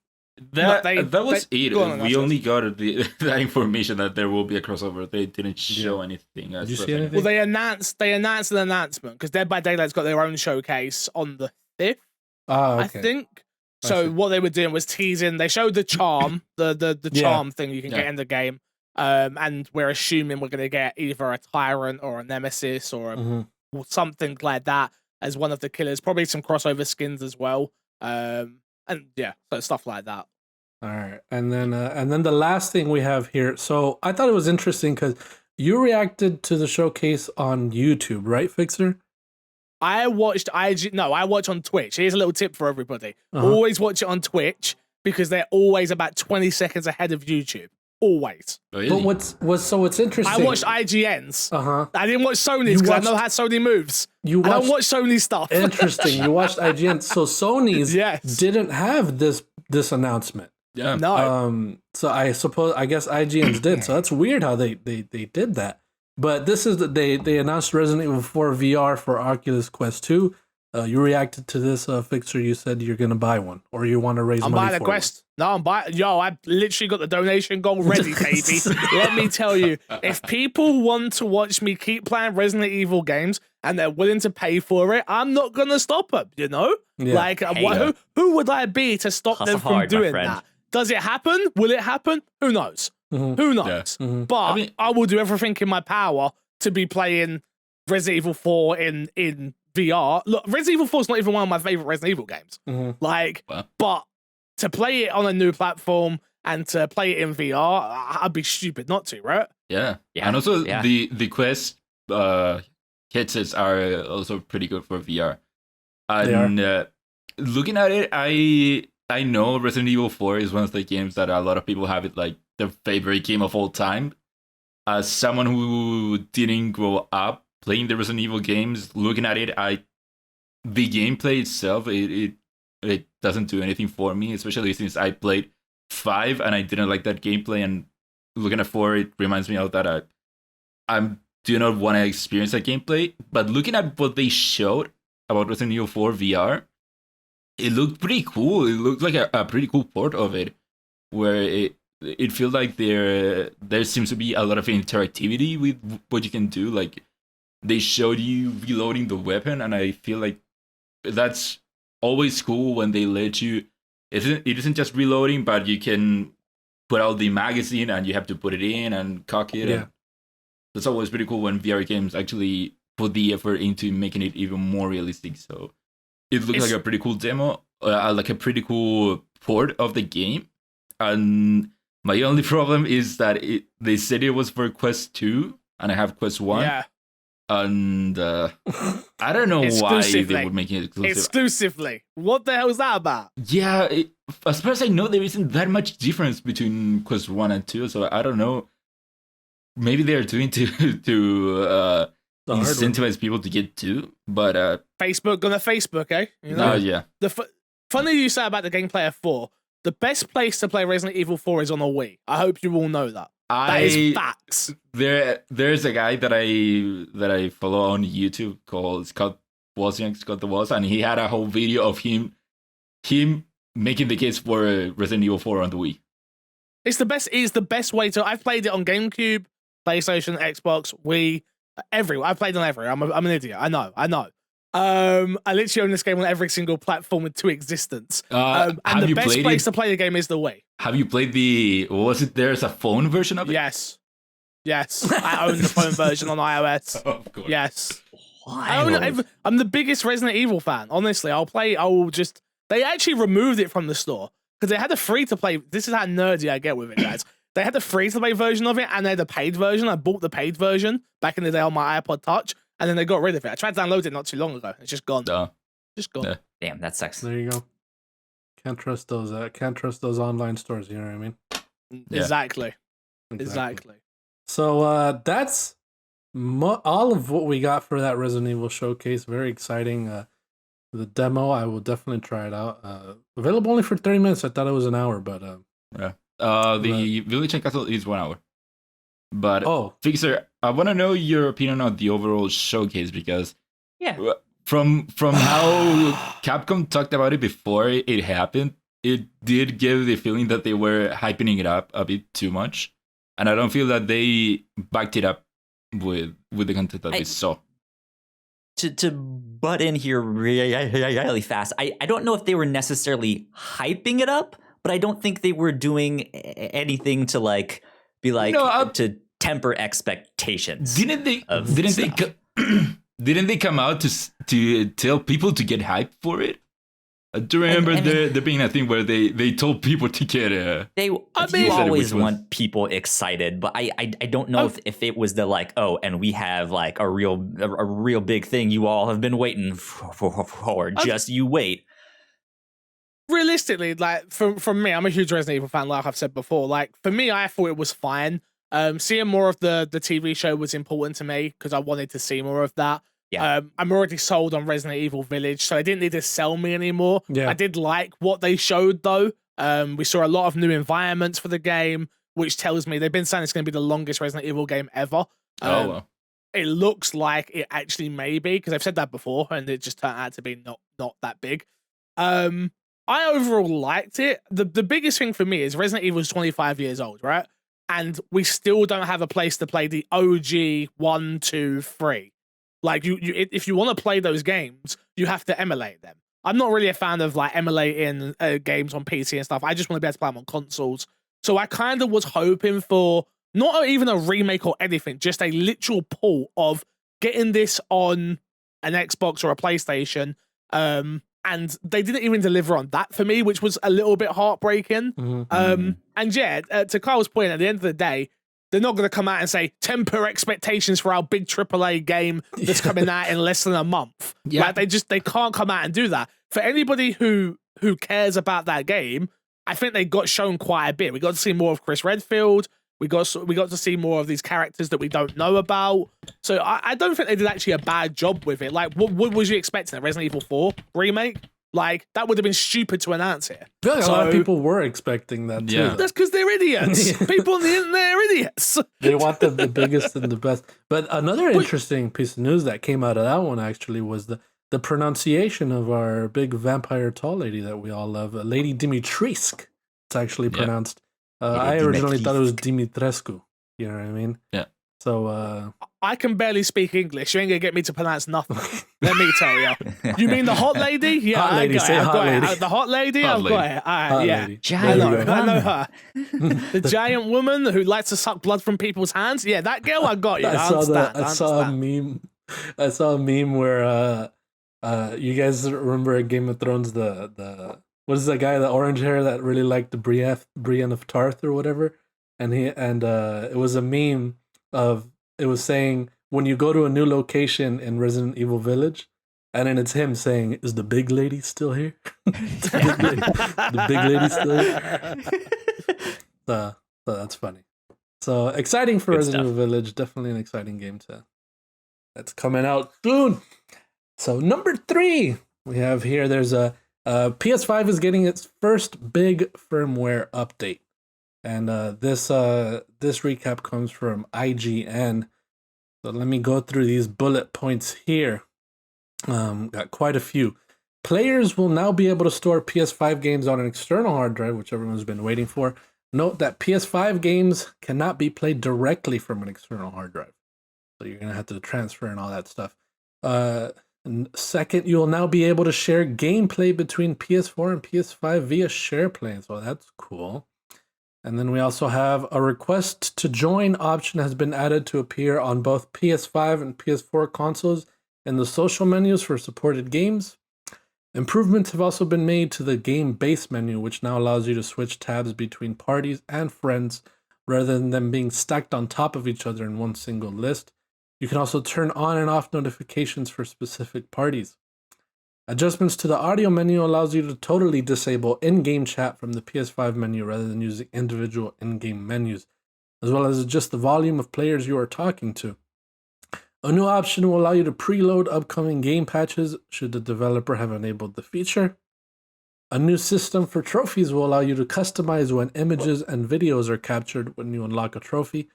[SPEAKER 2] That
[SPEAKER 4] they-
[SPEAKER 2] was
[SPEAKER 4] they-
[SPEAKER 2] it.
[SPEAKER 4] go on,
[SPEAKER 2] We
[SPEAKER 4] Nachos.
[SPEAKER 2] only got that information that there will be a crossover. They didn't show anything.
[SPEAKER 3] Did you see anything?
[SPEAKER 4] Well, they announced an announcement because Dead by Daylight's got their own showcase on the 5th.
[SPEAKER 3] Oh,
[SPEAKER 4] I
[SPEAKER 3] okay.
[SPEAKER 4] think.
[SPEAKER 3] I
[SPEAKER 4] So
[SPEAKER 3] see.
[SPEAKER 4] what they were doing was teasing. They showed the charm, the
[SPEAKER 3] Yeah.
[SPEAKER 4] charm thing you can
[SPEAKER 2] Yeah.
[SPEAKER 4] get in the game, and we're assuming we're going to get either a tyrant or a nemesis or
[SPEAKER 3] Mhm.
[SPEAKER 4] something like that as one of the killers. Probably some crossover skins as well, and yeah, so stuff like that.
[SPEAKER 3] All right, and then the last thing we have here. So I thought it was interesting because you reacted to the showcase on YouTube, right, Fixer?
[SPEAKER 4] I watched I watch on Twitch. Here's a little tip for everybody. Always watch it on Twitch because they're always about 20 seconds ahead of YouTube. Always.
[SPEAKER 2] Really?
[SPEAKER 3] But what's interesting?
[SPEAKER 4] I watched IGN's. I didn't watch Sony's because I know how Sony moves. I don't watch Sony stuff.
[SPEAKER 3] Interesting. You watched IGN. So Sony's didn't have this announcement.
[SPEAKER 2] Yeah.
[SPEAKER 4] No.
[SPEAKER 3] So I guess IGN's did. So that's weird how they did that. But this is they announced Resident Evil 4 VR for Oculus Quest 2. You reacted to this, Fixer. You said you're gonna buy one, or you want to raise money for it.
[SPEAKER 4] I'm buying a Quest. No, I'm buying. Yo, I literally got the donation goal ready, baby. Let me tell you, if people want to watch me keep playing Resident Evil games and they're willing to pay for it, I'm not gonna stop them. You know, like who would I be to stop them from doing that? Does it happen? Will it happen? Who knows? Who knows? Yeah. But I will do everything in my power to be playing Resident Evil 4 in VR. Look, Resident Evil 4 is not even one of my favorite Resident Evil games. But to play it on a new platform and to play it in VR, I'd be stupid not to, right?
[SPEAKER 2] Yeah. And also the Quest headsets are also pretty good for VR. And looking at it, I know Resident Evil 4 is one of the games that a lot of people have it like their favorite game of all time. As someone who didn't grow up playing the Resident Evil games, looking at it, the gameplay itself, it doesn't do anything for me, especially since I played 5 and I didn't like that gameplay. And looking at 4, it reminds me of that I do not want to experience that gameplay. But looking at what they showed about Resident Evil 4 VR, it looked pretty cool. It looked like a pretty cool port of it, where it feels like there seems to be a lot of interactivity with what you can do. Like, they showed you reloading the weapon, and I feel like that's always cool when they let you. It isn't just reloading, but you can put out the magazine and you have to put it in and cock it. Yeah. That's always pretty cool when VR games actually put the effort into making it even more realistic. So it looks like a pretty cool demo, like a pretty cool port of the game. And my only problem is that they said it was for Quest 2, and I have Quest 1. Yeah. And I don't know why they would make it exclusive.
[SPEAKER 4] Exclusively. What the hell is that about?
[SPEAKER 2] Yeah, as far as I know, there isn't that much difference between Quest 1 and 2, so I don't know. Maybe they're doing to incentivize people to get 2, but
[SPEAKER 4] Facebook gonna Facebook, eh? You know?
[SPEAKER 2] Yeah.
[SPEAKER 4] Funny you say about the gameplay of 4. The best place to play Resident Evil 4 is on a Wii. I hope you all know that. That is facts.
[SPEAKER 2] There's a guy that I follow on YouTube called Scott the Was, and he had a whole video of him making the case for Resident Evil 4 on the Wii.
[SPEAKER 4] It's the best way to. I've played it on GameCube, PlayStation, Xbox, Wii, everywhere. I've played on everywhere. I'm an idiot. I know. I literally own this game on every single platform into existence. And the best place to play the game is the Wii.
[SPEAKER 2] Have you played there's a phone version of it?
[SPEAKER 4] Yes. I own the phone version on iOS. Oh, of course. Yes. I'm the biggest Resident Evil fan. Honestly, they actually removed it from the store because they had a free to play. This is how nerdy I get with it, guys. They had the free to play version of it and they had the paid version. I bought the paid version back in the day on my iPod Touch. And then they got rid of it. I tried to download it not too long ago. It's just gone. Just gone.
[SPEAKER 2] Yeah.
[SPEAKER 1] Damn, that sucks.
[SPEAKER 3] There you go. Can't trust those online stores. You know what I mean?
[SPEAKER 4] Yeah. Exactly.
[SPEAKER 3] So that's all of what we got for that Resident Evil showcase. Very exciting. The demo, I will definitely try it out. Available only for 30 minutes. I thought it was an hour, but
[SPEAKER 2] yeah. The Village and Castle is 1 hour. But Fixer, I want to know your opinion on the overall showcase, because from how Capcom talked about it before it happened, it did give the feeling that they were hyping it up a bit too much, and I don't feel that they backed it up with the content that we saw.
[SPEAKER 1] To butt in here really fast, I don't know if they were necessarily hyping it up, but I don't think they were doing anything to be like to temper expectations. Didn't they
[SPEAKER 2] come out to tell people to get hyped for it? I do remember there being a thing where they told people to get
[SPEAKER 1] you always want people excited, but I don't know if it was the like, oh, and we have like a real big thing you all have been waiting for. Just you wait.
[SPEAKER 4] Realistically, like from me, I'm a huge Resident Evil fan, like I've said before. Like for me, I thought it was fine. Seeing more of the TV show was important to me because I wanted to see more of that.
[SPEAKER 1] Yeah.
[SPEAKER 4] I'm already sold on Resident Evil Village, so I didn't need to sell me anymore.
[SPEAKER 3] Yeah.
[SPEAKER 4] I did like what they showed, though. We saw a lot of new environments for the game, which tells me they've been saying it's going to be the longest Resident Evil game ever.
[SPEAKER 2] Well.
[SPEAKER 4] It looks like it actually may be, because I've said that before, and it just turned out to be not that big. I overall liked it. The biggest thing for me is Resident Evil is 25 years old, right? And we still don't have a place to play the OG 1, 2, 3. Like you if you want to play those games, you have to emulate them. I'm not really a fan of like emulating games on PC and stuff. I just want to be able to play them on consoles. So I kind of was hoping for not even a remake or anything, just a literal port of getting this on an Xbox or a PlayStation. And they didn't even deliver on that for me, which was a little bit heartbreaking.
[SPEAKER 3] Mm-hmm.
[SPEAKER 4] And yeah, to Carl's point, at the end of the day, they're not going to come out and say, temper expectations for our big AAA game that's coming out in less than a month.
[SPEAKER 3] Yeah.
[SPEAKER 4] Like, they can't come out and do that. For anybody who cares about that game, I think they got shown quite a bit. We got to see more of Chris Redfield. We got to see more of these characters that we don't know about. So I don't think they did actually a bad job with it. Like, what was you expecting? A Resident Evil 4 remake? Like, that would have been stupid to announce it.
[SPEAKER 3] I feel like a lot of people were expecting that too.
[SPEAKER 2] Yeah.
[SPEAKER 4] That's because they're idiots. People on the internet are idiots.
[SPEAKER 3] They want the biggest and the best. But another interesting piece of news that came out of that one actually was the pronunciation of our big vampire tall lady that we all love, Lady Dimitrescu. It's actually pronounced. I originally thought it was Dimitrescu. You know what I mean?
[SPEAKER 2] Yeah.
[SPEAKER 3] So
[SPEAKER 4] I can barely speak English. You ain't gonna get me to pronounce nothing. Let me tell you. You mean the hot lady? Yeah,
[SPEAKER 3] hot lady,
[SPEAKER 4] I got
[SPEAKER 3] say
[SPEAKER 4] it.
[SPEAKER 3] hot lady.
[SPEAKER 4] The hot lady?
[SPEAKER 2] Hot
[SPEAKER 4] I've
[SPEAKER 2] lady.
[SPEAKER 4] got it. All right,
[SPEAKER 3] hot
[SPEAKER 4] yeah.
[SPEAKER 3] lady.
[SPEAKER 1] Giant
[SPEAKER 4] I know her. The giant woman who likes to suck blood from people's hands. Yeah, that girl, I got you. I
[SPEAKER 3] saw a meme. I saw a meme where you guys remember Game of Thrones the what is that guy, the orange hair that really liked the Brienne of Tarth or whatever, and it was a meme of, it was saying when you go to a new location in Resident Evil Village, and then it's him saying, "Is the big lady still here?" the big lady still here. So that's funny. So exciting for Resident Evil Village. Definitely an exciting game that's coming out soon. So number 3 we have here. There's a PS5 is getting its first big firmware update, and this recap comes from IGN. So let me go through these bullet points here. Got quite a few. Players will now be able to store PS5 games on an external hard drive, which everyone's been waiting for. Note that PS5 games cannot be played directly from an external hard drive, so you're gonna have to transfer and all that stuff. And second, you will now be able to share gameplay between PS4 and PS5 via SharePlay. So that's cool. And then we also have a request to join option has been added to appear on both PS5 and PS4 consoles in the social menus for supported games. Improvements have also been made to the game base menu, which now allows you to switch tabs between parties and friends rather than them being stacked on top of each other in one single list. You can also turn on and off notifications for specific parties. Adjustments to the audio menu allows you to totally disable in-game chat from the PS5 menu rather than using individual in-game menus, as well as adjust the volume of players you are talking to. A new option will allow you to preload upcoming game patches should the developer have enabled the feature. A new system for trophies will allow you to customize when images and videos are captured when you unlock a trophy.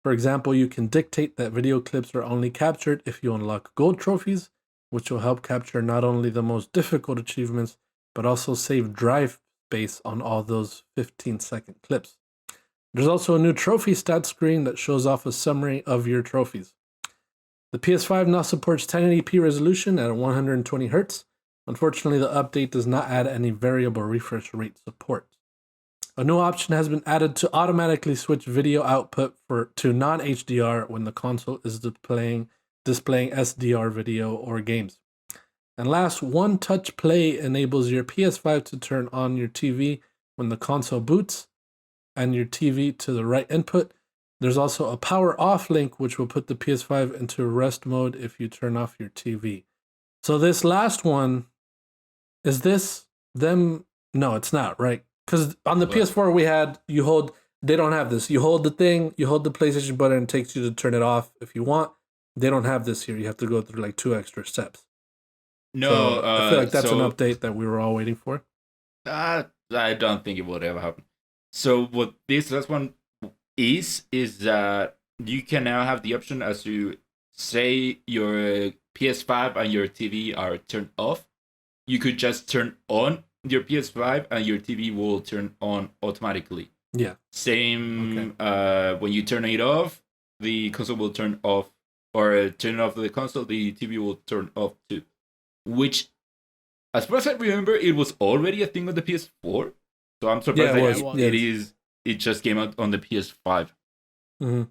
[SPEAKER 3] For example, you can dictate that video clips are only captured if you unlock gold trophies, which will help capture not only the most difficult achievements, but also save drive space on all those 15-second clips. There's also a new trophy stat screen that shows off a summary of your trophies. The PS5 now supports 1080p resolution at 120 Hz. Unfortunately, the update does not add any variable refresh rate support. A new option has been added to automatically switch video output to non-HDR when the console is displaying SDR video or games. And last, One Touch Play enables your PS5 to turn on your TV when the console boots and your TV to the right input. There's also a power off link, which will put the PS5 into rest mode if you turn off your TV. So this last one, is this them? No, it's not, right? Because on the PS4 we had, they don't have this. You hold the thing, you hold the PlayStation button, and it takes you to turn it off if you want. They don't have this here. You have to go through like 2 extra steps.
[SPEAKER 2] No,
[SPEAKER 3] so I feel like that's an update that we were all waiting for.
[SPEAKER 2] I don't think it would ever happen. So what this last one is that you can now have the option as to say your PS5 and your TV are turned off. You could just turn on your PS5 and your TV will turn on automatically.
[SPEAKER 3] Yeah.
[SPEAKER 2] Same when you turn it off, the console will turn off, or turn off the console, the TV will turn off too. Which, as far as I remember, it was already a thing on the PS4. So I'm surprised it just came out on the PS5.
[SPEAKER 3] Mm-hmm.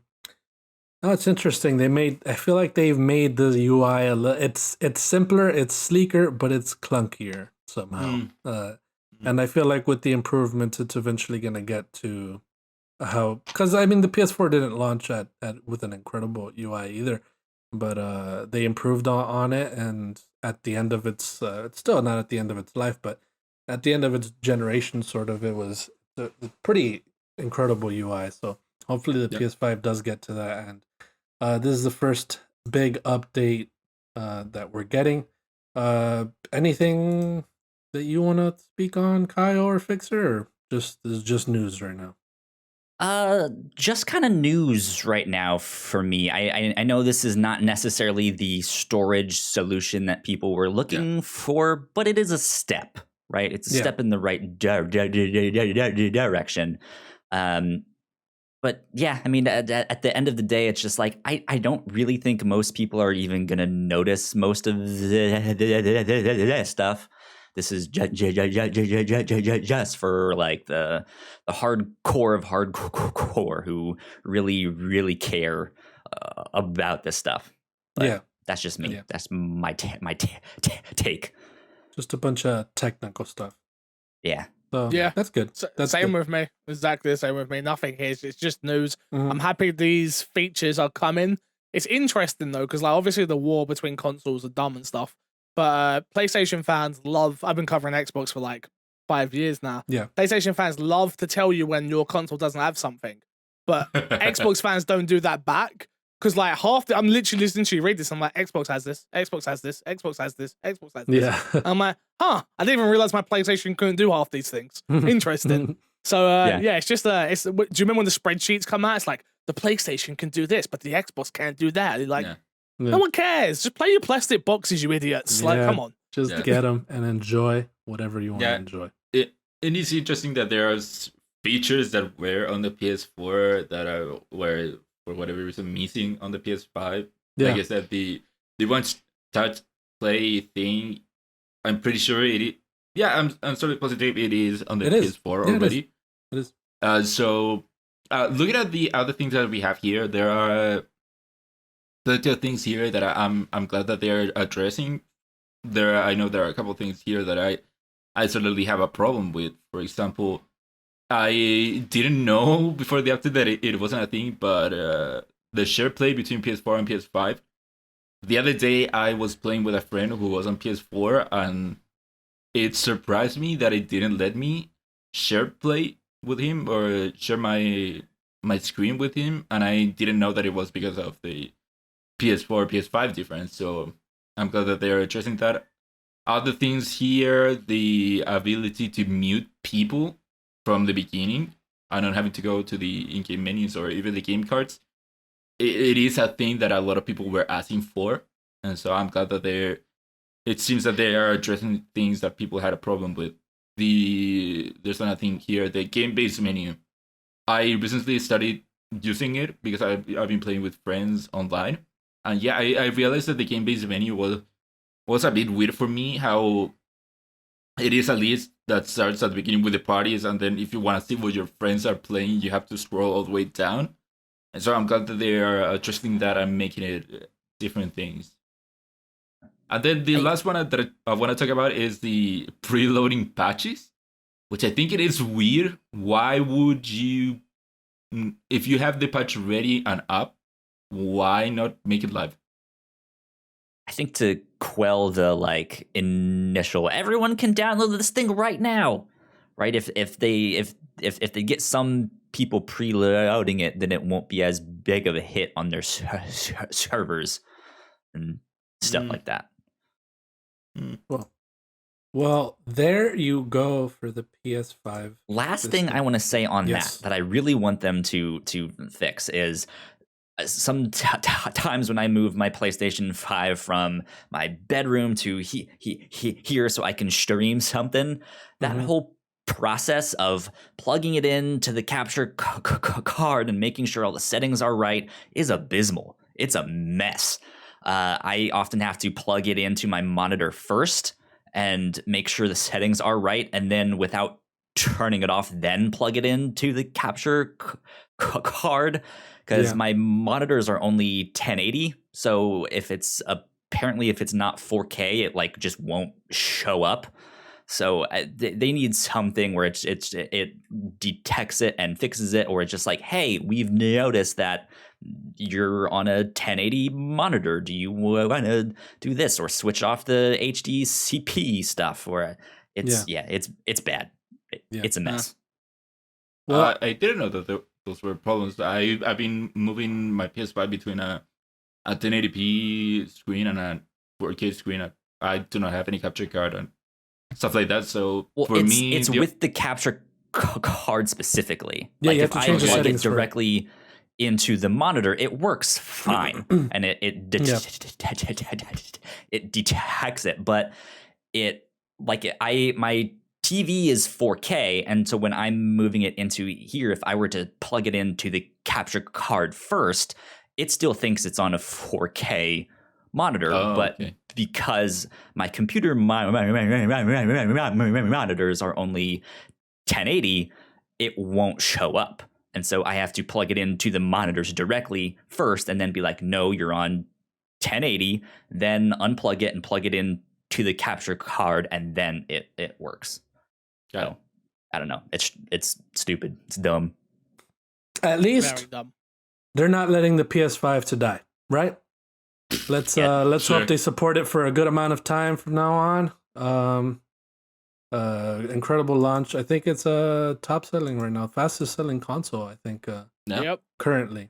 [SPEAKER 3] Oh, it's interesting. I feel like they've made the UI it's simpler, it's sleeker, but it's clunkier somehow. And I feel like with the improvements, it's eventually going to get to because I mean the PS4 didn't launch with an incredible UI either, but they improved on it, and at the end of it's still not at the end of its life, but at the end of its generation, sort of, it was a pretty incredible UI. So hopefully the PS5 does get to that, and this is the first big update that we're getting. Anything that you want to speak on, Kyle or Fixer, or this is just news right now?
[SPEAKER 1] Just kind of news right now for me. I know this is not necessarily the storage solution that people were looking for, but it is a step, right? It's a step in the right direction. But yeah, I mean, at the end of the day, it's just like, I don't really think most people are even going to notice most of this stuff. This is just for like the hardcore of hardcore who really, really care about this stuff. But that's just me. Yeah. That's my take.
[SPEAKER 3] Just a bunch of technical stuff.
[SPEAKER 1] Yeah.
[SPEAKER 3] So, that's good.
[SPEAKER 4] That's same with me. Exactly the same with me. Nothing here. It's just news. Mm-hmm. I'm happy these features are coming. It's interesting though, because like obviously the war between consoles are dumb and stuff. But PlayStation fans love. I've been covering Xbox for like 5 years now. Yeah. PlayStation fans love to tell you when your console doesn't have something, but Xbox fans don't do that back. Because like I'm literally listening to you read this. I'm like, Xbox has this. Xbox has this. Xbox has this. Xbox has this. Yeah. I'm like, I didn't even realize my PlayStation couldn't do half these things. Interesting. So it's just do you remember when the spreadsheets come out? It's like the PlayStation can do this, but the Xbox can't do that. Like. Yeah. No one cares. Just play your plastic boxes, you idiots. Like, come on.
[SPEAKER 3] Just get them and enjoy whatever you want to enjoy.
[SPEAKER 2] It is interesting that there are features that were on the PS4 that were, for whatever reason, missing on the PS5. Yeah. I guess that the One Touch Play thing, I'm pretty sure it is. Yeah, I'm sort of positive it is on the PS4 already.
[SPEAKER 3] It is.
[SPEAKER 2] So, looking at the other things that we have here, there are plenty of things here that I'm glad that they're addressing. I know there are a couple of things here that I certainly have a problem with. For example, I didn't know before the update that it wasn't a thing, but the share play between PS4 and PS5. The other day, I was playing with a friend who was on PS4, and it surprised me that it didn't let me share play with him or share my screen with him, and I didn't know that it was because of the PS4, PS5 difference. So I'm glad that they're addressing that. Other things here, the ability to mute people from the beginning and not having to go to the in-game menus or even the game cards. It is a thing that a lot of people were asking for. And so I'm glad that it seems that they are addressing things that people had a problem with. There's another thing here, the game-based menu. I recently started using it because I've been playing with friends online. And yeah, I realized that the game-based menu was a bit weird for me, how it is a list that starts at the beginning with the parties, and then if you want to see what your friends are playing, you have to scroll all the way down. And so I'm glad that they are addressing that and making it different things. And then the last one that I want to talk about is the preloading patches, which I think it is weird. Why would you, if you have the patch ready and up, why not make it live?
[SPEAKER 1] I think to quell the initial, everyone can download this thing right now, right? If they get some people preloading it, then it won't be as big of a hit on their servers and stuff like that.
[SPEAKER 3] Well, there you go for the PS5.
[SPEAKER 1] Last thing I want to say on that I really want them to fix is sometimes when I move my PlayStation 5 from my bedroom to here so I can stream something, that whole process of plugging it into the capture card and making sure all the settings are right is abysmal. It's a mess. I often have to plug it into my monitor first and make sure the settings are right, and then without turning it off, then plug it into the capture card, because my monitors are only 1080. So if it's not 4K, it just won't show up. So they need something where it detects it and fixes it, or it's just like, hey, we've noticed that you're on a 1080 monitor. Do you want to do this, or switch off the HDCP stuff? Or it's bad. It's a mess.
[SPEAKER 2] Well, I didn't know that those were problems. I've been moving my PS5 between a 1080p screen and a 4K screen. I do not have any capture card and stuff like that. So for me,
[SPEAKER 1] it's with the capture card specifically.
[SPEAKER 3] Yeah, you have
[SPEAKER 1] if
[SPEAKER 3] to change
[SPEAKER 1] I
[SPEAKER 3] the
[SPEAKER 1] plug it
[SPEAKER 3] settings
[SPEAKER 1] directly into the monitor, it works fine, and it detects it. But my TV is 4K, and so when I'm moving it into here, if I were to plug it into the capture card first, it still thinks it's on a 4K monitor, because my computer monitors are only 1080, it won't show up. And so I have to plug it into the monitors directly first, and then be like, no, you're on 1080, then unplug it and plug it in to the capture card, and then it works. So I don't know. It's stupid. It's dumb.
[SPEAKER 3] At least they're not letting the PS5 to die, right? Let's hope they support it for a good amount of time from now on. Incredible launch. I think it's top selling right now, fastest selling console, I think. Currently,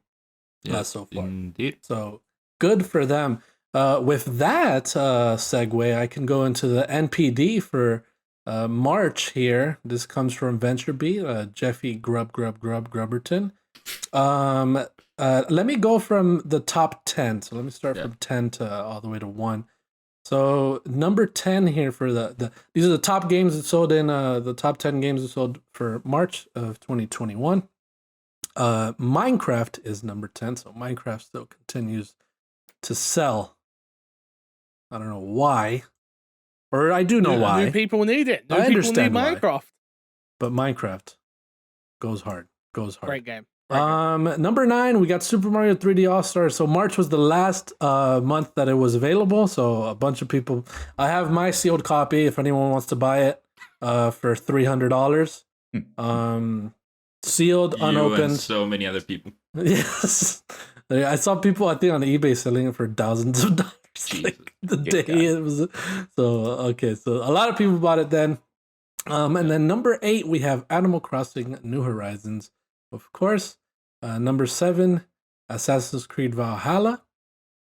[SPEAKER 3] so far.
[SPEAKER 2] Indeed.
[SPEAKER 3] So good for them. With that segue, I can go into the NPD for March here. This comes from VentureBeat, Jeffy Grubberton. Let me go from the top 10. So let me start from 10 to all the way to 1. So number 10 here for these are the top games that sold in the top 10 games that sold for March of 2021. Minecraft is number 10. So Minecraft still continues to sell. I don't know why. Or I do know why.
[SPEAKER 4] New people need it.
[SPEAKER 3] I understand
[SPEAKER 4] people need Minecraft.
[SPEAKER 3] But Minecraft goes hard.
[SPEAKER 4] Great game.
[SPEAKER 3] Number 9, we got Super Mario 3D All-Stars. So March was the last month that it was available. So a bunch of people. I have my sealed copy if anyone wants to buy it for $300. Sealed, unopened.
[SPEAKER 2] And so many other people.
[SPEAKER 3] Yes, I saw people I think on eBay selling it for thousands of dollars. Like the day it was. So a lot of people bought it then. And then number 8, we have Animal Crossing New Horizons, of course. Number 7, Assassin's Creed Valhalla.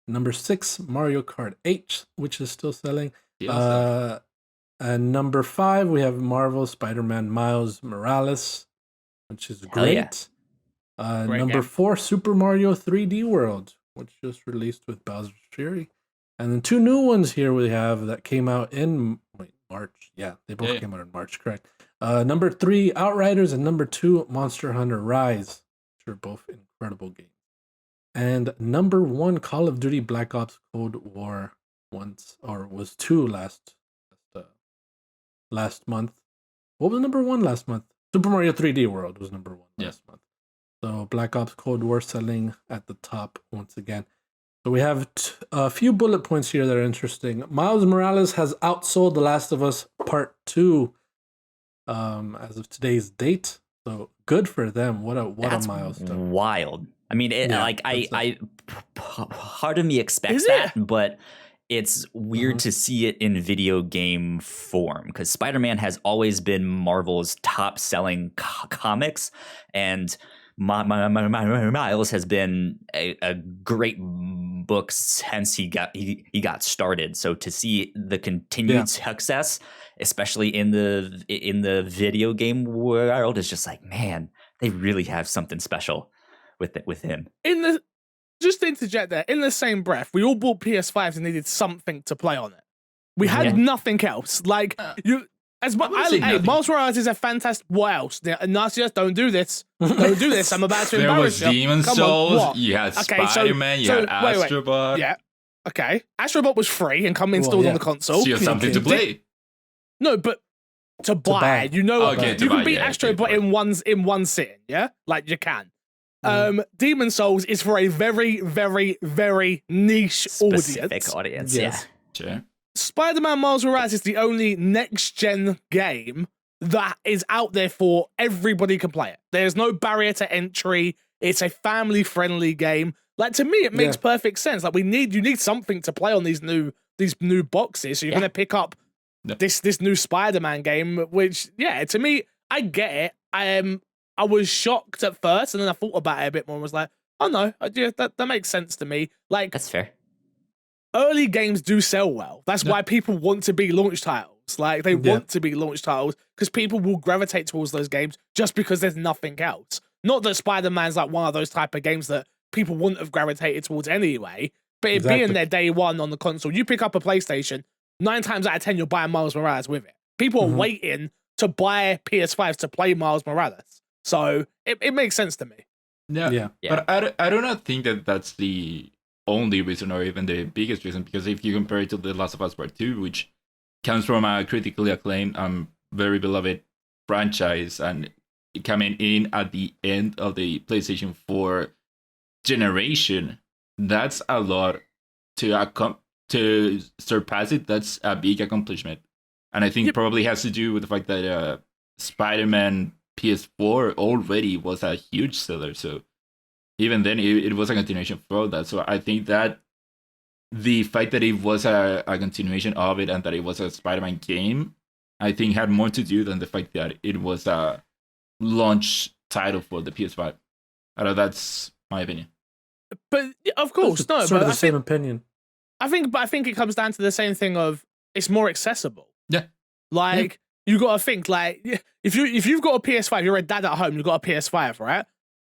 [SPEAKER 3] Number 6, Mario Kart 8, which is still selling. And number 5, we have Marvel Spider-Man Miles Morales, which is great. Number game. 4, Super Mario 3D World, which just released with Bowser's Fury. And then 2 new ones here we have that came out in March. Yeah, they both came out in March, correct. Number 3, Outriders, and number 2, Monster Hunter Rise, which are both incredible games. And number 1, Call of Duty Black Ops Cold War was 2 last month. What was number 1 last month? Super Mario 3D World was number 1 last month. So Black Ops Cold War selling at the top once again. So we have a few bullet points here that are interesting. Miles Morales has outsold The Last of Us Part 2 as of today's date. So good for them. What a milestone.
[SPEAKER 1] Wild. I mean, part of me expects that, but it's weird to see it in video game form because Spider-Man has always been Marvel's top-selling comics, and Miles has been a great book since he got started. So to see the continued success, especially in the video game world, is just like, man, they really have something special with him.
[SPEAKER 4] Just to interject there, in the same breath, we all bought PS5s and needed something to play on it. We had nothing else. Like Miles Morales is a fantastic. What else? Narcisus, don't do this. Don't do this. I'm about to embarrass you.
[SPEAKER 2] There was Demon Souls. You had Spider-Man. You had Astrobot.
[SPEAKER 4] Yeah. Okay. Astrobot was free and installed on the console.
[SPEAKER 2] So you have something to play.
[SPEAKER 4] No, but to buy. You know, you can beat Astrobot in one sitting. Yeah, like you can. Demon Souls is for a very, very, very niche
[SPEAKER 1] audience.
[SPEAKER 3] Yeah.
[SPEAKER 2] Sure.
[SPEAKER 4] Spider-Man Miles Morales is the only next-gen game that is out there for everybody can play it. There's no barrier to entry. It's a family-friendly game. Like, to me, it makes perfect sense. Like, you need something to play on these new boxes. So you're going to pick up this new Spider-Man game, which, to me, I get it. I was shocked at first, and then I thought about it a bit more and was like, oh no, that makes sense to me. Like,
[SPEAKER 1] that's fair.
[SPEAKER 4] Early games do sell well. That's why people want to be launch titles. Like, they want to be launch titles because people will gravitate towards those games just because there's nothing else. Not that Spider-Man's like one of those type of games that people wouldn't have gravitated towards anyway, but it being there day one on the console, you pick up a PlayStation, 9 times out of 10 you're buying Miles Morales with it. People are waiting to buy PS5s to play Miles Morales. So it makes sense to me.
[SPEAKER 2] Yeah. But I do not think that that's the only reason or even the biggest reason, because if you compare it to The Last of Us Part 2, which comes from a critically acclaimed, very beloved franchise, and coming in at the end of the PlayStation 4 generation, that's a lot to surpass it. That's a big accomplishment. And I think probably has to do with the fact that Spider-Man PS4 already was a huge seller. So even then, it was a continuation for that. So I think that the fact that it was a continuation of it and that it was a Spider-Man game, I think had more to do than the fact that it was a launch title for the PS5. I know that's my opinion.
[SPEAKER 4] But of course, no.
[SPEAKER 3] Sort
[SPEAKER 4] but
[SPEAKER 3] of the same opinion.
[SPEAKER 4] I think it comes down to the same thing of it's more accessible.
[SPEAKER 2] Yeah.
[SPEAKER 4] Like you got to think like if you've got a PS5, you're a dad at home, you've got a PS5, right?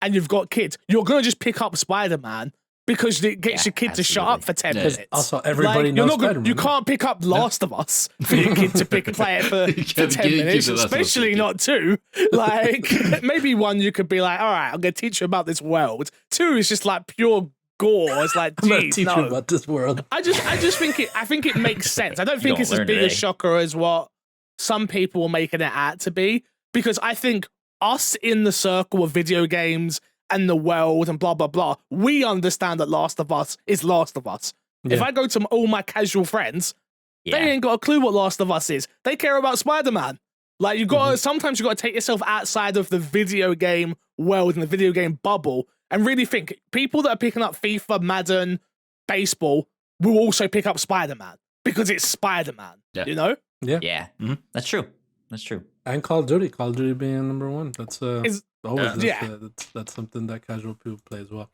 [SPEAKER 4] And you've got kids, you're gonna just pick up Spider-Man because it gets your kid to shut up for 10 minutes.
[SPEAKER 3] Also, everybody knows Spider-Man.
[SPEAKER 4] You can't pick up Last of Us for your kid to play it for 10 minutes, especially not 2. Like, maybe 1 you could be like, all right, I'm going to teach you about this world. 2 is just like pure gore. It's like,
[SPEAKER 3] I'm going to
[SPEAKER 4] geez,
[SPEAKER 3] teach you about this world.
[SPEAKER 4] I think it makes sense. I don't think it's as big a shocker as what some people are making it out to be, because I think us in the circle of video games and the world and blah, blah, blah, we understand that Last of Us is Last of Us. Yeah. If I go to all my casual friends, they ain't got a clue what Last of Us is. They care about Spider-Man. Like, you got sometimes you got to take yourself outside of the video game world and the video game bubble and really think. People that are picking up FIFA, Madden, baseball will also pick up Spider-Man because it's Spider-Man, you know?
[SPEAKER 3] Yeah.
[SPEAKER 1] Yeah. Mm-hmm. That's true. That's true.
[SPEAKER 3] And Call of Duty being number 1. That's that's something that casual people play as well.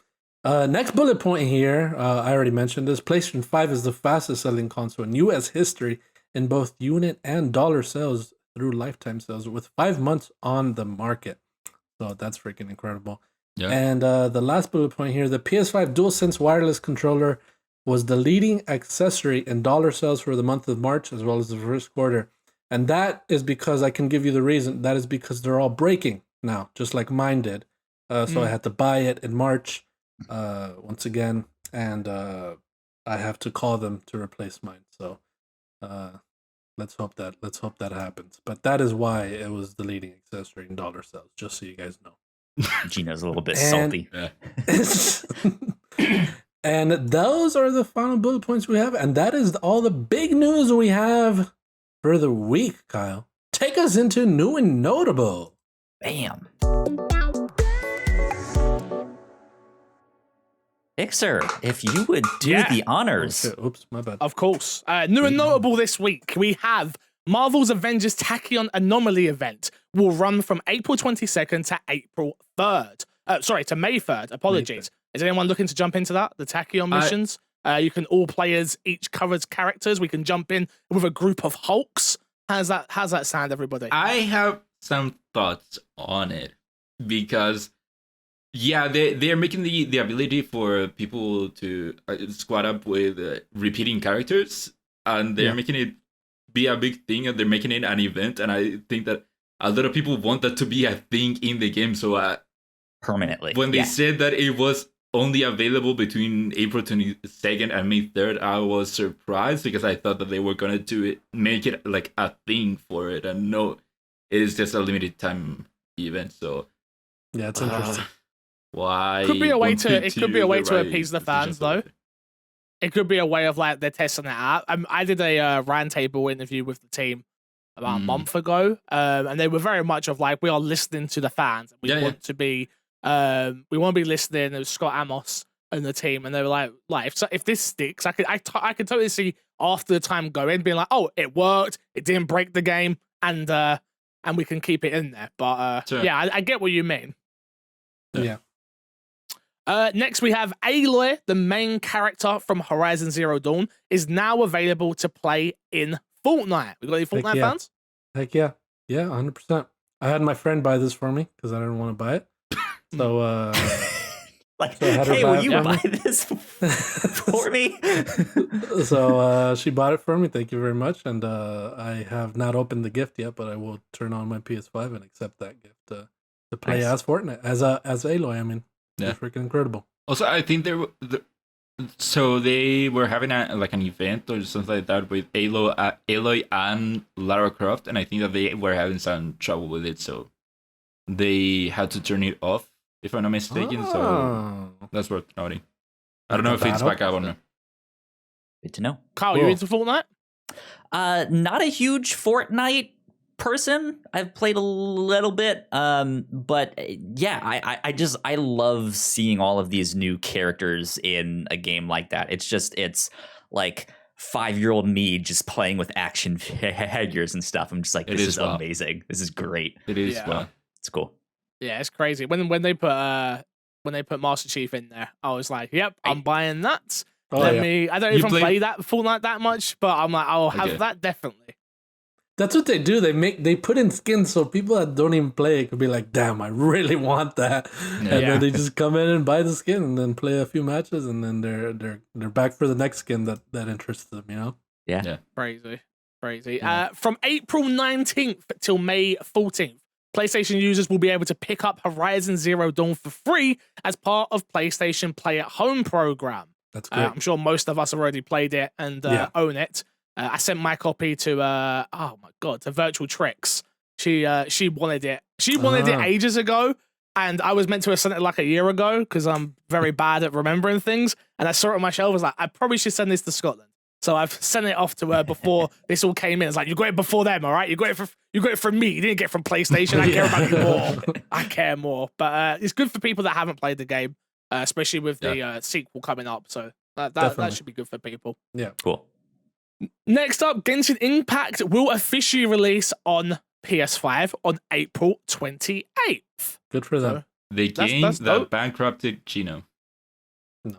[SPEAKER 3] Next bullet point here, I already mentioned this. PlayStation 5 is the fastest selling console in U.S. history in both unit and dollar sales through lifetime sales, with 5 months on the market. So that's freaking incredible. Yeah. And the last bullet point here, the PS5 DualSense wireless controller was the leading accessory in dollar sales for the month of March as well as the first quarter. And that is because I can give you the reason. That is because they're all breaking now, just like mine did. So I had to buy it in March once again, and I have to call them to replace mine. So let's hope that happens. But that is why it was the leading accessory in dollar sales, just so you guys know.
[SPEAKER 1] Gino's a little bit salty.
[SPEAKER 3] And those are the final bullet points we have. And that is all the big news we have for the week, Kyle. Take us into new and notable.
[SPEAKER 1] Bam. Ixer, if you would do the honors.
[SPEAKER 3] Okay, oops, my bad.
[SPEAKER 4] Of course. New and notable this week, we have Marvel's Avengers Tachyon Anomaly event will run from April 22nd to April 3rd. To May 3rd. Apologies. Is anyone looking to jump into that? The Tachyon missions? You can all players, each covers characters. We can jump in with a group of Hulks. How's that sound, everybody?
[SPEAKER 2] I have some thoughts on it because, they're making the ability for people to squad up with repeating characters, and they're making it be a big thing, and they're making it an event. And I think that a lot of people want that to be a thing in the game. So
[SPEAKER 1] permanently,
[SPEAKER 2] when they said that it was only available between April 22nd and May 3rd, I was surprised because I thought that they were gonna make it like a thing for it, and no, it is just a limited time event. So
[SPEAKER 3] yeah, it's interesting.
[SPEAKER 2] Why?
[SPEAKER 4] It could be a way to appease the fans, though. It could be a way of like they're testing it out. I did a roundtable interview with the team about a month ago, and they were very much of like, we are listening to the fans. We want to be listening. It was Scott Amos and the team, and they were like if this sticks, I could totally see after the time going being like, oh, it worked, it didn't break the game, and we can keep it in there. But I get what you mean.
[SPEAKER 3] Yeah.
[SPEAKER 4] Next, we have Aloy, the main character from Horizon Zero Dawn, is now available to play in Fortnite. We got any Fortnite fans?
[SPEAKER 3] Heck yeah. Yeah, 100%. I had my friend buy this for me because I didn't want to buy it. So,
[SPEAKER 1] hey, will you buy this for me?
[SPEAKER 3] So she bought it for me. Thank you very much. And I have not opened the gift yet, but I will turn on my PS5 and accept that gift to play as Fortnite, as Aloy. I mean. Yeah, freaking incredible.
[SPEAKER 2] Also, I think so they were having an event or something like that with Aloy and Lara Croft, and I think that they were having some trouble with it, so they had to turn it off, if I'm not mistaken. So that's worth noting. I don't know if it's back up or not.
[SPEAKER 1] Good to know.
[SPEAKER 4] Kyle, you into Fortnite?
[SPEAKER 1] Not a huge Fortnite person. I've played a little bit, but I love seeing all of these new characters in a game like that. It's like 5-year-old me just playing with action figures and stuff. I'm just like, this is amazing. This is great.
[SPEAKER 2] It is.
[SPEAKER 1] It's cool.
[SPEAKER 4] Yeah, it's crazy. When they put Master Chief in there, I was like, yep, I'm buying that. I don't even play that Fortnite that much, but I'm like, I'll have that definitely.
[SPEAKER 3] That's what they do. They put in skins so people that don't even play it could be like, damn, I really want that. Yeah. And then they just come in and buy the skin and then play a few matches, and then they're back for the next skin that interests them, you know?
[SPEAKER 1] Yeah.
[SPEAKER 4] Crazy. Yeah. From April 19th till May 14th, PlayStation users will be able to pick up Horizon Zero Dawn for free as part of PlayStation Play at Home program.
[SPEAKER 3] That's great.
[SPEAKER 4] I'm sure most of us already played it and own it. I sent my copy to to Virtual Tricks. She wanted it. She wanted it ages ago, and I was meant to have sent it like a year ago because I'm very bad at remembering things. And I saw it on my shelf. I was like, I probably should send this to Scotland. So I've sent it off to her before this all came in. It's like, you got it before them, all right? You got it from me. You didn't get it from PlayStation. I care about you more. I care more. But it's good for people that haven't played the game, especially with the sequel coming up. So that should be good for people.
[SPEAKER 3] Yeah,
[SPEAKER 1] cool.
[SPEAKER 4] Next up, Genshin Impact will officially release on PS5 on April 28th.
[SPEAKER 3] Good for them.
[SPEAKER 2] The game that bankrupted Chino.
[SPEAKER 3] No.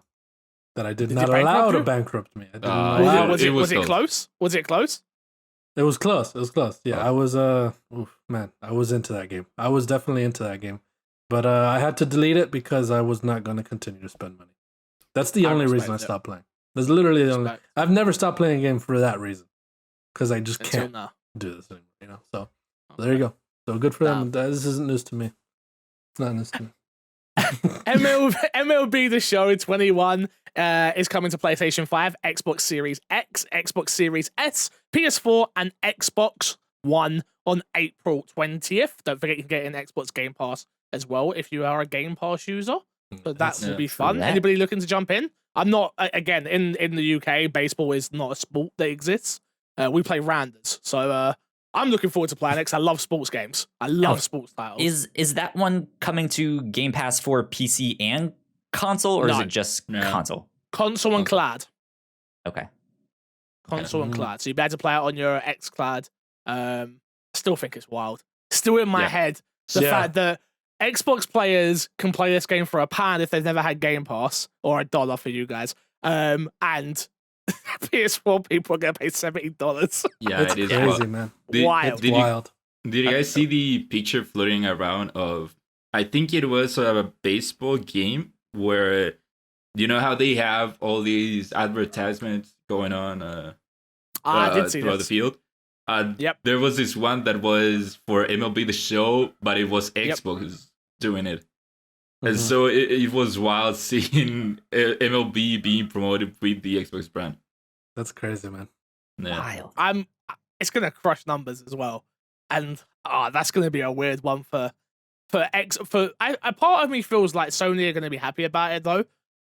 [SPEAKER 3] That I did not allow to bankrupt me.
[SPEAKER 4] Was it close? Was it close?
[SPEAKER 3] It was close. Yeah, I was I was into that game. I was definitely into that game. But I had to delete it because I was not going to continue to spend money. That's the only reason I stopped playing. That's literally the only. I've never stopped playing a game for that reason, because I just can't do this anymore. You know, so there you go. So good for them. This isn't news to me. It's not news to me.
[SPEAKER 4] MLB The Show 21 is coming to PlayStation 5, Xbox Series X, Xbox Series S, PS4, and Xbox One on April 20th. Don't forget you can get an Xbox Game Pass as well if you are a Game Pass user. So that will be
[SPEAKER 1] for
[SPEAKER 4] fun.
[SPEAKER 1] that.
[SPEAKER 4] Anybody looking to jump in? I'm not, again, in the UK, baseball is not a sport that exists. We play Randers. So I'm looking forward to playing it because I love sports games. I love sports titles.
[SPEAKER 1] Is that one coming to Game Pass for PC and console, or is
[SPEAKER 4] No.
[SPEAKER 1] it just
[SPEAKER 2] No.
[SPEAKER 1] console?
[SPEAKER 4] Console and Clad.
[SPEAKER 1] Okay.
[SPEAKER 4] Console and Clad. So you'll be able to play it on your X Clad. Still think it's wild. Still in my head, the fact that Xbox players can play this game for £1 if they've never had Game Pass, or $1 for you guys. And PS4 people are going to pay $70.
[SPEAKER 2] Yeah,
[SPEAKER 3] It's
[SPEAKER 2] it is
[SPEAKER 3] crazy,
[SPEAKER 2] wild.
[SPEAKER 3] man.
[SPEAKER 4] Wild.
[SPEAKER 3] Wild.
[SPEAKER 2] Did you guys see the picture floating around of, I think it was a baseball game where, you know how they have all these advertisements going on
[SPEAKER 4] I did see
[SPEAKER 2] throughout the
[SPEAKER 4] this.
[SPEAKER 2] field?
[SPEAKER 4] Yep.
[SPEAKER 2] There was this one that was for MLB The Show, but it was Xbox doing it. And
[SPEAKER 3] Mhm.
[SPEAKER 2] so it was wild seeing MLB being promoted with the Xbox brand.
[SPEAKER 3] That's crazy, man.
[SPEAKER 2] Yeah.
[SPEAKER 1] Wild.
[SPEAKER 4] It's going to crush numbers as well. And that's going to be a weird one a part of me feels like Sony are going to be happy about it though,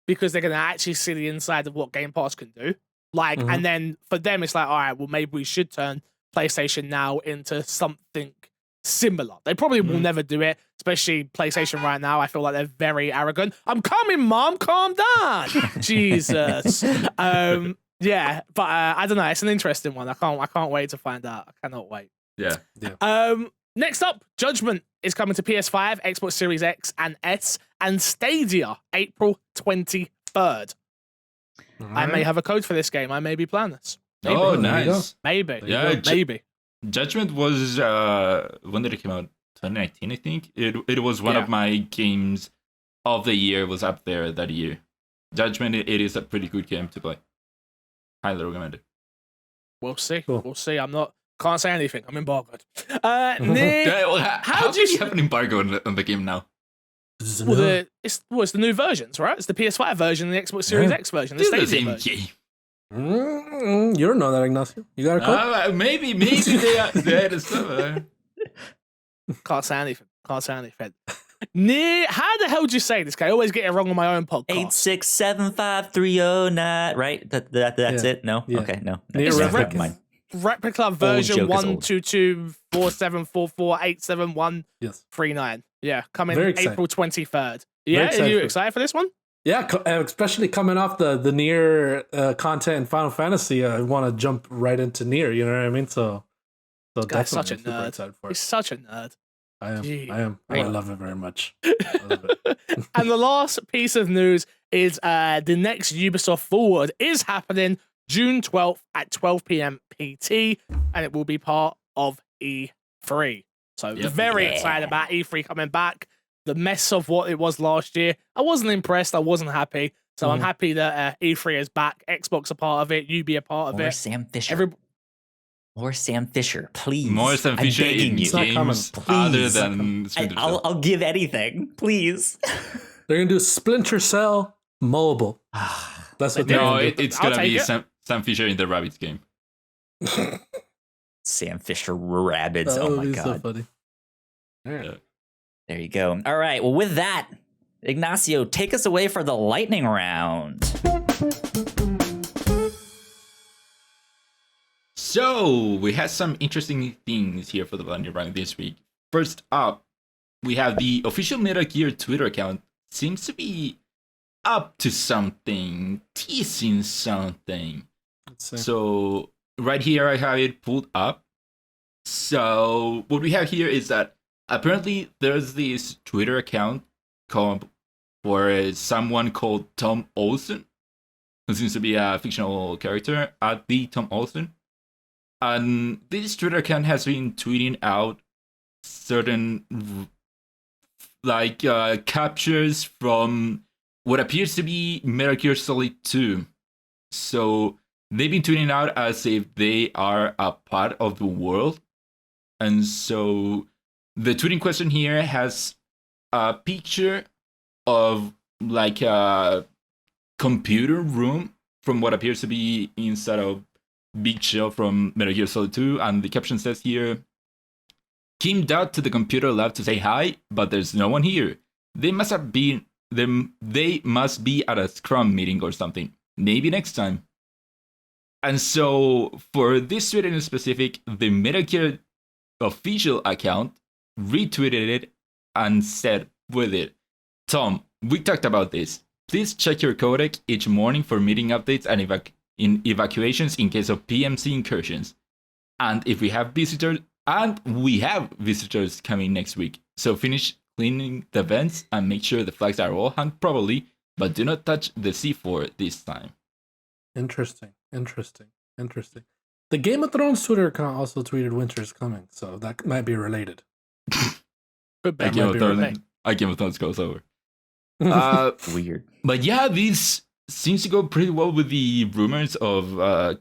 [SPEAKER 4] because they're going to actually see the inside of what Game Pass can do. Like,
[SPEAKER 3] Mhm.
[SPEAKER 4] and then for them, it's like, all right, well, maybe we should turn PlayStation Now into something similar. They probably will never do it, especially PlayStation right now. I feel like they're very arrogant. I'm coming, Mom. Calm down. Jesus. Yeah, but I don't know. It's an interesting one. I can't wait to find out. I cannot wait.
[SPEAKER 2] Yeah.
[SPEAKER 4] Next up, Judgment is coming to PS5, Xbox Series X and S, and Stadia, April 23rd. I may have a code for this game. I may be playing this. Maybe.
[SPEAKER 2] Oh,
[SPEAKER 3] There you go.
[SPEAKER 2] nice.
[SPEAKER 4] Maybe.
[SPEAKER 2] Yeah,
[SPEAKER 4] Maybe.
[SPEAKER 2] Judgment was when did it come out? 2019, I think. It was one
[SPEAKER 4] Yeah.
[SPEAKER 2] of my games of the year. Was up there that year. Judgment. It is a pretty good game to play. Highly recommend it.
[SPEAKER 4] We'll see.
[SPEAKER 3] Cool.
[SPEAKER 4] We'll see. Can't say anything. I'm embargoed. Nick,
[SPEAKER 2] How
[SPEAKER 4] do
[SPEAKER 2] do
[SPEAKER 4] you-
[SPEAKER 2] you have an embargo on the game now?
[SPEAKER 4] it's the new versions, right? It's the PS5 version and the Xbox Series
[SPEAKER 3] Yeah.
[SPEAKER 4] X version, the
[SPEAKER 2] It's the
[SPEAKER 4] Stadia
[SPEAKER 2] same
[SPEAKER 4] version.
[SPEAKER 2] game.
[SPEAKER 3] You don't know that, Ignacio. You got a code?
[SPEAKER 2] Maybe they are the stuff.
[SPEAKER 4] Can't say anything. Nick, how the hell do you say this? I always get it wrong on my own podcast.
[SPEAKER 1] 8675309. Right? That's
[SPEAKER 3] Yeah.
[SPEAKER 1] it? No?
[SPEAKER 3] Yeah.
[SPEAKER 1] Okay, no.
[SPEAKER 3] Near
[SPEAKER 4] It's
[SPEAKER 1] Never
[SPEAKER 3] Replica.
[SPEAKER 1] mind.
[SPEAKER 4] Replica version
[SPEAKER 1] joke is old.
[SPEAKER 4] 1224744874139.
[SPEAKER 3] Yes.
[SPEAKER 4] Yeah, coming
[SPEAKER 3] Very excited.
[SPEAKER 4] April 23rd.
[SPEAKER 3] Very
[SPEAKER 4] Yeah, are
[SPEAKER 3] excited
[SPEAKER 4] you
[SPEAKER 3] for it.
[SPEAKER 4] excited for this one?
[SPEAKER 3] Yeah, especially coming off the near content in Final Fantasy, I want to jump right into near. You know what I mean? So
[SPEAKER 4] Guy's such a
[SPEAKER 3] definitely super
[SPEAKER 4] nerd.
[SPEAKER 3] excited for
[SPEAKER 4] He's
[SPEAKER 3] it.
[SPEAKER 4] such a nerd.
[SPEAKER 3] I am.
[SPEAKER 4] Gee.
[SPEAKER 3] I am. Oh,
[SPEAKER 4] Right.
[SPEAKER 3] I love it very much. I love it.
[SPEAKER 4] And the last piece of news is the next Ubisoft Forward is happening June 12th at 12 p.m. PT, and it will be part of E3. So
[SPEAKER 2] Yep.
[SPEAKER 4] very excited about E3 coming back. The mess of what it was last year, I wasn't impressed. I wasn't happy. So I'm happy that E3 is back. Xbox a part of it. Ubi a part of
[SPEAKER 1] More
[SPEAKER 4] it.
[SPEAKER 1] Sam Fisher. More Sam Fisher, please.
[SPEAKER 2] More Sam
[SPEAKER 1] I'm
[SPEAKER 2] Fisher
[SPEAKER 1] begging
[SPEAKER 2] in
[SPEAKER 1] you.
[SPEAKER 3] It's not coming.
[SPEAKER 2] games other
[SPEAKER 1] Please.
[SPEAKER 2] than Splinter Cell.
[SPEAKER 1] I'll give anything, please.
[SPEAKER 3] They're gonna do Splinter Cell mobile. That's what they're
[SPEAKER 2] No,
[SPEAKER 3] gonna do.
[SPEAKER 2] it's
[SPEAKER 4] I'll
[SPEAKER 2] gonna
[SPEAKER 4] take
[SPEAKER 2] be
[SPEAKER 4] it.
[SPEAKER 2] Sam Fisher in the Rabbids game.
[SPEAKER 1] Sam Fisher Rabbids.
[SPEAKER 3] That
[SPEAKER 1] Oh
[SPEAKER 3] would
[SPEAKER 1] my
[SPEAKER 3] be
[SPEAKER 1] god.
[SPEAKER 3] so funny. All right.
[SPEAKER 2] Yeah.
[SPEAKER 1] There you go. All right. Well, with that, Ignacio, take us away for the lightning round.
[SPEAKER 2] So we had some interesting things here for the lightning round this week. First up, we have the official Metal Gear Twitter account seems to be up to something, teasing something.
[SPEAKER 3] Let's see.
[SPEAKER 2] So right here I have it pulled up. So what we have here is that apparently there's this Twitter account called for someone called Tom Olsen, who seems to be a fictional character at the Tom Olsen. And this Twitter account has been tweeting out certain captures from what appears to be Metal Gear Solid 2. So they've been tweeting out as if they are a part of the world. And so the tweeting question here has a picture of like a computer room from what appears to be inside of Big Shell from Metal Gear Solid 2, and the caption says here, "Came out to the computer lab to say hi, but there's no one here. They must have been they must be at a Scrum meeting or something. Maybe next time. And so for this tweet in specific, the Metal Gear official account retweeted it and said with it, Tom, we talked about this. Please check your codec each morning for meeting updates and evacuations in case of PMC incursions. And if we have visitors, coming next week. So finish cleaning the vents and make sure the flags are all hung properly, but do not touch the C4 this time.
[SPEAKER 3] Interesting. The Game of Thrones Twitter account also tweeted winter is coming, so that might be related.
[SPEAKER 2] Game of Thrones goes over.
[SPEAKER 1] Weird.
[SPEAKER 2] But yeah, this seems to go pretty well with the rumors of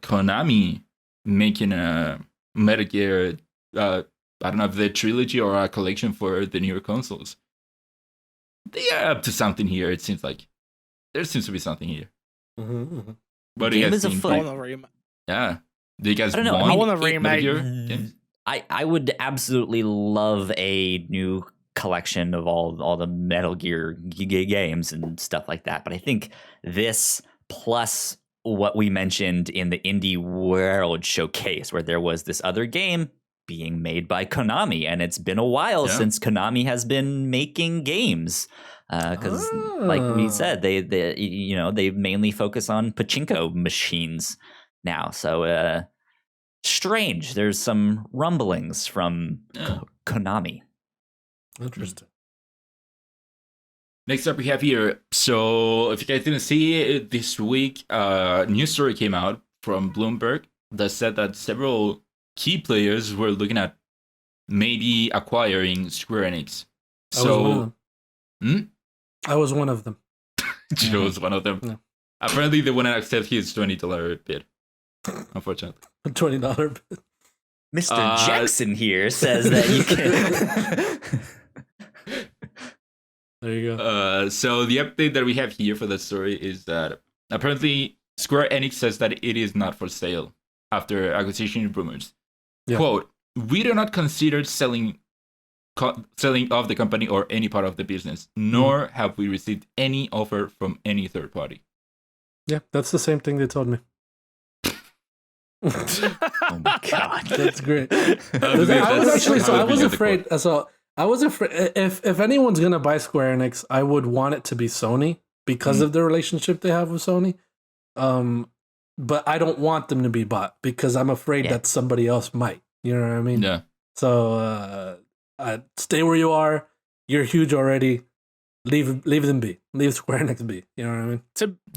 [SPEAKER 2] Konami making a Metal Gear, I don't know if the trilogy or a collection for the newer consoles. They are up to something here, it seems like. There seems to be something here.
[SPEAKER 3] Mm-hmm.
[SPEAKER 2] What
[SPEAKER 1] Game is afoot.
[SPEAKER 2] Yeah. Do you guys
[SPEAKER 1] I don't know.
[SPEAKER 2] want
[SPEAKER 4] I want a
[SPEAKER 2] Metal
[SPEAKER 4] remake.
[SPEAKER 2] Gear games?
[SPEAKER 1] I would absolutely love a new collection of all the Metal Gear games and stuff like that. But I think this plus what we mentioned in the Indie World Showcase, where there was this other game being made by Konami, and it's been a while since Konami has been making games. Because, like we said, they mainly focus on pachinko machines now. So strange. There's some rumblings from Konami.
[SPEAKER 3] Interesting.
[SPEAKER 2] Next up, we have here. So, if you guys didn't see it this week, a news story came out from Bloomberg that said that several key players were looking at maybe acquiring Square Enix.
[SPEAKER 3] I was one of them.
[SPEAKER 2] Joe was one of them.
[SPEAKER 3] Yeah.
[SPEAKER 2] Apparently, they wouldn't accept his $20 bid. Unfortunately.
[SPEAKER 3] $20 bid.
[SPEAKER 1] Mr. Jackson here says that you can.
[SPEAKER 3] There you go.
[SPEAKER 2] So the update that we have here for the story is that apparently Square Enix says that it is not for sale after acquisition rumors. Yeah. Quote, we do not consider selling off the company or any part of the business, nor have we received any offer from any third party.
[SPEAKER 3] Yeah, that's the same thing they told me.
[SPEAKER 1] Oh my god,
[SPEAKER 3] that's great. I was afraid. If anyone's gonna buy Square Enix, I would want it to be Sony because of the relationship they have with Sony. But I don't want them to be bought because I'm afraid that somebody else might. You know what I mean?
[SPEAKER 2] Yeah.
[SPEAKER 3] So stay where you are. You're huge already. Leave them be. Leave Square Enix be. You know what I mean?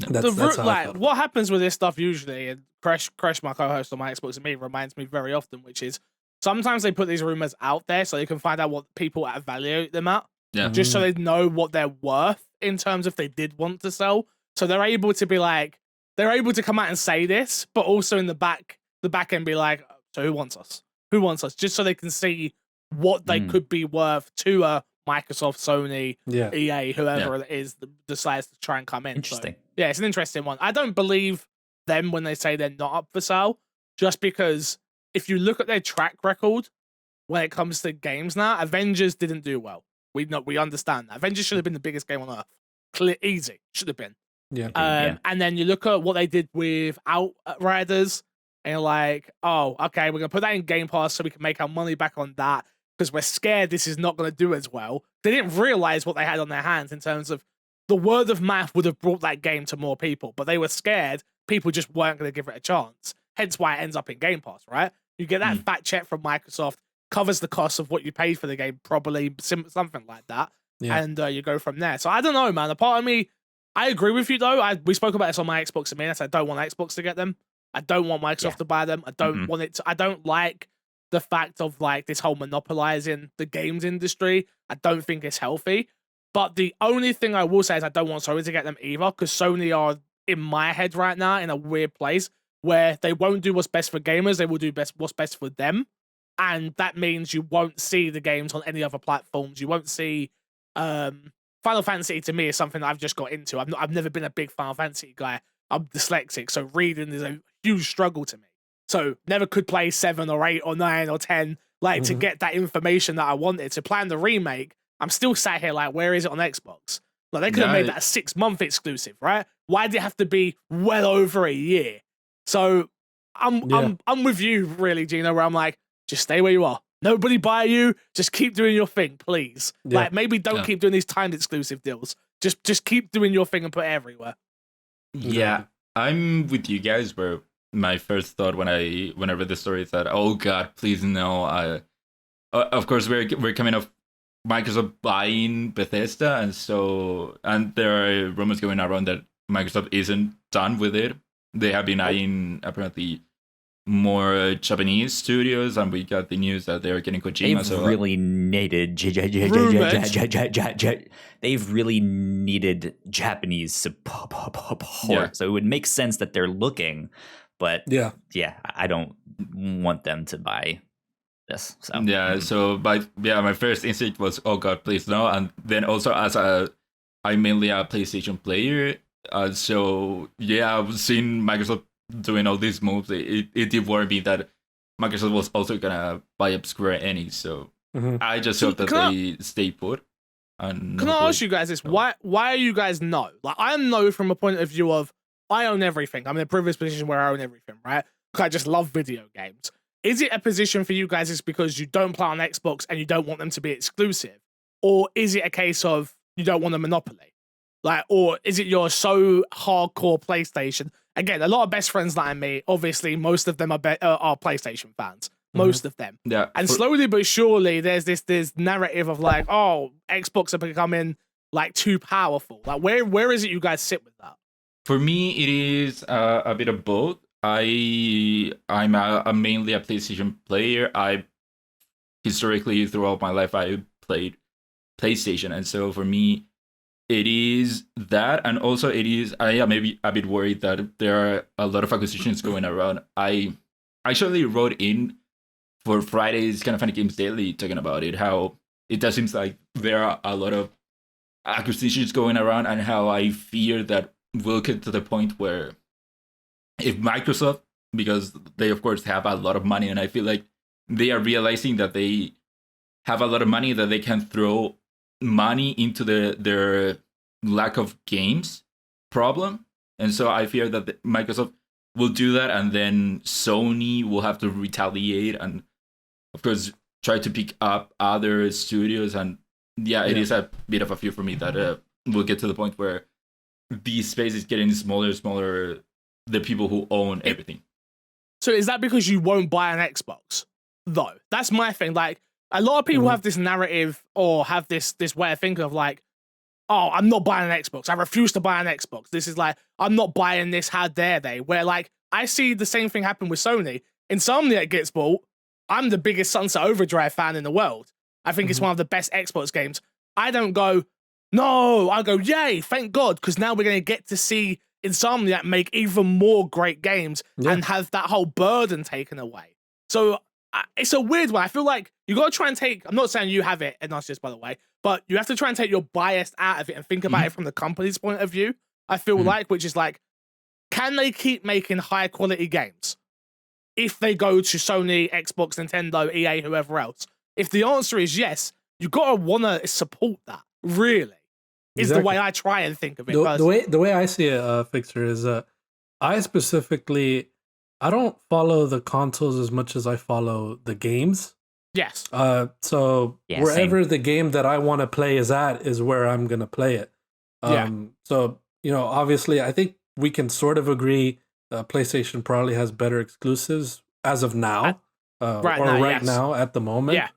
[SPEAKER 4] That's like what happens with this stuff usually, and Crash, my co-host on my Xbox and me, reminds me very often, which is sometimes they put these rumors out there so they can find out what people evaluate them at.
[SPEAKER 2] Yeah.
[SPEAKER 4] Just so they know what they're worth in terms of if they did want to sell. So they're able to be like, they're able to come out and say this, but also in the back end be like, so who wants us? Who wants us? Just so they can see what they could be worth to a Microsoft, Sony, EA, whoever it is that decides to try and come in.
[SPEAKER 1] Interesting.
[SPEAKER 4] So, yeah, it's an interesting one. I don't believe them when they say they're not up for sale, just because if you look at their track record when it comes to games now, Avengers didn't do well. We understand that. Avengers should have been the biggest game on Earth. Easy. Should have been.
[SPEAKER 3] Yeah.
[SPEAKER 4] And then you look at what they did with Outriders, and you're like, oh, okay, we're going to put that in Game Pass so we can make our money back on that because we're scared this is not going to do as well. They didn't realize what they had on their hands in terms of the word of mouth would have brought that game to more people, but they were scared people just weren't going to give it a chance. Hence why it ends up in Game Pass, right? You get that fat check from Microsoft, covers the cost of what you paid for the game, probably something like that, and you go from there. So I don't know, man. A part of me, I agree with you though. We spoke about this on my Xbox a minute. I don't want Xbox to get them. I don't want Microsoft to buy them. I don't want it to. I don't like the fact of like this whole monopolizing the games industry. I don't think it's healthy. But the only thing I will say is I don't want Sony to get them either, because Sony are in my head right now in a weird place where they won't do what's best for gamers. They will do what's best for them. And that means you won't see the games on any other platforms. You won't see Final Fantasy. To me is something that I've just got into. I've never been a big Final Fantasy guy. I'm dyslexic, so reading is a huge struggle to me. So never could play 7 or 8 or 9 or 10 to get that information that I wanted. To plan the remake, I'm still sat here like, where is it on Xbox? Like they could have made that a 6-month exclusive, right? Why did it have to be well over a year? So I'm with you, really, Gino, where I'm like, just stay where you are. Nobody buy you. Just keep doing your thing, please.
[SPEAKER 3] Yeah.
[SPEAKER 4] Like maybe don't keep doing these timed exclusive deals. Just keep doing your thing and put it everywhere.
[SPEAKER 2] Yeah, I'm with you guys. Where my first thought when I read the story is that, oh God, please no. Of course we're coming off Microsoft buying Bethesda, and there are rumors going around that Microsoft isn't done with it. They have been eyeing apparently more Japanese studios, and we got the news that they're getting Kojima.
[SPEAKER 1] They've really needed Japanese support, so it would make sense that they're looking. But I don't want them to buy this. So my first instinct was, oh God, please no. And then also I'm mainly a PlayStation player, so yeah, I've seen Microsoft doing all these moves. It did worry me that Microsoft was also gonna buy up Square Enix. So I just hope that they stay put. And
[SPEAKER 4] can I ask you guys this? Why are you guys no? Like I'm no from a point of view of I own everything. I'm in a privileged position where I own everything, right? Because I just love video games. Is it a position for you guys is because you don't play on Xbox and you don't want them to be exclusive? Or is it a case of you don't want a monopoly? Like, or is it you're so hardcore PlayStation? Again, a lot of best friends that I meet, obviously, most of them are PlayStation fans. Most of them.
[SPEAKER 2] Yeah.
[SPEAKER 4] And slowly but surely, there's this narrative of like, oh, Xbox are becoming like too powerful. Like, where is it you guys sit with that?
[SPEAKER 2] For me, it is a bit of both. I'm mainly a PlayStation player. Historically, throughout my life, I played PlayStation, and so for me, it is that, and also I am maybe a bit worried that there are a lot of acquisitions going around. I actually wrote in for Friday's Kind of Funny Games Daily talking about it, how it does seem like there are a lot of acquisitions going around, and how I fear that we'll get to the point where if Microsoft, because they of course have a lot of money, and I feel like they are realizing that they have a lot of money, that they can throw money into their lack of games problem. And so I fear that Microsoft will do that, and then Sony will have to retaliate and of course try to pick up other studios. And it is a bit of a fear for me that we'll get to the point where the space is getting smaller, the people who own everything.
[SPEAKER 4] So is that because you won't buy an Xbox though? That's my thing. Like, a lot of people have this narrative or have this way of thinking of like, oh, I'm not buying an Xbox. I refuse to buy an Xbox. This is like, I'm not buying this. How dare they? Where like, I see the same thing happen with Sony. Insomniac gets bought. I'm the biggest Sunset Overdrive fan in the world. I think it's one of the best Xbox games. I don't go, no. I go, yay, thank God, because now we're going to get to see Insomniac make even more great games and have that whole burden taken away. So it's a weird one. I feel like you got to try and take, I'm not saying you have it, and that's just by the way, but you have to try and take your bias out of it and think about it from the company's point of view, I feel like, which is like, can they keep making high quality games if they go to Sony, Xbox, Nintendo, EA, whoever else? If the answer is yes, you got to want to support that, really, is the way I try and think of it.
[SPEAKER 3] The way I see it, Fixer, is I specifically, I don't follow the consoles as much as I follow the games.
[SPEAKER 4] Yes.
[SPEAKER 3] So wherever the game that I want to play is at is where I'm going to play it. So, obviously, I think we can sort of agree PlayStation probably has better exclusives as of now. Right now at the moment.
[SPEAKER 4] Yeah.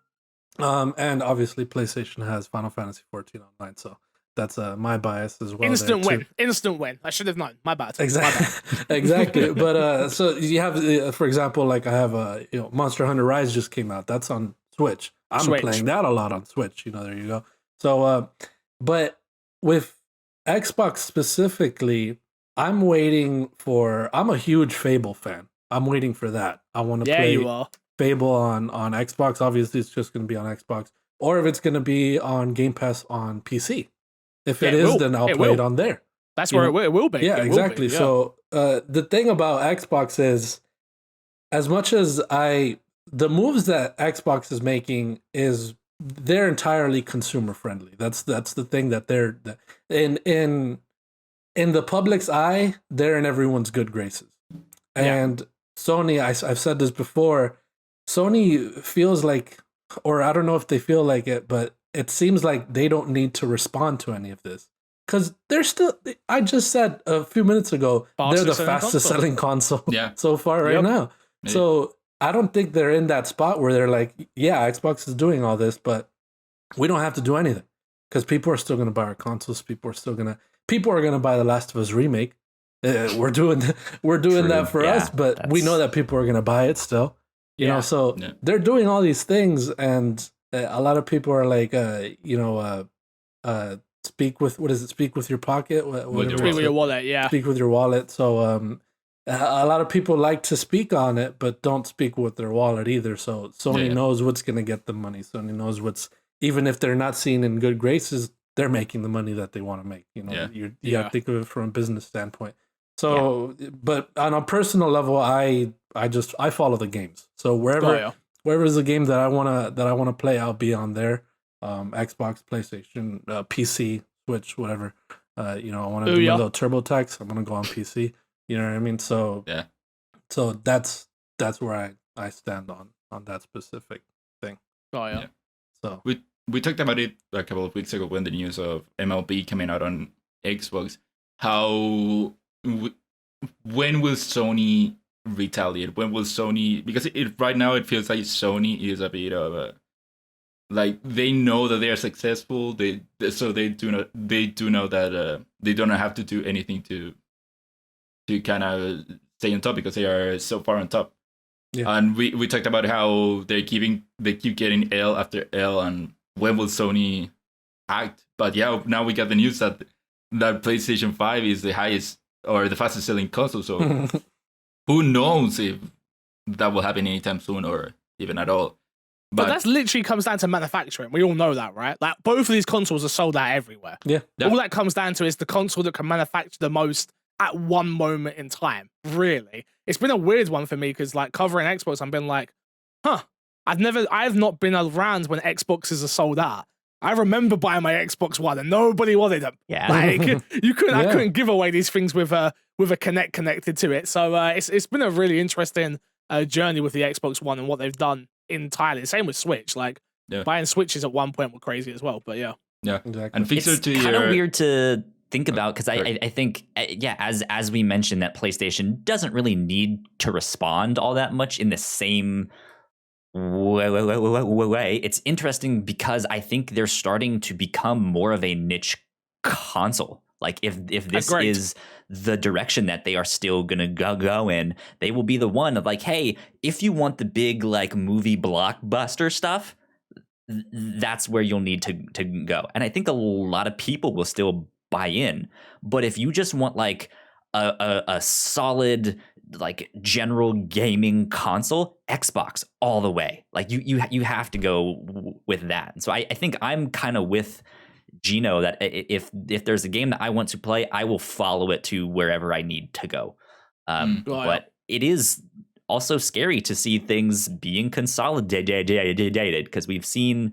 [SPEAKER 3] And obviously, PlayStation has Final Fantasy 14 online, so that's my bias as well.
[SPEAKER 4] Instant win. I should have known. My bad.
[SPEAKER 3] Exactly. But so you have, for example, like I have Monster Hunter Rise just came out. That's on Switch. I'm playing that a lot on Switch. There you go. So, but with Xbox specifically, I'm a huge Fable fan. I'm waiting for that. I want to play Fable on Xbox. Obviously, it's just going to be on Xbox, or if it's going to be on Game Pass on PC. If it is, then I'll play it on there.
[SPEAKER 4] That's where it will be.
[SPEAKER 3] Yeah, exactly. So the thing about Xbox is, as much as the moves that Xbox is making is they're entirely consumer friendly. That's the thing that they're in the public's eye, they're in everyone's good graces. And Sony, I've said this before, Sony feels like, or I don't know if they feel like it, but it seems like they don't need to respond to any of this. Because they're still, I just said a few minutes ago, they're the fastest selling console so far right now. Yeah. So I don't think they're in that spot where they're like, yeah, Xbox is doing all this, but we don't have to do anything. Because people are still going to buy our consoles. People are going to buy the Last of Us remake. We're doing that for us, but we know that people are going to buy it still. You know, so they're doing all these things, and a lot of people are like, speak with your pocket,
[SPEAKER 4] speak with your wallet,
[SPEAKER 3] speak with your wallet. So a lot of people like to speak on it, but don't speak with their wallet either. So Sony knows what's going to get them money. Sony knows even if they're not seen in good graces, they're making the money that they want to make. You know, you got to think of it from a business standpoint. So, but on a personal level, I follow the games. So wherever is a game that I wanna play, I'll be on there. Xbox, PlayStation, PC, Switch, whatever. I want to do a little TurboTax. I'm gonna go on PC. You know what I mean? So So that's where I stand on that specific thing. So
[SPEAKER 2] we talked about it a couple of weeks ago when the news of MLB coming out on Xbox. How when will Sony retaliate? When will Sony? Because right now it feels like Sony is a bit of a, like, they know that they are successful. They do know that they don't have to do anything to kind of stay on top because they are so far on top. Yeah. And we talked about how they keep getting L after L, and when will Sony act? But now we got the news that PlayStation 5 is the highest or the fastest selling console. So who knows if that will happen anytime soon or even at all.
[SPEAKER 4] But that literally comes down to manufacturing. We all know that, right? Like, both of these consoles are sold out everywhere.
[SPEAKER 3] Yeah.
[SPEAKER 4] All that comes down to is the console that can manufacture the most at one moment in time. Really, it's been a weird one for me because, like, covering Xbox, I've been like, I've not been around when Xboxes are sold out. I remember buying my Xbox One and nobody wanted them.
[SPEAKER 1] Yeah,
[SPEAKER 4] like I couldn't give away these things with a Kinect connected to it. So it's been a really interesting journey with the Xbox One and what they've done entirely. Same with Switch. Like, buying Switches at one point were crazy as well. But yeah,
[SPEAKER 3] exactly.
[SPEAKER 2] And
[SPEAKER 1] it's kind of weird to think about because I think as we mentioned, that PlayStation doesn't really need to respond all that much in the same way. It's interesting because I think they're starting to become more of a niche console. Like, if this is the direction that they are still gonna go in, they will be the one of like, hey, if you want the big like movie blockbuster stuff, that's where you'll need to go. And I think a lot of people will still buy in. But if you just want like a solid, like, general gaming console, Xbox all the way. Like, you have to go with that. And so I think I'm kind of with Gino that if there's a game that I want to play, I will follow it to wherever I need to go. But it is also scary to see things being consolidated because we've seen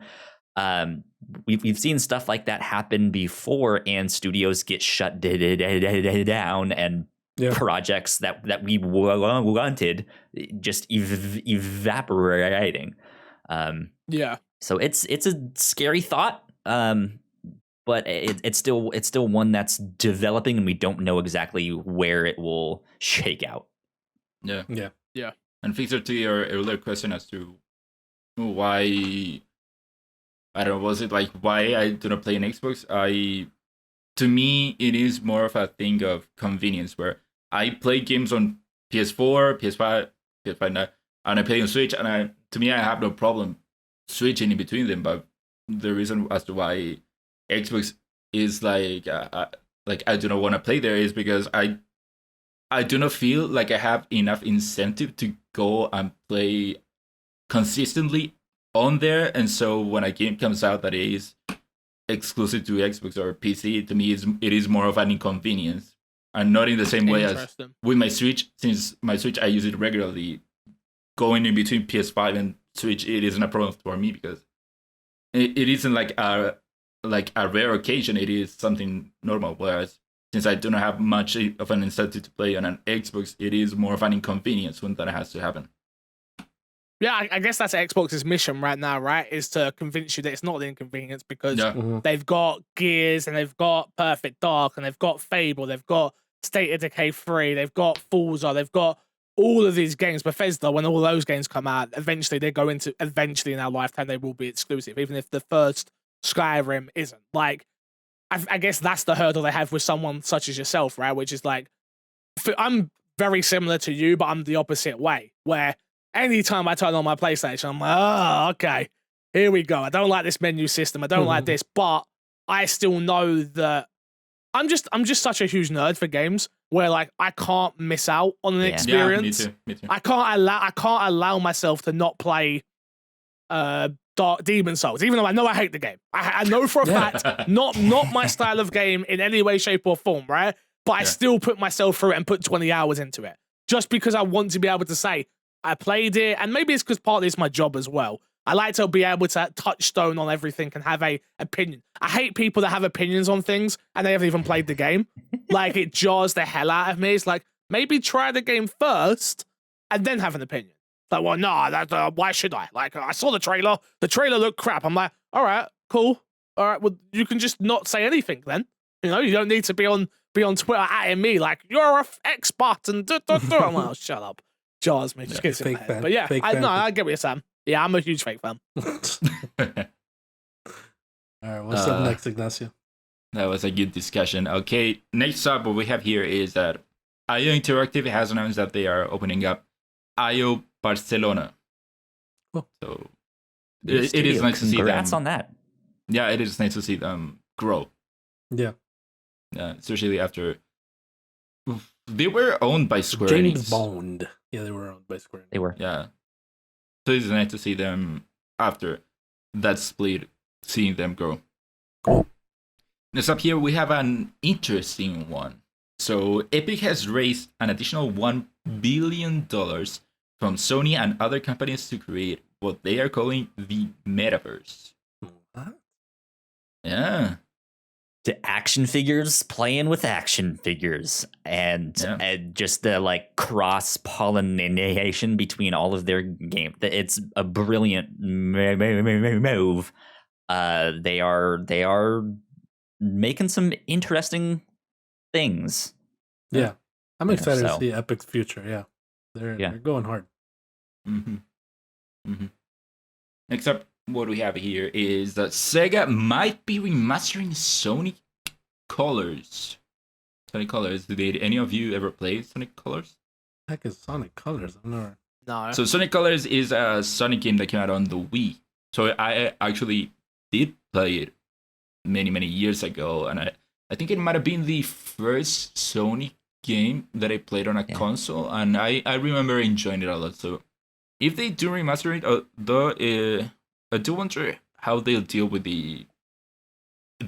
[SPEAKER 1] stuff like that happen before, and studios get shut down, and projects that we wanted just evaporating. So it's a scary thought, but it's still one that's developing, and we don't know exactly where it will shake out.
[SPEAKER 2] Yeah. And Fixer, to your earlier question as to why, I don't know, was it like why I do not play an Xbox? To me, it is more of a thing of convenience, where I play games on PS4, PS5 now, and I play on Switch, and to me, I have no problem switching in between them. But the reason as to why Xbox is like I do not want to play there is because I do not feel like I have enough incentive to go and play consistently on there. And so when a game comes out that is exclusive to Xbox or PC, to me it is more of an inconvenience, and not in the same way as with my Switch. Since my Switch, I use it regularly. Going in between PS5 and Switch, it isn't a problem for me because it isn't like a rare occasion. It is something normal. Whereas since I do not have much of an incentive to play on an Xbox, it is more of an inconvenience when that has to happen.
[SPEAKER 4] Yeah, I guess that's Xbox's mission right now, right? Is to convince you that it's not an inconvenience because they've got Gears and they've got Perfect Dark and they've got Fable, they've got State of Decay 3, they've got Forza, they've got all of these games. Bethesda, when all those games come out, eventually in our lifetime, they will be exclusive, even if the first Skyrim isn't. Like, I guess that's the hurdle they have with someone such as yourself, right? Which is like, I'm very similar to you, but I'm the opposite way, where anytime I turn on my PlayStation, I'm like, oh, okay, here we go. I don't like this menu system. I don't like this, but I still know that I'm just such a huge nerd for games where like I can't miss out on an experience.
[SPEAKER 2] Yeah, me too.
[SPEAKER 4] I can't allow myself to not play Dark Demon Souls, even though I know I hate the game. I know for a fact not my style of game in any way, shape, or form, right? But I still put myself through it and put 20 hours into it just because I want to be able to say I played it, and maybe it's because partly it's my job as well. I like to be able to touchstone on everything and have a opinion. I hate people that have opinions on things and they haven't even played the game. Like, it jars the hell out of me. It's like, maybe try the game first and then have an opinion. Like, well, no, why should I? Like, I saw the trailer. The trailer looked crap. I'm like, all right, cool. All right, well, you can just not say anything then. You know, you don't need to be on Twitter at me like, you're a expert and I'm like, oh, shut up. Jars me. Just gets in my head. But yeah, I get what you're saying. Yeah, I'm a huge fake fan.
[SPEAKER 3] All right, what's up next, Ignacio?
[SPEAKER 2] That was a good discussion. Okay, next up, what we have here is that IO Interactive has announced that they are opening up IO Barcelona.
[SPEAKER 3] Cool.
[SPEAKER 2] So it is nice to see them.
[SPEAKER 1] Congrats on that.
[SPEAKER 2] Yeah, it is nice to see them grow.
[SPEAKER 3] Yeah.
[SPEAKER 2] Especially after they were owned by Square
[SPEAKER 3] James
[SPEAKER 2] Enix.
[SPEAKER 3] Bond. Yeah, they were owned by Square Enix.
[SPEAKER 1] They were.
[SPEAKER 2] Yeah. So it's nice to see them after that split, seeing them grow.
[SPEAKER 3] Cool.
[SPEAKER 2] Next up here, we have an interesting one. So Epic has raised an additional $1 billion from Sony and other companies to create what they are calling the metaverse.
[SPEAKER 3] What?
[SPEAKER 2] Yeah.
[SPEAKER 1] To action figures playing with action figures and just the like cross pollination between all of their game. It's a brilliant move. They are making some interesting things.
[SPEAKER 3] Yeah, I'm excited
[SPEAKER 1] so.
[SPEAKER 3] to see Epic's future. Yeah, they're going hard.
[SPEAKER 2] Next up, what we have here is that Sega might be remastering Sonic Colors. Sonic Colors. Did any of you ever play Sonic Colors?
[SPEAKER 3] Heck is Sonic Colors? I've never.
[SPEAKER 4] No.
[SPEAKER 2] So Sonic Colors is a Sonic game that came out on the Wii. So I actually did play it many years ago, and I think it might have been the first Sonic game that I played on a console, and I remember enjoying it a lot. So if they do remaster it, though, I do wonder how they'll deal with the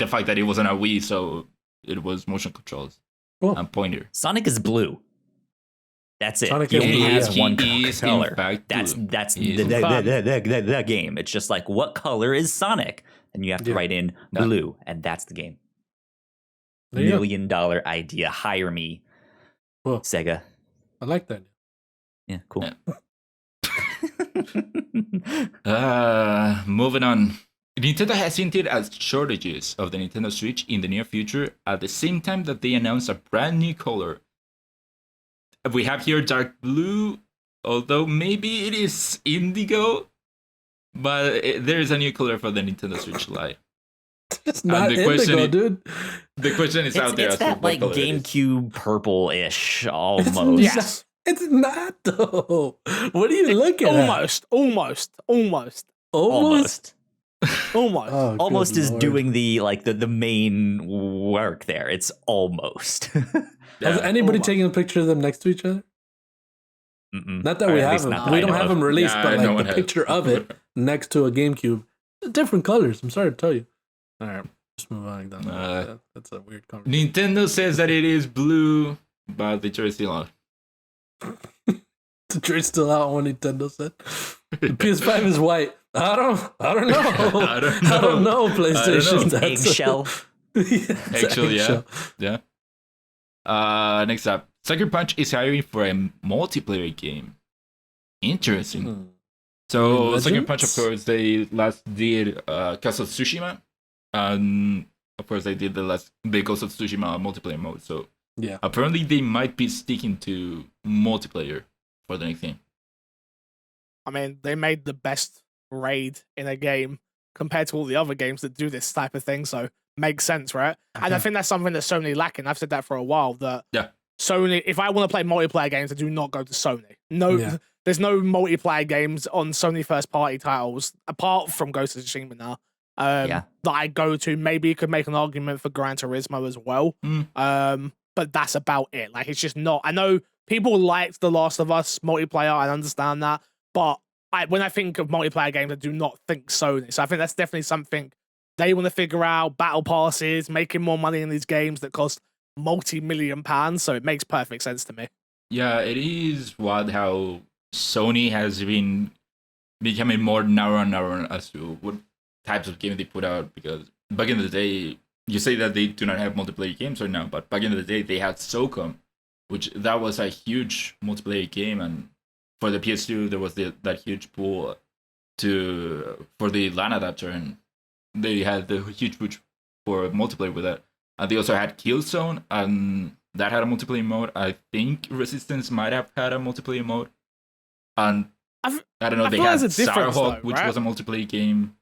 [SPEAKER 2] fact that it was on a Wii, so it was motion controls and pointer.
[SPEAKER 1] Sonic is blue. That's it.
[SPEAKER 3] Sonic
[SPEAKER 1] He only
[SPEAKER 2] is
[SPEAKER 1] has
[SPEAKER 2] blue.
[SPEAKER 1] one
[SPEAKER 2] He is,
[SPEAKER 1] color.
[SPEAKER 2] in fact,
[SPEAKER 1] That's
[SPEAKER 2] blue.
[SPEAKER 1] the game. It's just like, what color is Sonic? And you have to write in blue, and that's the game.
[SPEAKER 3] There you go.
[SPEAKER 1] $1 million idea. Hire me,
[SPEAKER 3] Cool.
[SPEAKER 1] Sega.
[SPEAKER 3] I like that.
[SPEAKER 1] Yeah, cool.
[SPEAKER 2] Moving on. Nintendo has hinted at shortages of the Nintendo Switch in the near future at the same time that they announce a brand new color. We have here dark blue, although maybe it is indigo, but there is a new color for the Nintendo Switch Lite.
[SPEAKER 3] It's not
[SPEAKER 2] the question
[SPEAKER 3] indigo, dude.
[SPEAKER 2] The question is out there.
[SPEAKER 1] It's
[SPEAKER 2] as to
[SPEAKER 1] that
[SPEAKER 2] what
[SPEAKER 1] like
[SPEAKER 2] color it is.
[SPEAKER 1] GameCube purple-ish almost.
[SPEAKER 4] Yes.
[SPEAKER 3] It's not though. What are you looking at?
[SPEAKER 4] Almost.
[SPEAKER 3] Almost. Oh,
[SPEAKER 1] Almost
[SPEAKER 3] good
[SPEAKER 1] is
[SPEAKER 3] Lord.
[SPEAKER 1] doing the main work there. It's almost.
[SPEAKER 3] Has anybody taken a picture of them next to each other?
[SPEAKER 1] Mm-mm.
[SPEAKER 3] Not that we
[SPEAKER 1] Or at
[SPEAKER 3] have
[SPEAKER 1] least
[SPEAKER 3] them.
[SPEAKER 1] not that
[SPEAKER 3] We
[SPEAKER 1] I
[SPEAKER 3] don't
[SPEAKER 1] know
[SPEAKER 3] have
[SPEAKER 1] of.
[SPEAKER 3] them released,
[SPEAKER 2] Yeah,
[SPEAKER 3] but
[SPEAKER 2] no
[SPEAKER 3] like
[SPEAKER 2] one
[SPEAKER 3] the
[SPEAKER 2] has.
[SPEAKER 3] picture of it next to a GameCube, different colors. I'm sorry to tell you. All right, just move on. That's a weird conversation.
[SPEAKER 2] Nintendo says that it is blue, but the jury's still out.
[SPEAKER 3] The jury's still out on what Nintendo said. The PS5 is white. I don't know.
[SPEAKER 2] I don't know.
[SPEAKER 3] I don't know. PlayStation.
[SPEAKER 2] know.
[SPEAKER 3] That's
[SPEAKER 1] Eggshell.
[SPEAKER 3] it's
[SPEAKER 2] Actually,
[SPEAKER 3] eggshell.
[SPEAKER 2] yeah. Next up, Sucker Punch is hiring for a multiplayer game. Interesting. So Sucker Punch, of course, they last did Ghost of Tsushima, and of course they did the Ghost of Tsushima multiplayer mode. So
[SPEAKER 3] Yeah.
[SPEAKER 2] apparently they might be sticking to multiplayer for the next game.
[SPEAKER 4] I mean, they made the best raid in a game compared to all the other games that do this type of thing, so makes sense, right? And I think that's something that Sony lacking. I've said that for a while, that Sony, if I want to play multiplayer games, I do not go to Sony. No, there's no multiplayer games on Sony first-party titles, apart from Ghost of Tsushima now, that I go to. Maybe you could make an argument for Gran Turismo as well, but that's about it. Like, it's just not... I know people liked The Last of Us multiplayer, I understand that, but when I think of multiplayer games, I do not think Sony. So I think that's definitely something they want to figure out. Battle passes, making more money in these games that cost multi-million pounds. So it makes perfect sense to me.
[SPEAKER 2] Yeah, it is wild how Sony has been becoming more narrow and narrow as to what types of games they put out. Because back in the day, you say that they do not have multiplayer games right now, but back in the day they had SOCOM, which that was a huge multiplayer game, and for the PS2 there was that huge pool for the LAN adapter, and they had the huge push for multiplayer with that. And they also had Killzone, and that had a multiplayer mode. I think Resistance might have had a multiplayer mode. And I don't know, they had Starhawk, which was a multiplayer game.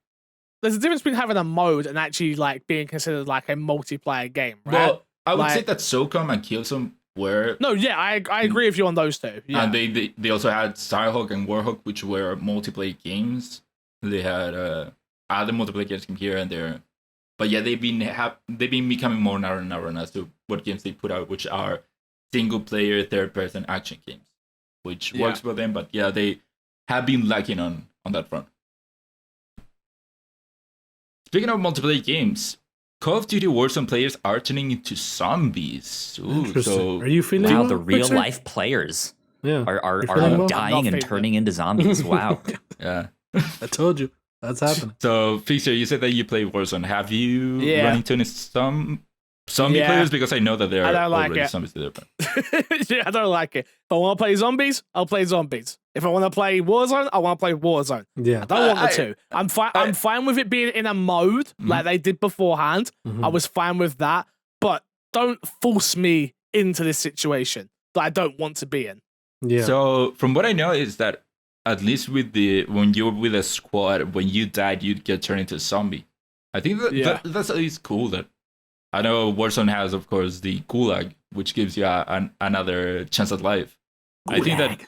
[SPEAKER 4] There's a difference between having a mode and actually like being considered like a multiplayer game, right?
[SPEAKER 2] Well, I would say that SOCOM and Killzone were...
[SPEAKER 4] No, yeah, I agree with you on those two. Yeah.
[SPEAKER 2] And they also had Starhawk and Warhawk, which were multiplayer games. They had other multiplayer games from here and there. But yeah, they've been becoming more narrow and narrow as to what games they put out, which are single-player, third-person action games, which works for them. But yeah, they have been lacking on that front. Speaking of multiplayer games, Call of Duty Warzone players are turning into zombies. Ooh, so
[SPEAKER 3] are you feeling
[SPEAKER 1] the real-life players are dying and turning into zombies. Wow.
[SPEAKER 2] Yeah.
[SPEAKER 3] I told you. That's happening.
[SPEAKER 2] So, Fixer, you said that you play Warzone. Have you run into some zombie players? Because I know that there are already zombies there.
[SPEAKER 4] Yeah, I don't like it. If I want to play zombies, I'll play zombies. If I want to play Warzone, I want to play Warzone.
[SPEAKER 3] Yeah.
[SPEAKER 4] I don't want the two. I'm fine with it being in a mode like they did beforehand. I was fine with that. But don't force me into this situation that I don't want to be in.
[SPEAKER 2] Yeah. So, from what I know is that at least when you're with a squad, when you died, you'd get turned into a zombie. I think that's at least cool. That I know Warzone has, of course, the Gulag, which gives you another chance at life. Gulag. I think that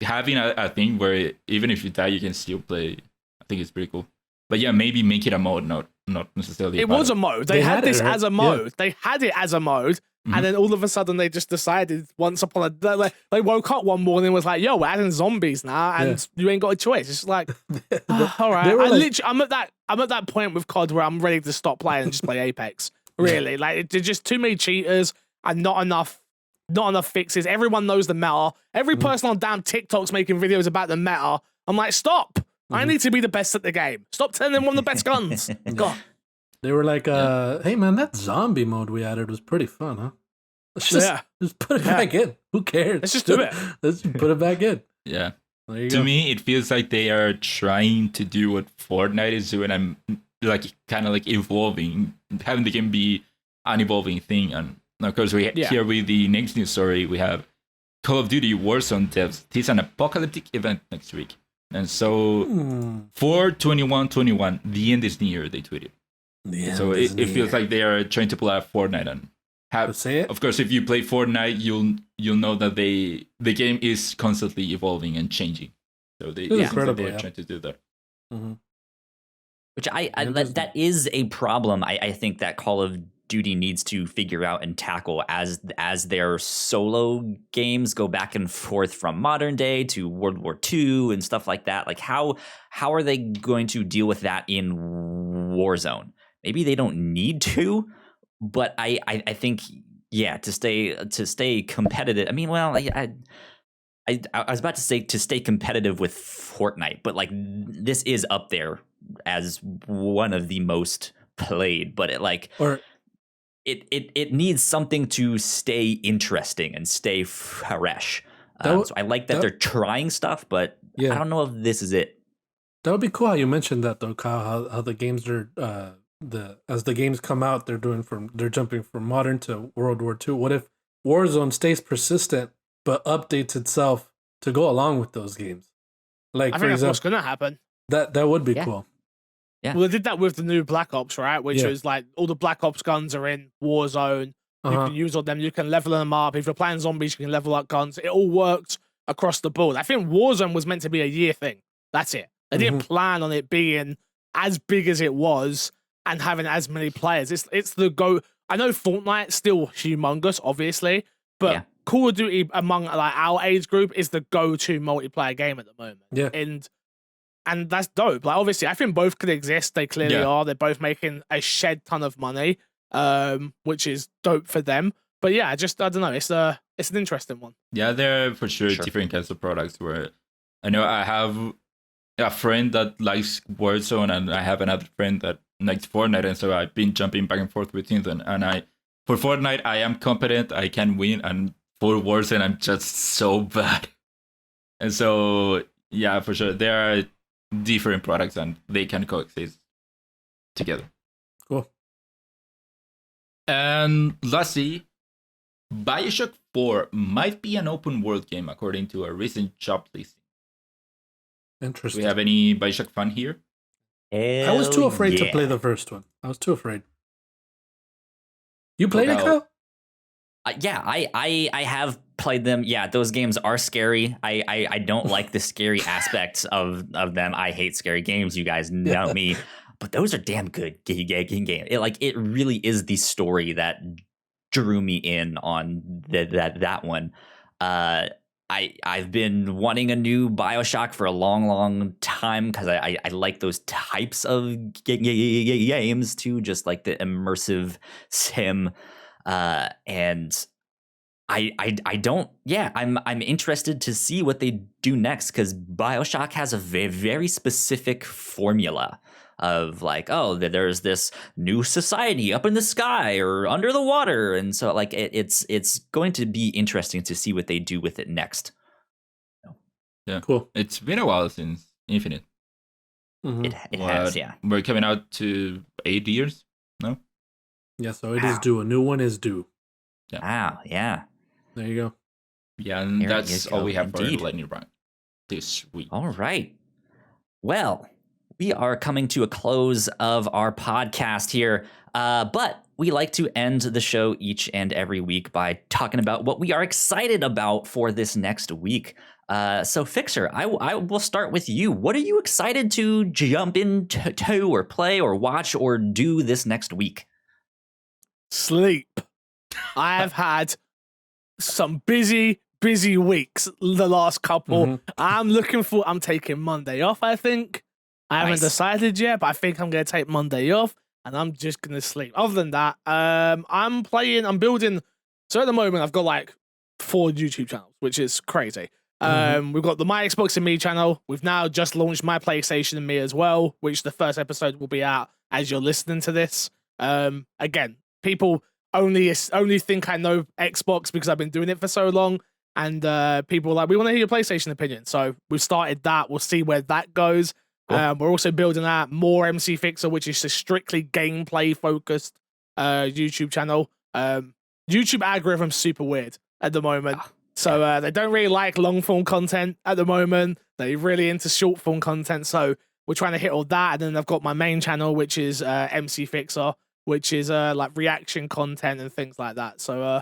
[SPEAKER 2] having a thing where even if you die, you can still play, I think it's pretty cool. But yeah, maybe make it a mode, not necessarily.
[SPEAKER 4] It was a mode. They had this as a mode. Yeah. They had it as a mode. And then all of a sudden, they just decided once upon a they woke up one morning and was like, "Yo, we're adding zombies now, and you ain't got a choice." It's like, all right. I'm at that point with COD where I'm ready to stop playing and just play Apex. Really, like there's just too many cheaters and not enough fixes. Everyone knows the meta. Every person on damn TikTok's making videos about the meta. I'm like, stop! I need to be the best at the game. Stop telling them I'm the best guns. God.
[SPEAKER 3] They were like, hey man, that zombie mode we added was pretty fun, huh? Let's just put it back in. Who cares?
[SPEAKER 4] Let's just do it.
[SPEAKER 3] Let's put it back in.
[SPEAKER 2] Yeah. To me, it feels like they are trying to do what Fortnite is doing and like kind of like evolving, having the game be an evolving thing. And of course, here with the next news story, we have Call of Duty Warzone devs tease an apocalyptic event next week. And so for 21/21, the end is near, they tweeted. So it feels like they are trying to pull out Fortnite and have. Of course, if you play Fortnite, you'll know that the game is constantly evolving and changing. So they're trying to do that.
[SPEAKER 3] Mm-hmm.
[SPEAKER 1] Which that is a problem. I think that Call of Duty needs to figure out and tackle as their solo games go back and forth from modern day to World War II and stuff like that. Like how are they going to deal with that in Warzone? Maybe they don't need to, but I think to stay competitive. I mean, well, I I was about to say to stay competitive with Fortnite, but like this is up there as one of the most played, but it needs something to stay interesting and stay fresh. So I like that they're trying stuff, but I don't know if this is it.
[SPEAKER 3] That would be cool how you mentioned that though, Kyle. How the games are as the games come out, they're jumping from modern to World War II. What if Warzone stays persistent but updates itself to go along with those games? Like
[SPEAKER 4] I think that's what's gonna happen.
[SPEAKER 3] That would be cool.
[SPEAKER 1] Yeah.
[SPEAKER 4] Well, they did that with the new Black Ops, right? Which was like all the Black Ops guns are in Warzone. You can use all them. You can level them up. If you're playing zombies, you can level up guns. It all worked across the board. I think Warzone was meant to be a year thing. That's it. They didn't plan on it being as big as it was and having as many players. It's the go. I know Fortnite's still humongous, obviously, but Call of Duty among like our age group is the go-to multiplayer game at the moment.
[SPEAKER 3] Yeah,
[SPEAKER 4] and that's dope. Like obviously, I think both could exist. They clearly are. They're both making a shed ton of money, which is dope for them. But yeah, I don't know. It's an interesting one.
[SPEAKER 2] Yeah, there are for sure different kinds of products. Where I know I have a friend that likes Warzone, and I have another friend that likes Fortnite, and so I've been jumping back and forth between them. And for Fortnite, I am competent. I can win, and for Warzone, I'm just so bad. And so yeah, for sure, there are different products and they can coexist together.
[SPEAKER 3] Cool.
[SPEAKER 2] And lastly, BioShock 4 might be an open world game according to a recent job listing.
[SPEAKER 3] Interesting.
[SPEAKER 2] Do we have any BioShock fan here?
[SPEAKER 3] I was too afraid to play the first one. I was too afraid. You played it, Kyle?
[SPEAKER 1] Yeah, I have played them. Yeah, those games are scary. I don't like the scary aspects of them. I hate scary games. You guys know me. But those are damn good games. It really is the story that drew me in on that one. I've been wanting a new BioShock for a long time because I like those types of games too, just like the immersive sim. And I'm interested to see what they do next because BioShock has a very specific formula of like, oh, there's this new society up in the sky or under the water, and so like it's going to be interesting to see what they do with it next.
[SPEAKER 2] Yeah,
[SPEAKER 3] cool.
[SPEAKER 2] It's been a while since Infinite.
[SPEAKER 1] It has, yeah.
[SPEAKER 2] We're coming out to 8 years, no?
[SPEAKER 3] Yeah, so it is due. A new one is due.
[SPEAKER 2] Yeah.
[SPEAKER 1] Wow, yeah.
[SPEAKER 3] There you go.
[SPEAKER 2] Yeah, and
[SPEAKER 1] There
[SPEAKER 2] that's
[SPEAKER 1] you
[SPEAKER 2] all
[SPEAKER 1] go,
[SPEAKER 2] we have
[SPEAKER 1] indeed.
[SPEAKER 2] for Lightning Round this week.
[SPEAKER 1] All right. Well, we are coming to a close of our podcast here, but we like to end the show each and every week by talking about what we are excited about for this next week. So, Fixer, I will start with you. What are you excited to jump into or play or watch or do this next week?
[SPEAKER 4] Sleep. I have had some busy weeks the last couple. I'm taking Monday off, I think. I haven't decided yet, but I think I'm going to take Monday off and I'm just going to sleep. Other than that, I'm building. So at the moment, I've got like 4 YouTube channels, which is crazy. We've got the My Xbox and Me channel. We've now just launched My PlayStation and Me as well, which the first episode will be out as you're listening to this. Again, people only think I know Xbox because I've been doing it for so long, and people are like, we want to hear your PlayStation opinion. So we've started that. We'll see where that goes. Cool. We're also building out more MC Fixer, which is a strictly gameplay focused YouTube channel. YouTube algorithm's super weird at the moment. So they don't really like long form content at the moment. They're really into short form content. So we're trying to hit all that. And then I've got my main channel, which is MC Fixer, which is like reaction content and things like that. So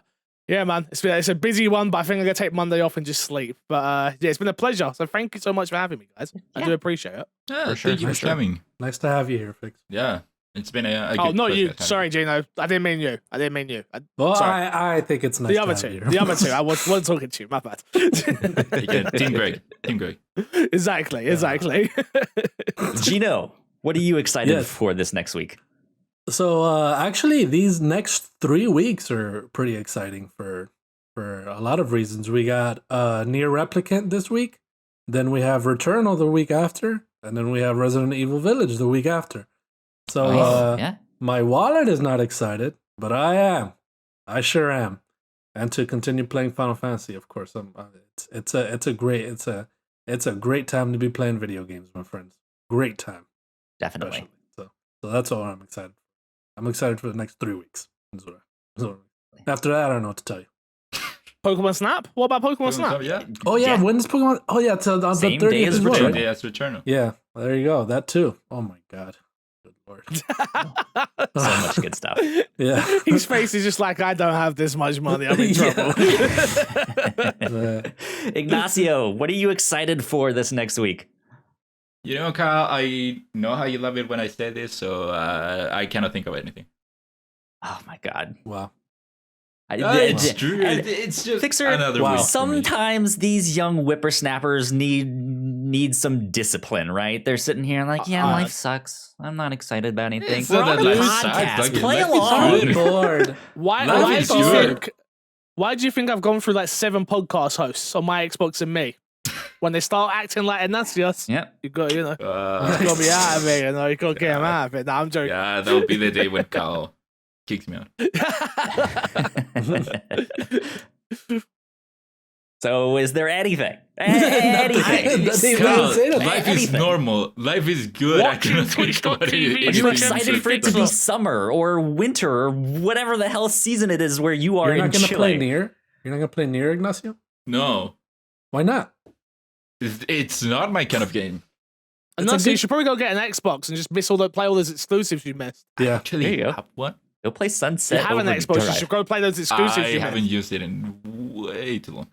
[SPEAKER 4] yeah, man, it's a busy one, but I think I'm going to take Monday off and just sleep. But yeah, it's been a pleasure. So thank you so much for having me, guys. I do appreciate it.
[SPEAKER 2] Yeah, thank you for coming.
[SPEAKER 3] Nice to have you here, Fix.
[SPEAKER 2] Yeah. It's been a
[SPEAKER 4] oh,
[SPEAKER 2] good
[SPEAKER 4] not you.
[SPEAKER 2] podcast.
[SPEAKER 4] Sorry, Gino. I didn't mean you.
[SPEAKER 3] Well,
[SPEAKER 4] sorry.
[SPEAKER 3] I think it's nice.
[SPEAKER 4] The other two. The other two. I wasn't talking to you. My bad.
[SPEAKER 2] Team Greg.
[SPEAKER 4] Exactly.
[SPEAKER 1] Gino, what are you excited for this next week?
[SPEAKER 3] So actually, these next 3 weeks are pretty exciting for for a lot of reasons. We got Nier Replicant this week, then we have Returnal the week after, and then we have Resident Evil Village the week after. So my wallet is not excited, but I am. I sure am. And to continue playing Final Fantasy, of course. It's a great time to be playing video games, my friends. Great time.
[SPEAKER 1] Definitely.
[SPEAKER 3] Especially. So that's all I'm excited for. I'm excited for the next 3 weeks. After that, I don't know what to tell you.
[SPEAKER 4] Pokemon Snap? What about Pokemon Snap?
[SPEAKER 2] Yeah.
[SPEAKER 3] Oh yeah, when's Pokemon? Oh yeah, it's on the
[SPEAKER 1] Same
[SPEAKER 3] 30th
[SPEAKER 1] day as
[SPEAKER 3] as well,
[SPEAKER 1] Returnal.
[SPEAKER 3] right?
[SPEAKER 2] Yeah, it's Returnal.
[SPEAKER 3] Yeah, there you go. That too. Oh my god. Good lord.
[SPEAKER 1] So much good stuff.
[SPEAKER 3] Yeah.
[SPEAKER 4] His face is just like, I don't have this much money. I'm in trouble.
[SPEAKER 1] Ignacio, what are you excited for this next week?
[SPEAKER 2] You know, Kyle, I know how you love it when I say this, so I cannot think of anything.
[SPEAKER 1] Oh my god.
[SPEAKER 3] Wow.
[SPEAKER 2] It's true. It's just
[SPEAKER 1] Fixer,
[SPEAKER 2] another week for me.
[SPEAKER 1] sometimes these young whippersnappers need some discipline, right? They're sitting here like, life sucks. I'm not excited about anything.
[SPEAKER 2] It's
[SPEAKER 1] We're
[SPEAKER 2] not
[SPEAKER 1] on
[SPEAKER 2] that
[SPEAKER 1] a
[SPEAKER 2] life sucks,
[SPEAKER 1] podcast.
[SPEAKER 2] like,
[SPEAKER 1] Play
[SPEAKER 2] life is
[SPEAKER 1] along.
[SPEAKER 2] good.
[SPEAKER 3] Lord.
[SPEAKER 4] Why do you think I've gone through like 7 podcast hosts on my Xbox and me? When they start acting like Ignacios, you got you got me out of it, you got to get him out of it. No, I'm joking.
[SPEAKER 2] Yeah, that'll be the day when Kyle kicks me out.
[SPEAKER 1] So, is there anything? Anything?
[SPEAKER 2] Kyle, life is normal. Life is good. I
[SPEAKER 4] Watching
[SPEAKER 2] cannot think about
[SPEAKER 4] Twitch.tv.
[SPEAKER 1] Are you
[SPEAKER 2] it.
[SPEAKER 1] excited for it to be summer or winter or whatever the hell season it is where you are
[SPEAKER 3] You're
[SPEAKER 1] in
[SPEAKER 3] not gonna
[SPEAKER 1] Chile?
[SPEAKER 3] play Nier? You're not gonna play Nier, Ignacio?
[SPEAKER 2] No,
[SPEAKER 3] Why not?
[SPEAKER 2] it's not my kind of game.
[SPEAKER 4] And so you should probably go get an Xbox and just play all those exclusives you missed.
[SPEAKER 3] Yeah.
[SPEAKER 2] Actually,
[SPEAKER 1] There you go.
[SPEAKER 2] have one.
[SPEAKER 1] Go play Sunset.
[SPEAKER 4] You have an
[SPEAKER 1] over
[SPEAKER 4] Xbox, you
[SPEAKER 1] Drive.
[SPEAKER 4] should go play those exclusives
[SPEAKER 2] I
[SPEAKER 4] you
[SPEAKER 2] haven't
[SPEAKER 4] missed.
[SPEAKER 2] used it in way too long.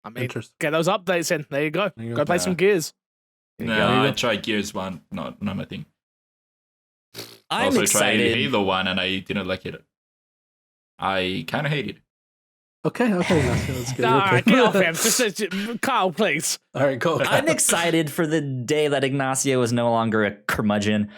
[SPEAKER 4] I mean,
[SPEAKER 3] Interesting.
[SPEAKER 4] get those updates in. There you go.
[SPEAKER 3] There you
[SPEAKER 4] Go
[SPEAKER 3] go.
[SPEAKER 4] play some Gears.
[SPEAKER 1] There you
[SPEAKER 2] No,
[SPEAKER 1] go.
[SPEAKER 2] I tried Gears 1, not my thing.
[SPEAKER 1] I'm
[SPEAKER 2] also
[SPEAKER 1] excited.
[SPEAKER 2] tried Halo 1 and I didn't like it. I kind of hate it.
[SPEAKER 3] Okay, Ignacio, that's good.
[SPEAKER 4] All
[SPEAKER 3] Okay.
[SPEAKER 4] right, get off him. Just, Carl, please.
[SPEAKER 3] All right, go.
[SPEAKER 1] I'm excited for the day that Ignacio is no longer a curmudgeon.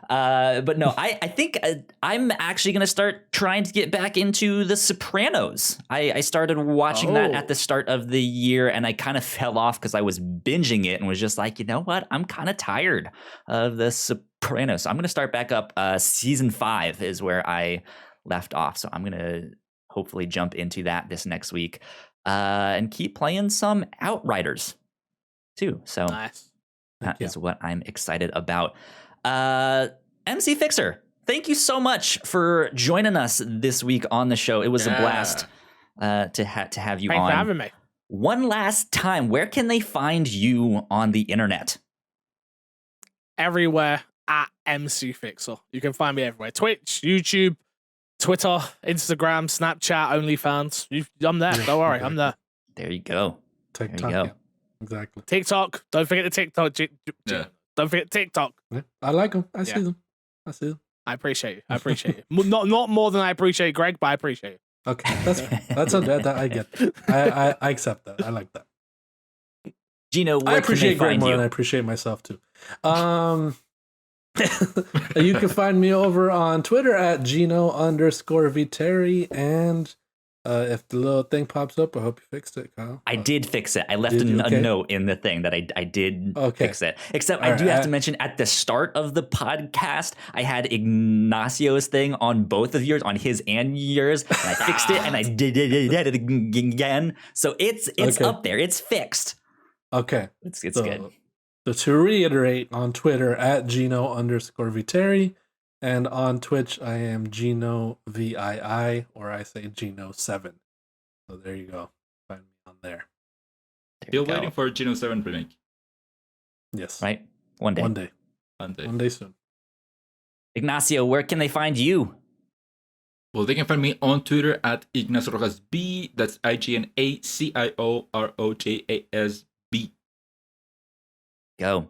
[SPEAKER 1] But no, I think I'm actually going to start trying to get back into The Sopranos. I started watching that at the start of the year, and I kind of fell off because I was binging it and was just like, you know what? I'm kind of tired of The Sopranos. So I'm going to start back up. Season 5 is where I left off. So I'm going to hopefully jump into that this next week and keep playing some Outriders too. So
[SPEAKER 4] Nice.
[SPEAKER 1] that is what I'm excited about. MC Fixer, thank you so much for joining us this week on the show. It was a blast to have you
[SPEAKER 4] Thanks
[SPEAKER 1] on.
[SPEAKER 4] for having me.
[SPEAKER 1] One last time, where can they find you on the internet?
[SPEAKER 4] Everywhere at MC Fixer. You can find me everywhere. Twitch, YouTube, Twitter, Instagram, Snapchat, OnlyFans. I'm there. Don't worry, I'm there.
[SPEAKER 1] There you go.
[SPEAKER 3] TikTok,
[SPEAKER 1] There you go.
[SPEAKER 3] yeah, exactly.
[SPEAKER 4] TikTok. Don't forget the TikTok.
[SPEAKER 2] Yeah.
[SPEAKER 4] Don't forget TikTok.
[SPEAKER 3] Yeah, I like them. I
[SPEAKER 4] Yeah.
[SPEAKER 3] see them. I see them.
[SPEAKER 4] I appreciate you. I appreciate you. Not more than I appreciate Greg, but I appreciate you.
[SPEAKER 3] Okay, that's that I get. I accept that. I like that.
[SPEAKER 1] Gino, where
[SPEAKER 3] I appreciate
[SPEAKER 1] can they
[SPEAKER 3] Greg
[SPEAKER 1] find
[SPEAKER 3] more
[SPEAKER 1] you?
[SPEAKER 3] than I appreciate myself too. You can find me over on Twitter at Gino_Viteri, and if the little thing pops up, I hope you fixed it, Kyle.
[SPEAKER 1] I did fix it. I left
[SPEAKER 3] Did you?
[SPEAKER 1] a
[SPEAKER 3] Okay.
[SPEAKER 1] note in the thing that I did
[SPEAKER 3] Okay.
[SPEAKER 1] fix it. Except
[SPEAKER 3] All
[SPEAKER 1] I do
[SPEAKER 3] right,
[SPEAKER 1] have to mention at the start of the podcast, I had Ignacio's thing on both of yours, on his and yours, and I fixed it and I did it again. So it's
[SPEAKER 3] Okay.
[SPEAKER 1] up there. It's fixed.
[SPEAKER 3] Okay.
[SPEAKER 1] It's good.
[SPEAKER 3] So to reiterate, on Twitter at Gino_Viteri, and on Twitch I am Gino VII, or I say Gino7. So there you go. Find me on there.
[SPEAKER 1] There you
[SPEAKER 2] Still
[SPEAKER 1] go.
[SPEAKER 2] waiting for Geno 7 remake.
[SPEAKER 3] Yes.
[SPEAKER 1] Right? One day.
[SPEAKER 3] One day.
[SPEAKER 2] One day.
[SPEAKER 3] One day soon.
[SPEAKER 1] Ignacio, where can they find you?
[SPEAKER 2] Well, they can find me on Twitter at Ignacio Rojas B. That's IGNACIOROJASB.
[SPEAKER 1] Go.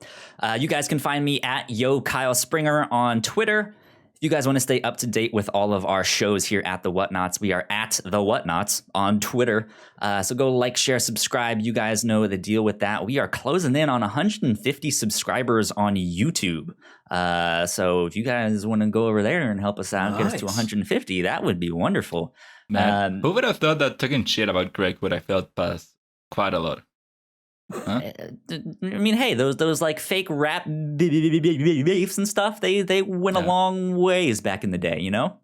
[SPEAKER 1] You guys can find me at Yo Kyle Springer on Twitter. If you guys want to stay up to date with all of our shows here at the Whatnauts, we are at the Whatnauts on Twitter. So go like, share, subscribe. You guys know the deal with that. We are closing in on 150 subscribers on YouTube. So if you guys want to go over there and help us out, get us to
[SPEAKER 3] Nice.
[SPEAKER 1] 150, that would be wonderful.
[SPEAKER 2] Man, who would have thought that talking shit about Greg would have felt past quite a lot? Huh?
[SPEAKER 1] I mean, hey, those like fake rap beefs and stuff, they went a long ways back in the day, you know?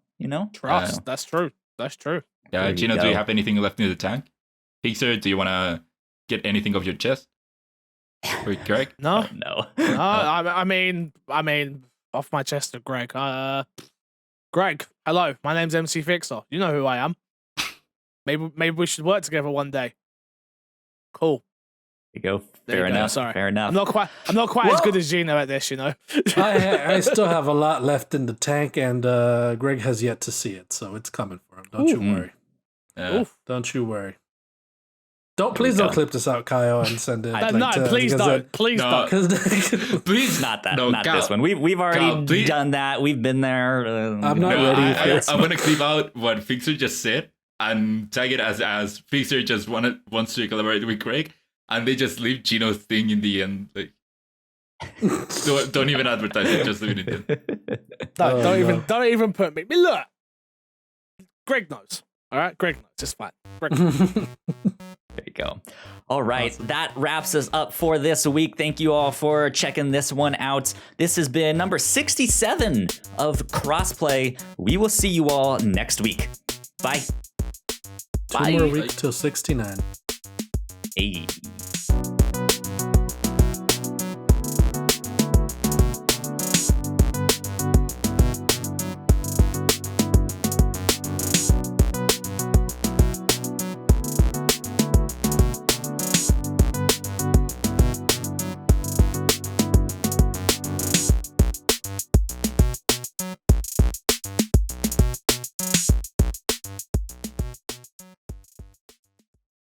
[SPEAKER 4] Trust. That's true. That's true.
[SPEAKER 2] Yeah,
[SPEAKER 1] There you
[SPEAKER 2] Gino, do
[SPEAKER 1] go.
[SPEAKER 2] you have anything left in the tank? Fixer, do you want to get anything off your chest? Or Greg?
[SPEAKER 4] No.
[SPEAKER 1] No.
[SPEAKER 4] I mean, off my chest of Greg. Greg, hello. My name's MC Fixer. You know who I am. Maybe we should work together one day. Cool.
[SPEAKER 1] There you go.
[SPEAKER 4] There
[SPEAKER 1] Fair
[SPEAKER 4] you go.
[SPEAKER 1] enough.
[SPEAKER 4] Sorry.
[SPEAKER 1] Fair enough.
[SPEAKER 4] I'm not quite as good as Gino at this, you know.
[SPEAKER 3] I still have a lot left in the tank, and Greg has yet to see it, so it's coming for him. Don't you worry. Don't you worry. Please don't clip this out, Kyle, and send it.
[SPEAKER 4] Please don't. Please don't.
[SPEAKER 2] Please,
[SPEAKER 1] not that.
[SPEAKER 2] No,
[SPEAKER 1] not
[SPEAKER 2] Kyle,
[SPEAKER 1] this one. We've already
[SPEAKER 2] Kyle,
[SPEAKER 1] done that. We've been there.
[SPEAKER 3] I'm not ready.
[SPEAKER 2] I want to clip out what Fixer just said and tag it as Fixer just wants to collaborate with Greg, and they just leave Gino's thing in the end. Like, don't even advertise it. Just leave it in there.
[SPEAKER 4] Don't even put me. Look, Greg knows. All right, Greg knows. It's fine. Greg knows.
[SPEAKER 1] There you go. All right, that wraps us up for this week. Thank you all for checking this one out. This has been number 67 of Crossplay. We will see you all next week. Bye.
[SPEAKER 3] Two more weeks till 69.
[SPEAKER 1] Hey.